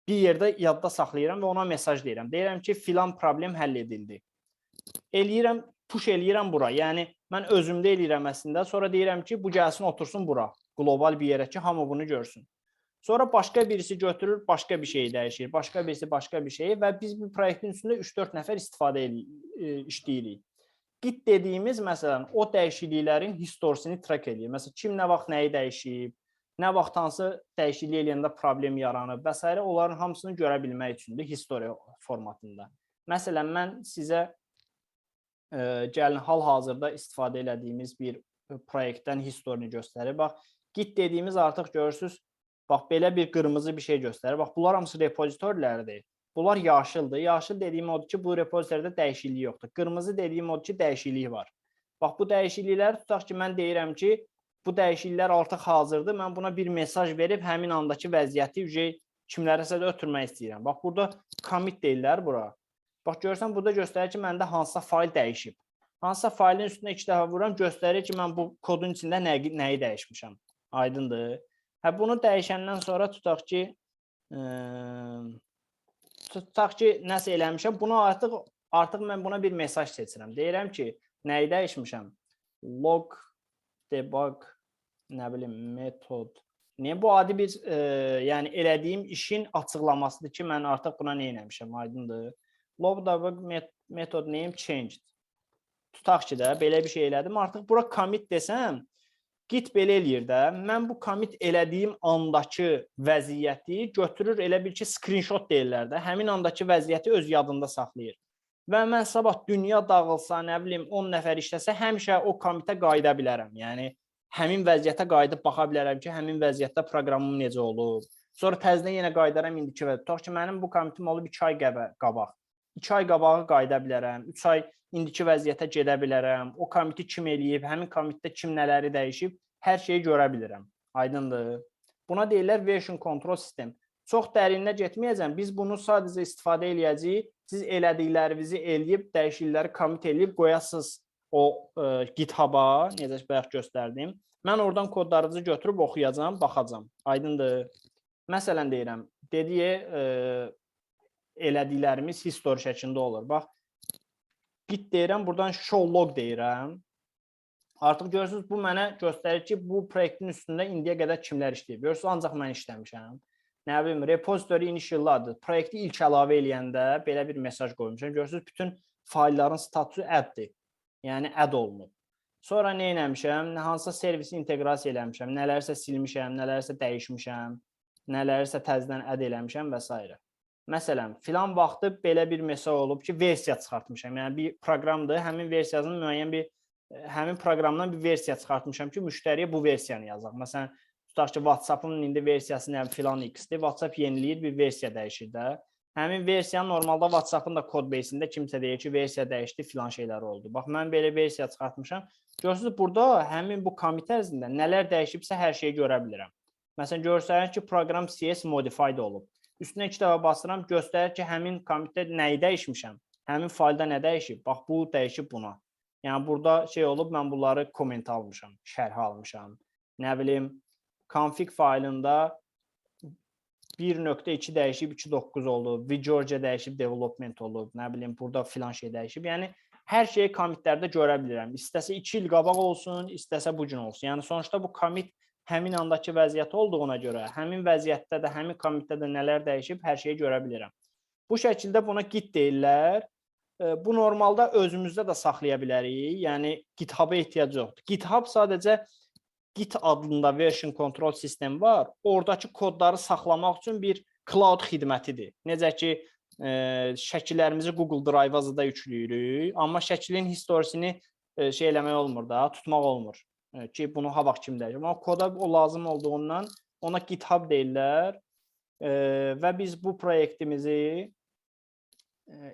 bir yerdə yadda saxlayıram və ona mesaj deyirəm. Deyirəm ki, filan problem həll edildi. Eləyirəm, push eləyirəm bura. Yəni, mən özümdə eləyirəm əslində. Sonra deyirəm ki, bu gəlsin, otursun bura. Qlobal bir yerə ki, hamı bunu görsün. Sonra başqa birisi götürür, başqa bir şey dəyişir. Başqa birisi başqa bir şey və biz bu proyektin üstündə 3-4 nəfər istifadə işləyirik. Git dediyimiz, məsələn, o dəyişikliklərin historisini track eləyir. Məsələn, kim nə vaxt nəyi dəyişib, nə vaxt hansı dəyişiklik eləyəndə problem yaranıb və s. onların hamısını görə bilmək üçündür historiya formatında. Məsələn, mən sizə gəlin hal-hazırda istifadə elədiyimiz bir proyektdən historiyini göstərir. Bax, git dediyimiz artıq görürsünüz, bax, belə bir qırmızı bir şey göstərir. Bax, bunlar hamısı repozitorilərdir. Bunlar yaşıldır. Yaşıl dediyim odur ki, bu repozitoridə dəyişiklik yoxdur. Qırmızı dediyim odur ki, dəyişiklik var. Bax, bu dəyişiklikləri tutaq ki, mən deyirəm ki, bu dəyişikliklər artıq hazırdır. Mən buna bir mesaj verib həmin andakı vəziyyəti kimlərəsə də ötürmək istəyirəm. Bax, burada commit deyirlər bura. Bax, görürsən, burada göstərir ki, məndə hansısa fayl dəyişib. Hansısa faylın üstünə 2 dəfə vururam, göstərir ki, mən bu kodun içində nəyi dəyişmişəm. Aydındır. Bunu dəyişəndən sonra tutaq ki, nəsə eləmişəm. Bunu artıq mən buna bir mesaj seçirəm. Deyirəm ki, nəyi dəyişmişəm? Log, debug, nə bilim, metod. Niyə bu adi bir, yəni elədiyim işin açıqlamasıdır ki, mən artıq buna nə eləmişəm, aydındır. Log, debug, metod name changed. Tutaq ki də, belə bir şey elədim. Artıq bura commit desəm, git belə eləyir də. Mən bu commit elədiyim andakı vəziyyəti götürür, elə bil ki, screenshot deyirlər də. Həmin andakı vəziyyəti öz yadında saxlayır. Və mən sabah dünya dağılsa, nə bilim, 10 nəfər işləsə, həmişə o commitə qayıda bilərəm. Yəni, həmin vəziyyətə qayıdıb baxa bilərəm ki, həmin vəziyyətdə proqramım necə olub. Sonra təzədən yenə qayıdaram indiki vəziyyətə. Tutaq ki, mənim bu commitim olub 2 ay qabaq. 2 ay qabağı qayıda bilərəm. 3 ay indiki vəziyyətə gedə bilərəm. O commiti kim eləyib, həmin commitdə kim nələri dəyişib, hər şeyi görə bilirəm. Aydındır. Buna deyirlər version control sistem. Çox dərinlə getməyəcəm. Biz bunu sadəcə istifadə eləyəcəyik. Siz elədiklərinizi eləyib, dəyişiklikləri commit eləyib qoyasınız o GitHub-a, necə bayaq göstərdim. Mən oradan kodlarınızı götürüb oxuyacam, baxacam. Aydındır. Məsələn deyirəm, dediyi elədiklərimiz history şəklində olur. Bax, git deyirəm, buradan show log deyirəm. Artıq görürsünüz, bu mənə göstərir ki, bu proyektin üstündə indiyə qədər kimlər işləyib. Görürsünüz, ancaq mən işləmişəm. Nə bilim, repository initial-ladır. Proyekti ilk əlavə eləyəndə belə bir mesaj qoymuşam. Görürsünüz, bütün faylların statusu add-dir. Yəni, add olunub. Sonra nə eləmişəm? Hansısa servisi inteqrasiya eləmişəm. Nələrsə silmişəm, nələrsə dəyişmişəm, nələrsə təzədən add eləmişəm və s. Məsələn, filan vaxtı belə bir mesaj olub ki, versiya çıxartmışam. Yəni, bir proqramdır, həmin versiyasının müəyyən bir, həmin proqramdan bir versiya çıxartmışam ki, müştəriyə bu versiyanı yazaq. Məsələn, tutaq ki, WhatsApp-ın indi versiyası nə filan X-dir, WhatsApp yeniləyir, bir versiya dəyişir də. Həmin versiyanın normalda WhatsApp-ın da kod beysində kimsə deyir ki, versiya dəyişdi, filan şeylər oldu. Bax, mən belə versiya çıxartmışam. Görürsünüz, burada həmin bu commit ərzində nələr dəyişibsə hər şeyi görə bilirəm. Məsələn, görsənir ki, proqram CS modified olub. Üstünə 2 dəfə basıram, göstərir ki, həmin commitdə nəyi dəyişmişəm, həmin faylda nə dəyişib, bax, bu dəyişib buna. Yəni, burada şey olub, mən bunları komment almışam, şərh almışam. Nə bilim, config faylında 1.2 dəyişib, 2.9 olub, Georgia dəyişib, development olub, nə bilim, burada filan şey dəyişib. Yəni, hər şeyi commitlərdə görə bilirəm. İstəsə 2 il qabaq olsun, istəsə bu gün olsun. Yəni, sonuçta bu commit həmin andakı vəziyyət olduğuna görə, həmin vəziyyətdə də, həmin commitdə də nələr dəyişib, hər şeyi görə bilirəm. Bu şəkildə buna git deyirlər. Bu normalda özümüzdə də saxlaya bilərik. Yəni, GitHub-a ehtiyac yoxdur. GitHub sadəcə Git adında version control sistemi var. Oradakı kodları saxlamaq üçün bir cloud xidmətidir. Necə ki, şəkillərimizi Google Drive-a da yükləyirik. Amma şəklin historisini şey eləmək olmur da, tutmaq olmur. Ki, bunu ha vaxt kim dəyişir. Amma koda o lazım olduğundan ona GitHub deyirlər və biz bu proyektimizi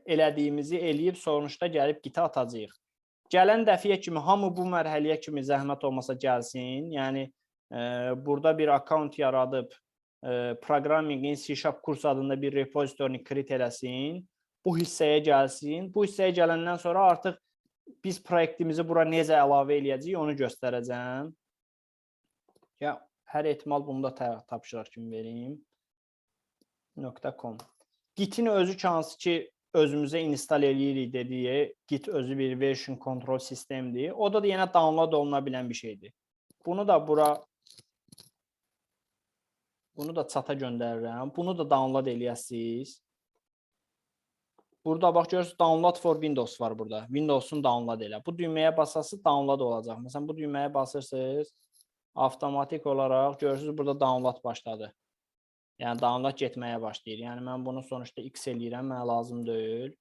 elədiyimizi eləyib sonuçta gəlib Git-ə atacağıq. Gələn dəfiyə kimi hamı bu mərhələyə kimi zəhmət olmasa gəlsin. Yəni burada bir akkaunt yaradıb Programming in C# kurs adında bir repozitorini create eləsin. Bu hissəyə gəlsin. Bu hissəyə gələndən sonra artıq biz proyektimizi bura necə əlavə eləyəcəyik onu göstərəcəm. Ya hər ehtimal bunu da tapşırıq kimi vereyim. .com. Git-in özü hansı ki özümüzə install eləyirik dediyi Git özü bir version control sistemdir. O da yenə download oluna bilən bir şeydir. Bunu da chat-a göndərirəm. Bunu da download eləyəsiniz. Burada bax görürsünüz download for Windows var burada. Windows'un download elə. Bu düyməyə basasınız download olacaq. Məsələn bu düyməyə basırsınız, avtomatik olaraq görürsünüz burada download başladı. Yəni download getməyə başlayır. Yəni mən bunu sonuçta X eləyirəm, mənə lazım deyil.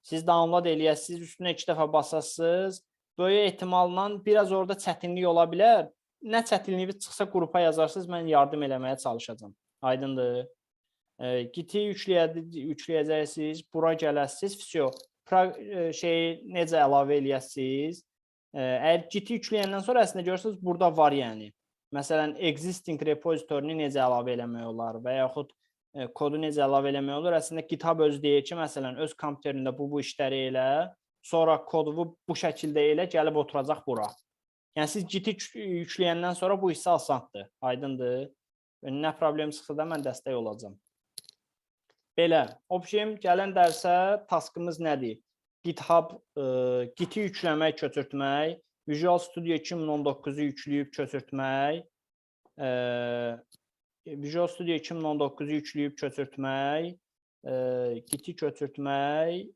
Siz download eləyəsiniz, üstünə 2 dəfə basasınız. Böyük ehtimalla biraz orada çətinlik ola bilər. Nə çətinliyi çıxsa qrupa yazarsınız, mən yardım eləməyə çalışacağam. Aydındır. Git-i yükləyəcəksiniz, bura gələsiniz, necə əlavə eləyəsiniz. Əgər Git-i yükləyəndən sonra əslində görürsünüz, burada var yəni. Məsələn, existing repozitorini necə əlavə eləmək olar və yaxud kodu necə əlavə eləmək olur. Əslində GitHub özü deyir ki, məsələn, öz kompüterində bu işləri elə, sonra kodu bu şəkildə elə, gəlib oturacaq bura. Yəni, siz Git-i yükləyəndən sonra bu hissə asandır, aydındır. Nə problem çıxsa da mən dəstək olacağam. Belə, opşim, gələn dərsə taskımız nədir? GitHub, Git-i yükləmək, köçürtmək, Visual Studio 2019-u yükləyib köçürtmək, Visual Studio 2019-u yükləyib köçürtmək, Git-i köçürtmək,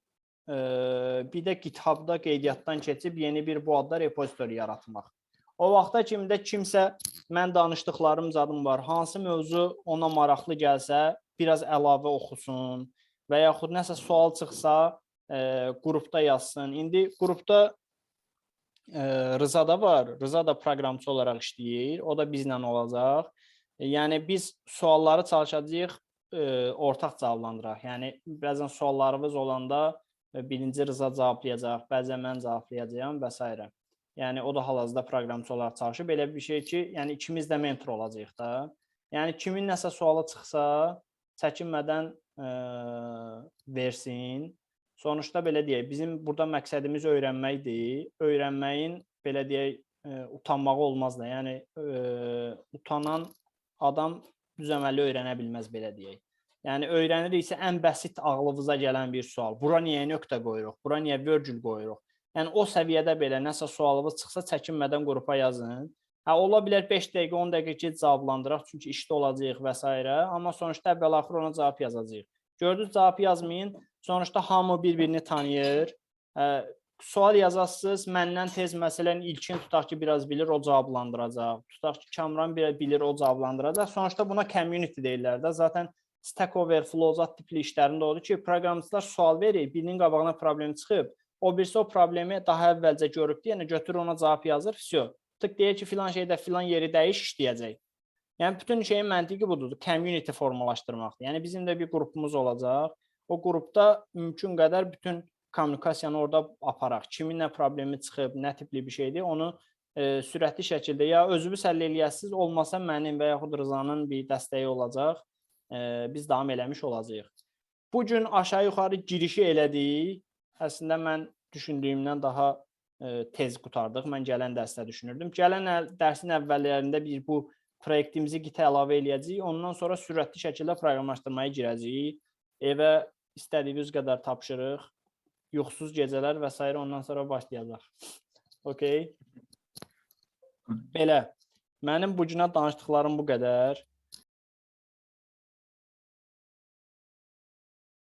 bir də GitHub-da qeydiyyatdan keçib yeni bir bu adda repozitori yaratmaq. O vaxta kimi də kimsə, mən danışdıqlarım zadım var, hansı mövzu ona maraqlı gəlsə, biraz əlavə oxusun və yaxud nəsə sual çıxsa, qrupda yazsın. İndi qrupda Rıza da var. Rıza da proqramçı olaraq işləyir. O da bizlə olacaq. Yəni biz sualları çalışacağıq ortaq cavablandıraq. Yəni bəzən suallarımız olanda birinci Rıza cavablayacaq, bəzən mən cavablayacağam və s. Yəni o da hal-hazırda proqramçı olaraq çalışır. Belə bir şey ki, yəni ikimiz də mentor olacağıq da. Yəni kimin nəsə sualı çıxsa, çəkinmədən versin. Sonuçta belə deyək, bizim burada məqsədimiz öyrənməkdir. Öyrənməyin belə deyək, utanmağı olmaz da. Yəni utanan adam düz əməlli öyrənə bilməz belə deyək. Yəni öyrəniriksə ən bəsit ağlınıza gələn bir sual. Bura niyə nöqtə qoyuruq? Bura niyə virgül qoyuruq? Yəni o səviyyədə belə nəsə sualınız çıxsa çəkinmədən qrupa yazın. Ola bilər 5 dəqiqə, 10 dəqiqə ki cavablandıraq, çünki işdə olacağıq və s. Amma sonuçta əvvəl-axır ona cavab yazacağıq. Gördünüz, cavab yazmayın. Sonuçta hamı bir-birini tanıyır. Sual yazasınız, məndən tez məsələn İlkin tutaq ki, biraz bilir, o cavablandıracaq. Tutaq ki, Kamran bilir, o cavablandıracaq. Sonuçta buna community deyirlər də. Zaten Stack Overflow zat tipli işlərində odur ki, proqramçılar sual verir, birinin qabağına problem çıxıb, o birisi o problemi daha əvvəlcə görübdür, yəni götürür ona cavab yazır, tık deyir ki, filan şeydə filan yeri dəyiş işləyəcək. Yəni bütün şeyin məntiqi budur, community formalaşdırmaqdır. Yəni bizim də bir qrupumuz olacaq. O qrupda mümkün qədər bütün kommunikasiyanı orada aparaq. Kimin nə problemi çıxıb, nə tipli bir şeydir, onu sürətli şəkildə ya özünüz həll eləyəsiniz, olmasa mənim və yaxud Rızanın bir dəstəyi olacaq. Biz davam eləmiş olacağıq. Bugün aşağı-yuxarı girişi elədik. Əslində mən düşündüyümdən daha tez qutardıq. Mən gələn dərsdə düşünürdüm. Gələn dərsin əvvəllərində biz bu proyektimizi Git-ə əlavə eləyəcəyik. Ondan sonra sürətli şəkildə proqramlaşdırmaya girəcəyik. Evə istədiyiniz qədər tapşırıq, yuxusuz gecələr və s. ondan sonra başlayacaq. Okey. Belə. Mənim bugünə danışdıqlarım bu qədər.